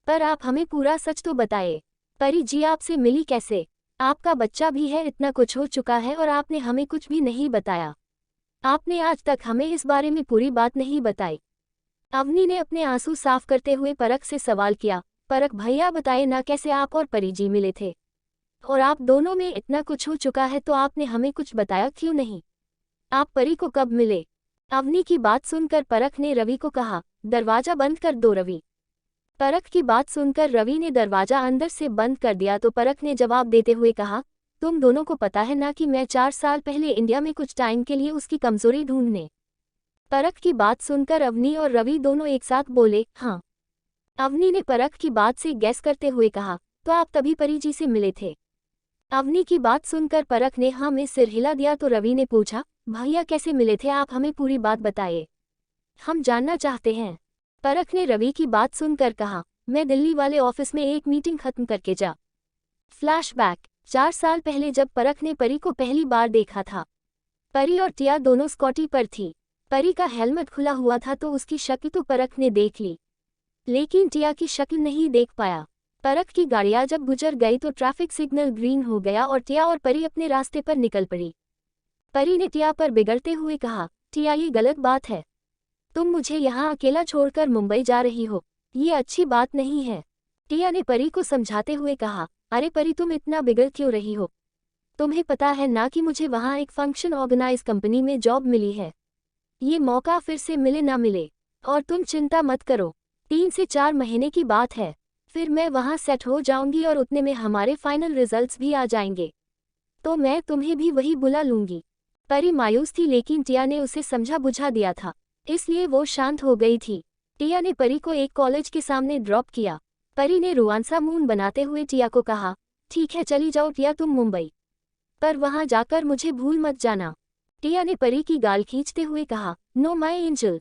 पर आप हमें पूरा सच तो बताइए। परी जी आपसे मिली कैसे? आपका बच्चा भी है, इतना कुछ हो चुका है और आपने हमें कुछ भी नहीं बताया। आपने आज तक हमें इस बारे में पूरी बात नहीं बताई। अवनी ने अपने आंसू साफ करते हुए परख से सवाल किया, परख भैया बताए ना कैसे आप और परी जी मिले थे? और आप दोनों में इतना कुछ हो चुका है तो आपने हमें कुछ बताया क्यों नहीं? आप परी को कब मिले? अवनी की बात सुनकर परख ने रवि को कहा, दरवाजा बंद कर दो रवि। परख की बात सुनकर रवि ने दरवाजा अंदर से बंद कर दिया तो परख ने जवाब देते हुए कहा, तुम दोनों को पता है ना कि मैं 4 साल पहले इंडिया में कुछ टाइम के लिए उसकी कमजोरी ढूंढने। परख की बात सुनकर अवनी और रवि दोनों एक साथ बोले, हाँ। अवनी ने परख की बात से गैस करते हुए कहा, तो आप तभी परी जी से मिले थे? अवनी की बात सुनकर परख ने हाँ में सिर हिला दिया तो रवि ने पूछा, भैया कैसे मिले थे? आप हमें पूरी बात बताइए, हम जानना चाहते हैं। परख ने रवि की बात सुनकर कहा, मैं दिल्ली वाले ऑफिस में एक मीटिंग खत्म करके जा। फ्लैशबैक, 4 साल पहले जब परख ने परी को पहली बार देखा था। परी और टिया दोनों स्कॉटी पर थी। परी का हेलमेट खुला हुआ था तो उसकी शक्ल तो परख ने देख ली, लेकिन टिया की शक्ल नहीं देख पाया। परख की गाड़ियां जब गुजर गई तो ट्रैफिक सिग्नल ग्रीन हो गया और टिया और परी अपने रास्ते पर निकल पड़ी। परी ने टिया पर बिगड़ते हुए कहा, टिया ये गलत बात है। तुम मुझे यहाँ अकेला छोड़कर मुंबई जा रही हो, ये अच्छी बात नहीं है। टिया ने परी को समझाते हुए कहा, अरे परी तुम इतना बिगड़ क्यों रही हो? तुम्हें पता है ना कि मुझे वहाँ एक फंक्शन ऑर्गेनाइज कंपनी में जॉब मिली है। ये मौका फिर से मिले ना मिले। और तुम चिंता मत करो, 3 से 4 महीने की बात है, फिर मैं वहाँ सेट हो जाऊंगी और उतने में हमारे फाइनल रिजल्ट्स भी आ जाएंगे, तो मैं तुम्हें भी वही बुला लूंगी। परी मायूस थी लेकिन टिया ने उसे समझा बुझा दिया था, इसलिए वो शांत हो गई थी। टिया ने परी को एक कॉलेज के सामने ड्रॉप किया। परी ने रुआंसा मून बनाते हुए टिया को कहा, ठीक है चली जाओ टिया तुम मुंबई, पर वहां जाकर मुझे भूल मत जाना। टिया ने परी की गाल खींचते हुए कहा, नो माय एंजल।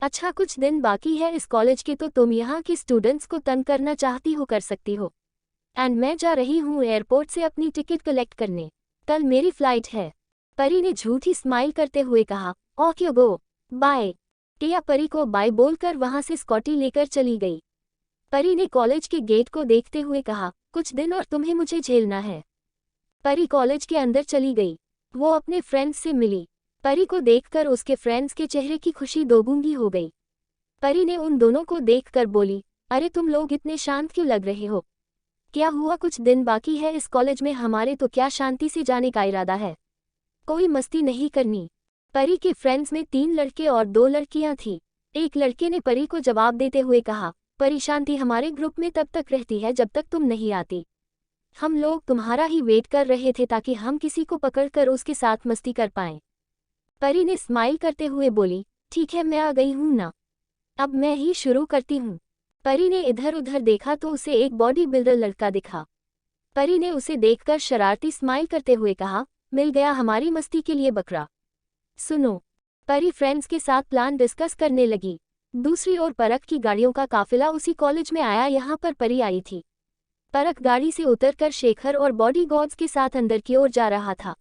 अच्छा कुछ दिन बाकी है इस कॉलेज के तो तुम यहाँ के स्टूडेंट्स को तंग करना चाहती हो कर सकती हो। एंड मैं जा रही हूँ एयरपोर्ट से अपनी टिकट कलेक्ट करने, कल मेरी फ्लाइट है। परी ने झूठी स्माइल करते हुए कहा, ओके गो बाय। टिया परी को बाय बोलकर वहां से स्कॉटी लेकर चली गई। परी ने कॉलेज के गेट को देखते हुए कहा, कुछ दिन और तुम्हें मुझे झेलना है। परी कॉलेज के अंदर चली गई। वो अपने फ्रेंड्स से मिली। परी को देखकर उसके फ्रेंड्स के चेहरे की खुशी दोगुनी हो गई। परी ने उन दोनों को देखकर बोली, अरे तुम लोग इतने शांत क्यों लग रहे हो? क्या हुआ? कुछ दिन बाकी है इस कॉलेज में हमारे, तो क्या शांति से जाने का इरादा है? कोई मस्ती नहीं करनी। परी के फ्रेंड्स में 3 लड़के और 2 लड़कियां थीं। एक लड़के ने परी को जवाब देते हुए कहा, परी शांति हमारे ग्रुप में तब तक रहती है जब तक तुम नहीं आती। हम लोग तुम्हारा ही वेट कर रहे थे ताकि हम किसी को पकड़कर उसके साथ मस्ती कर पाएं। परी ने स्माइल करते हुए बोली, ठीक है मैं आ गई हूं ना, अब मैं ही शुरू करती हूँ। परी ने इधर उधर देखा तो उसे एक बॉडी बिल्डर लड़का दिखा। परी ने उसे देखकर शरारती स्माइल करते हुए कहा, मिल गया हमारी मस्ती के लिए बकरा। सुनो। परी फ्रेंड्स के साथ प्लान डिस्कस करने लगी। दूसरी ओर परख की गाड़ियों का काफिला उसी कॉलेज में आया, यहाँ पर परी आई थी। परख गाड़ी से उतरकर शेखर और बॉडीगार्ड्स के साथ अंदर की ओर जा रहा था।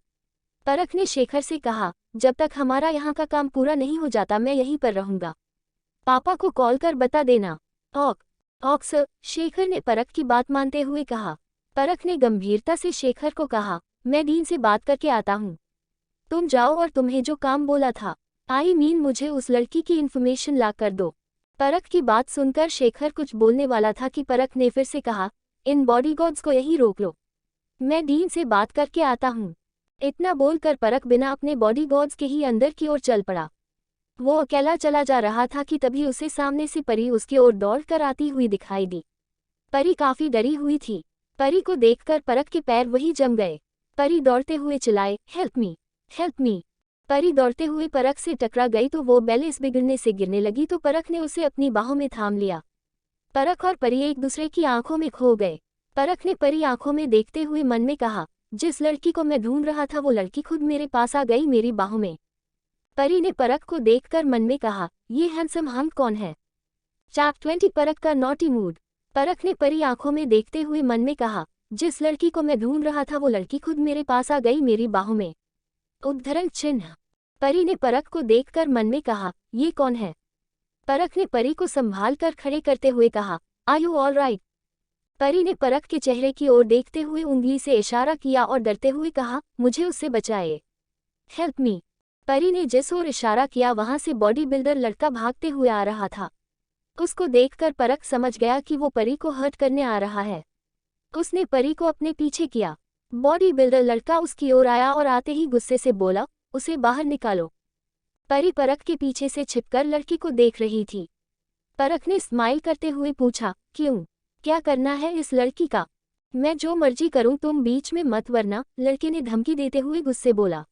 परख ने शेखर से कहा, जब तक हमारा यहाँ का काम पूरा नहीं हो जाता मैं यहीं पर रहूंगा। पापा को कॉल कर बता देना। ऑक सर, शेखर ने परख की बात मानते हुए कहा। परख ने गंभीरता से शेखर को कहा, मैं डीन से बात करके आता हूँ। तुम जाओ और तुम्हें जो काम बोला था, मुझे उस लड़की की इन्फॉर्मेशन ला कर दो। परख की बात सुनकर शेखर कुछ बोलने वाला था कि परख ने फिर से कहा, इन बॉडीगार्ड्स को यहीं रोक लो, मैं डीन से बात करके आता हूँ। इतना बोलकर परख बिना अपने बॉडीगार्ड्स के ही अंदर की ओर चल पड़ा। वो अकेला चला जा रहा था कि तभी उसे सामने से परी उसकी ओर दौड़कर आती हुई दिखाई दी। परी काफी डरी हुई थी। परी को देखकर परख के पैर वहीं जम गए। परी दौड़ते हुए चिल्लाए, हेल्प मी, हेल्प मी। परी दौड़ते हुए परख से टकरा गई तो वो बैलेंस बिगड़ने से गिरने लगी तो परख ने उसे अपनी बाहों में थाम लिया। परख और परी एक दूसरे की आंखों में खो गए। परख ने परी आंखों में देखते हुए मन में कहा, जिस लड़की को मैं ढूंढ रहा था वो लड़की खुद मेरे पास आ गई मेरी बाहों में। परी ने परख को देखकर मन में कहा, ये हैंडसम हंक कौन है। चैप्टर 20 परख का नॉटी मूड। परख ने परी आंखों में देखते हुए मन में कहा, जिस लड़की को मैं ढूंढ रहा था वो लड़की खुद मेरे पास आ गई मेरी बाहों में। उद्धरण चिन्ह। परी ने परख को देखकर मन में कहा, ये कौन है। परख ने परी को संभाल कर खड़े करते हुए कहा, आर यू ऑल राइट। परी ने परख के चेहरे की ओर देखते हुए उंगली से इशारा किया और डरते हुए कहा, मुझे उससे बचाए, हेल्प मी। परी ने जिस ओर इशारा किया वहां से बॉडी बिल्डर लड़का भागते हुए आ रहा था। उसको देखकर परख समझ गया कि वो परी को हर्ट करने आ रहा है। उसने परी को अपने पीछे किया। बॉडी बिल्डर लड़का उसकी ओर आया और आते ही गुस्से से बोला, उसे बाहर निकालो। परी परख के पीछे से छिपकर लड़की को देख रही थी। परख ने स्माइल करते हुए पूछा, क्यों, क्या करना है इस लड़की का। मैं जो मर्जी करूं तुम बीच में मत वरना, लड़के ने धमकी देते हुए गुस्से बोला।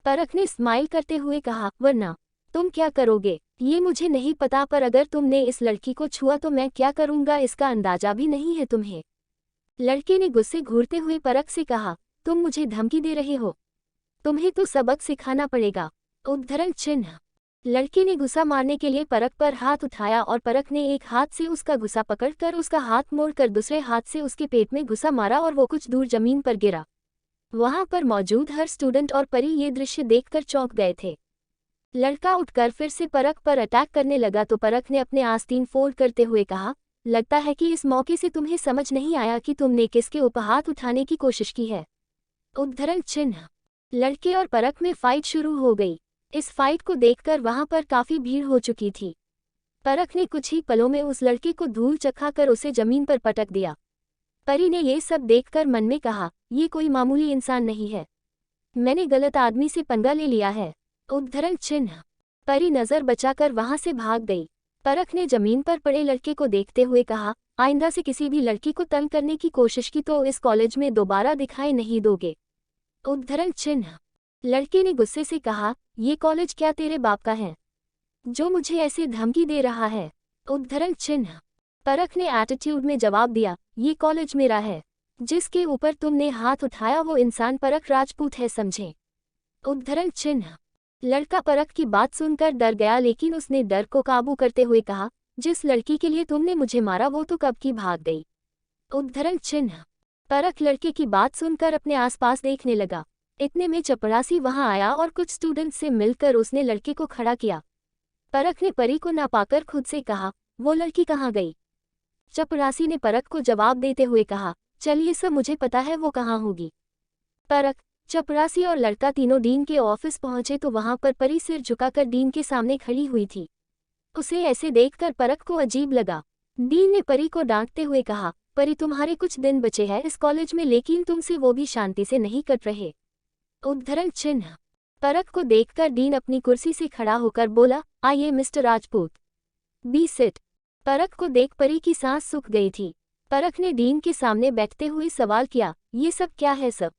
परख ने स्माइल करते हुए कहा, वरना तुम क्या करोगे ये मुझे नहीं पता, पर अगर तुमने इस लड़की को छुआ तो मैं क्या करूंगा इसका अंदाजा भी नहीं है तुम्हें। लड़के ने गुस्से घूरते हुए परख से कहा, तुम मुझे धमकी दे रहे हो, तुम्हें तो सबक सिखाना पड़ेगा। उद्धरण चिन्ह। लड़के ने गुस्सा मारने के लिए परख पर हाथ उठाया और परख ने एक हाथ से उसका गुस्सा पकड़कर उसका हाथ मोड़कर दूसरे हाथ से उसके पेट में गुस्सा मारा और वो कुछ दूर जमीन पर गिरा। वहां पर मौजूद हर स्टूडेंट और परी ये दृश्य देखकर चौंक गए थे। लड़का उठकर फिर से परख पर अटैक करने लगा तो परख ने अपने आस्तीन फोल्ड करते हुए कहा, लगता है कि इस मौके से तुम्हें समझ नहीं आया कि तुमने किसके ऊपर हाथ उठाने की कोशिश की है। उद्धरण चिन्ह। लड़के और परख में फाइट शुरू हो गई। इस फाइट को देखकर वहां पर काफी भीड़ हो चुकी थी। परख ने कुछ ही पलों में उस लड़के को धूल चखाकर उसे जमीन पर पटक दिया। परी ने ये सब देखकर मन में कहा, ये कोई मामूली इंसान नहीं है, मैंने गलत आदमी से पंगा ले लिया है। उद्धरण चिन्ह। परी नजर बचाकर वहां से भाग गई। परख ने जमीन पर पड़े लड़के को देखते हुए कहा, आइंदा से किसी भी लड़की को तंग करने की कोशिश की तो इस कॉलेज में दोबारा दिखाई नहीं दोगे। उद्धरण चिन्ह। लड़के ने गुस्से से कहा, ये कॉलेज क्या तेरे बाप का है जो मुझे ऐसे धमकी दे रहा है। उद्धरण चिन्ह। परख ने एटीट्यूड में जवाब दिया, ये कॉलेज मेरा है, जिसके ऊपर तुमने हाथ उठाया वो इंसान परख राजपूत है समझे। उद्धरण चिन्ह। लड़का परख की बात सुनकर डर गया लेकिन उसने डर को काबू करते हुए कहा, जिस लड़की के लिए तुमने मुझे मारा वो तो कब की भाग गई। उद्धरण चिन्ह। परख लड़के की बात सुनकर अपने आसपास देखने लगा। इतने में चपरासी वहां आया और कुछ स्टूडेंट से मिलकर उसने लड़के को खड़ा किया। परख ने परी को ना पाकर खुद से कहा, वो लड़की कहाँ गई। चपरासी ने परख को जवाब देते हुए कहा, चलिए सब मुझे पता है वो कहाँ होगी। परख, चपरासी और लड़का तीनों डीन के ऑफिस पहुंचे तो वहां पर परी सिर झुकाकर डीन के सामने खड़ी हुई थी। उसे ऐसे देखकर परख को अजीब लगा। डीन ने परी को डांटते हुए कहा, परी तुम्हारे कुछ दिन बचे हैं इस कॉलेज में लेकिन तुमसे वो भी शांति से नहीं कट रहे। उद्धरण चिन्ह। परख को देखकर डीन अपनी कुर्सी से खड़ा होकर बोला, आइए मिस्टर राजपूत, बी सिट। परख को देख परी की सांस सूख गई थी। परख ने डीन के सामने बैठते हुए सवाल किया, ये सब क्या है सब,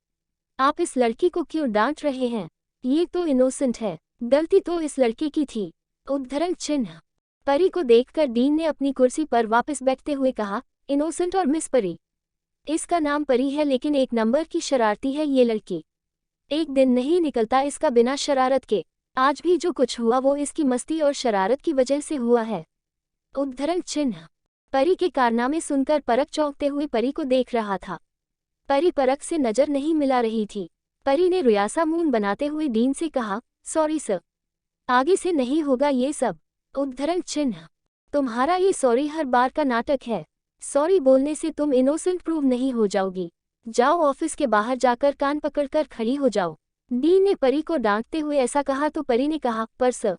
आप इस लड़की को क्यों डांट रहे हैं, ये तो इनोसेंट है, गलती तो इस लड़के की थी। उद्धरण चिन्ह। परी को देखकर डीन ने अपनी कुर्सी पर वापस बैठते हुए कहा, इनोसेंट और मिस परी, इसका नाम परी है लेकिन एक नंबर की शरारती है ये लड़की। एक दिन नहीं निकलता इसका बिना शरारत के। आज भी जो कुछ हुआ वो इसकी मस्ती और शरारत की वजह से हुआ है। उद्धरण चिन्ह। परी के कारनामे सुनकर परख चौंकते हुए परी को देख रहा था। परी परख से नजर नहीं मिला रही थी। परी ने रुयासा मुंह बनाते हुए डीन से कहा, सॉरी सर, आगे से नहीं होगा ये सब। उद्धरण चिन्ह। तुम्हारा ये सॉरी हर बार का नाटक है। सॉरी बोलने से तुम इनोसेंट प्रूव नहीं हो जाओगी। जाओ ऑफिस के बाहर जाकर कान पकड़कर खड़ी हो जाओ। डीन ने परी को डांटते हुए ऐसा कहा तो परी ने कहा, पर सर।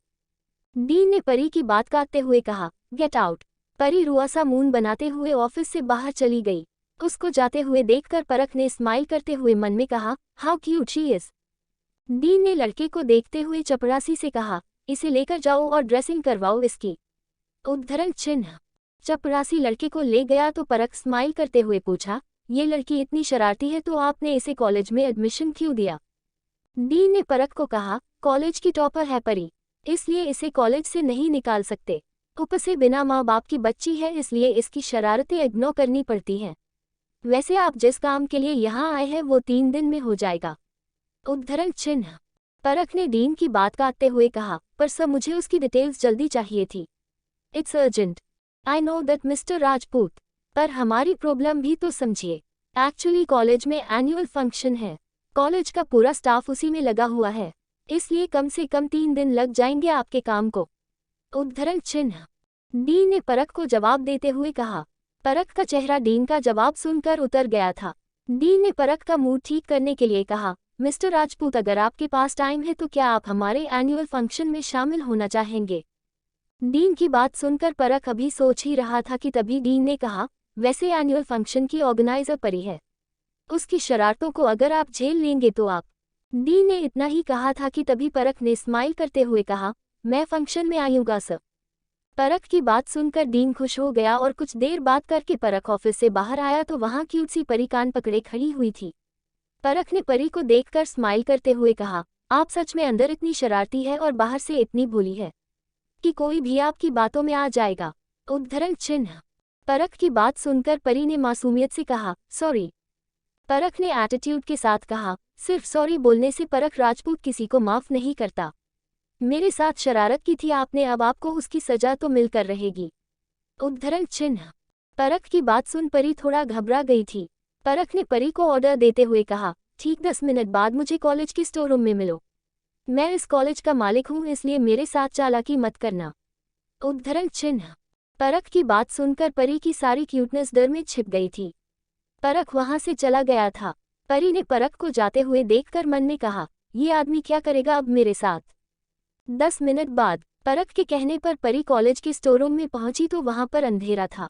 डीन ने परी की बात काटते हुए कहा, गेट आउट। परी रुआसा मुंह बनाते हुए ऑफिस से बाहर चली गई। उसको जाते हुए देखकर परख ने स्माइल करते हुए मन में कहा, how cute she is. Dean ने लड़के को देखते हुए चपरासी से कहा, इसे लेकर जाओ और ड्रेसिंग करवाओ इसकी। उद्धरण चिन्ह। चपरासी लड़के को ले गया तो परख स्माइल करते हुए पूछा, ये लड़की इतनी शरारती है तो आपने इसे कॉलेज में एडमिशन क्यों दिया। डीन ने परख को कहा, कॉलेज की टॉपर है परी, इसलिए इसे कॉलेज से नहीं निकाल सकते। ऊपर से बिना माँ बाप की बच्ची है इसलिए इसकी शरारतें इग्नोर करनी पड़ती हैं। वैसे आप जिस काम के लिए यहाँ आए हैं वो 3 दिन में हो जाएगा। उद्धरण चिन्ह। परख ने डीन की बात काटते हुए कहा, पर सर मुझे उसकी डिटेल्स जल्दी चाहिए थी। It's urgent. I know that mister Rajput, पर हमारी प्रॉब्लम भी तो समझिए। एक्चुअली कॉलेज में एनुअल फंक्शन है। कॉलेज का पूरा स्टाफ उसी में लगा हुआ है, इसलिए कम से कम 3 दिन लग जाएंगे आपके काम को। उद्धरण चिन्ह। डीन ने परख को जवाब देते हुए कहा। परख का चेहरा डीन का जवाब सुनकर उतर गया था। डीन ने परख का मूड ठीक करने के लिए कहा, मिस्टर राजपूत अगर आपके पास टाइम है तो क्या आप हमारे एनुअल फंक्शन में शामिल होना चाहेंगे। डीन की बात सुनकर परख अभी सोच ही रहा था कि तभी डीन ने कहा, वैसे एनुअल फंक्शन की ऑर्गेनाइजर परी है, उसकी शरारतों को अगर आप झेल लेंगे तो आप। डीन ने इतना ही कहा था कि तभी परख ने स्माइल करते हुए कहा, मैं फंक्शन में आऊंगा सर। परख की बात सुनकर डीन खुश हो गया और कुछ देर बात करके परख ऑफिस से बाहर आया तो वहां क्यूट सी परी कान पकड़े खड़ी हुई थी। परख ने परी को देखकर स्माइल करते हुए कहा, आप सच में अंदर इतनी शरारती है और बाहर से इतनी भोली है कि कोई भी आपकी बातों में आ जाएगा। उद्धरण चिन्ह। परख की बात सुनकर परी ने मासूमियत से कहा, सॉरी। परख ने एटीट्यूड के साथ कहा, सिर्फ सॉरी बोलने से परख राजपूत किसी को माफ नहीं करता। मेरे साथ शरारत की थी आपने, अब आपको उसकी सजा तो मिलकर रहेगी। उद्धरण चिन्ह। परख की बात सुन परी थोड़ा घबरा गई थी। परख ने परी को ऑर्डर देते हुए कहा, ठीक 10 मिनट बाद मुझे कॉलेज के स्टोर रूम में मिलो। मैं इस कॉलेज का मालिक हूँ इसलिए मेरे साथ चालाकी मत करना। उद्धरण चिन्ह। परख की बात सुनकर परी की सारी क्यूटनेस डर में छिप गई थी। परख वहां से चला गया था। परी ने परख को जाते हुए देखकर मन में कहा, ये आदमी क्या करेगा अब मेरे साथ। 10 मिनट बाद परख के कहने पर परी कॉलेज के स्टोर रूम में पहुंची तो वहां पर अंधेरा था।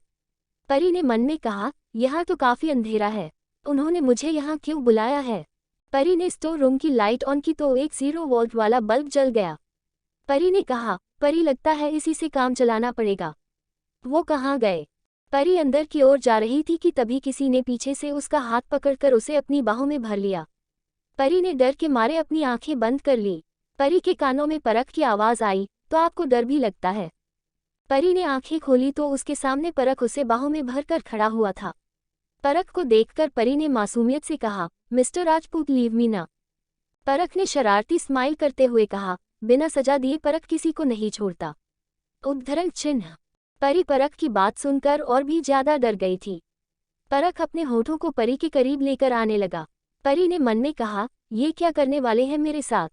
परी ने मन में कहा, यहाँ तो काफी अंधेरा है, उन्होंने मुझे यहाँ क्यों बुलाया है। परी ने स्टोर रूम की लाइट ऑन की तो एक 0 वोल्ट वाला बल्ब जल गया। परी ने कहा, परी लगता है इसी से काम चलाना पड़ेगा। वो कहाँ गए। परी अंदर की ओर जा रही थी कि तभी किसी ने पीछे से उसका हाथ पकड़कर उसे अपनी बाहों में भर लिया। परी ने डर के मारे अपनी आंखें बंद कर ली। परी के कानों में परख की आवाज आई, तो आपको डर भी लगता है। परी ने आंखें खोली तो उसके सामने परख उसे बाहों में भरकर खड़ा हुआ था। परख को देखकर परी ने मासूमियत से कहा, मिस्टर राजपूत लीव मी ना। परख ने शरारती स्माइल करते हुए कहा, बिना सजा दिए परख किसी को नहीं छोड़ता। उद्धरण चिन्ह। परी परख की बात सुनकर और भी ज्यादा डर गई थी। परख अपने होठों को परी के करीब लेकर आने लगा। परी ने मन में कहा, ये क्या करने वाले हैं मेरे साथ।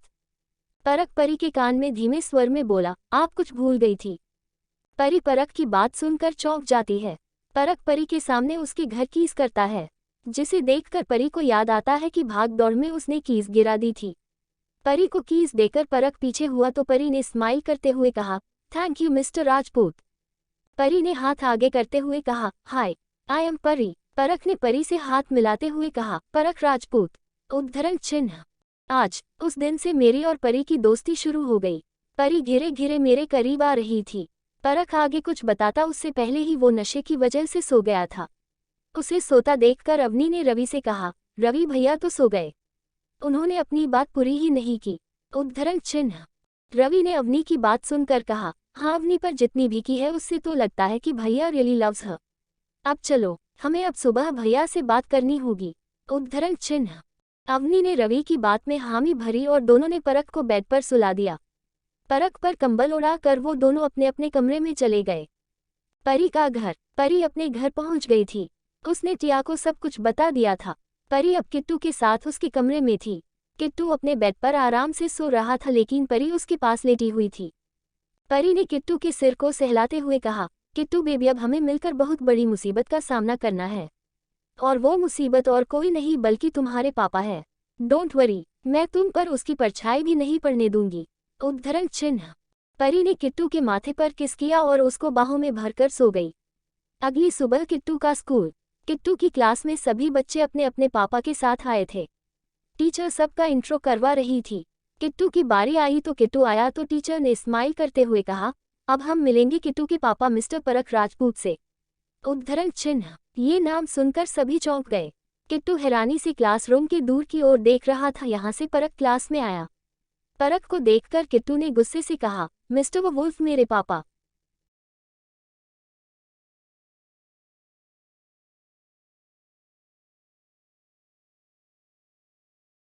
परख परी के कान में धीमे स्वर में बोला, आप कुछ भूल गई थी। परी परख की बात सुनकर चौंक जाती है। परख परी के सामने उसके घर कीज करता है, जिसे देखकर परी को याद आता है कि भाग दौड़ में उसने कीज गिरा दी थी। परी को कीज देकर परख पीछे हुआ तो परी ने स्माइल करते हुए कहा, थैंक यू मिस्टर राजपूत। परी ने हाथ आगे करते हुए कहा, हाय, आई एम परी। परख ने परी से हाथ मिलाते हुए कहा, परख राजपूत। उद्धरण चिन्ह। आज उस दिन से मेरी और परी की दोस्ती शुरू हो गई। परी धीरे धीरे मेरे करीब आ रही थी। परख आगे कुछ बताता उससे पहले ही वो नशे की वजह से सो गया था। उसे सोता देखकर अवनी ने रवि से कहा, रवि भैया तो सो गए। उन्होंने अपनी बात पूरी ही नहीं की। उद्धरण चिन्ह। रवि ने अवनी की बात सुनकर कहा, हाँ अवनी पर जितनी भी की है उससे तो लगता है कि भैया रियली लव्स हर। अब चलो, हमें अब सुबह भैया से बात करनी होगी। उद्धरण चिन्ह। अवनी ने रवि की बात में हामी भरी और दोनों ने परख को बेड पर सुला दिया। परख पर कंबल उड़ा कर वो दोनों अपने अपने कमरे में चले गए। परी का घर। परी अपने घर पहुंच गई थी। उसने टिया को सब कुछ बता दिया था। परी अब किट्टू के साथ उसके कमरे में थी। किट्टू अपने बेड पर आराम से सो रहा था, लेकिन परी उसके पास लेटी हुई थी। परी ने किट्टू के सिर को सहलाते हुए कहा, किट्टू बेबी, अब हमें मिलकर बहुत बड़ी मुसीबत का सामना करना है। और वो मुसीबत और कोई नहीं बल्कि तुम्हारे पापा है। डोंट वरी, मैं तुम पर उसकी परछाई भी नहीं पड़ने दूंगी। उद्धरण चिन्ह। परी ने किट्टू के माथे पर किस किया और उसको बाहों में भरकर सो गई। अगली सुबह किट्टू का स्कूल। किट्टू की क्लास में सभी बच्चे अपने अपने पापा के साथ आए थे। टीचर सबका इंट्रो करवा रही थी। किट्टू की बारी आई तो किट्टू आया तो टीचर ने स्माइल करते हुए कहा, अब हम मिलेंगे किट्टू के पापा मिस्टर परख राजपूत से। उद्धरण चिन्ह। ये नाम सुनकर सभी चौंक गए। किट्टू हैरानी से क्लासरूम के दूर की ओर देख रहा था। यहाँ से परख क्लास में आया। परख को देखकर किट्टू ने गुस्से से कहा, मिस्टर वुल्फ, मेरे पापा।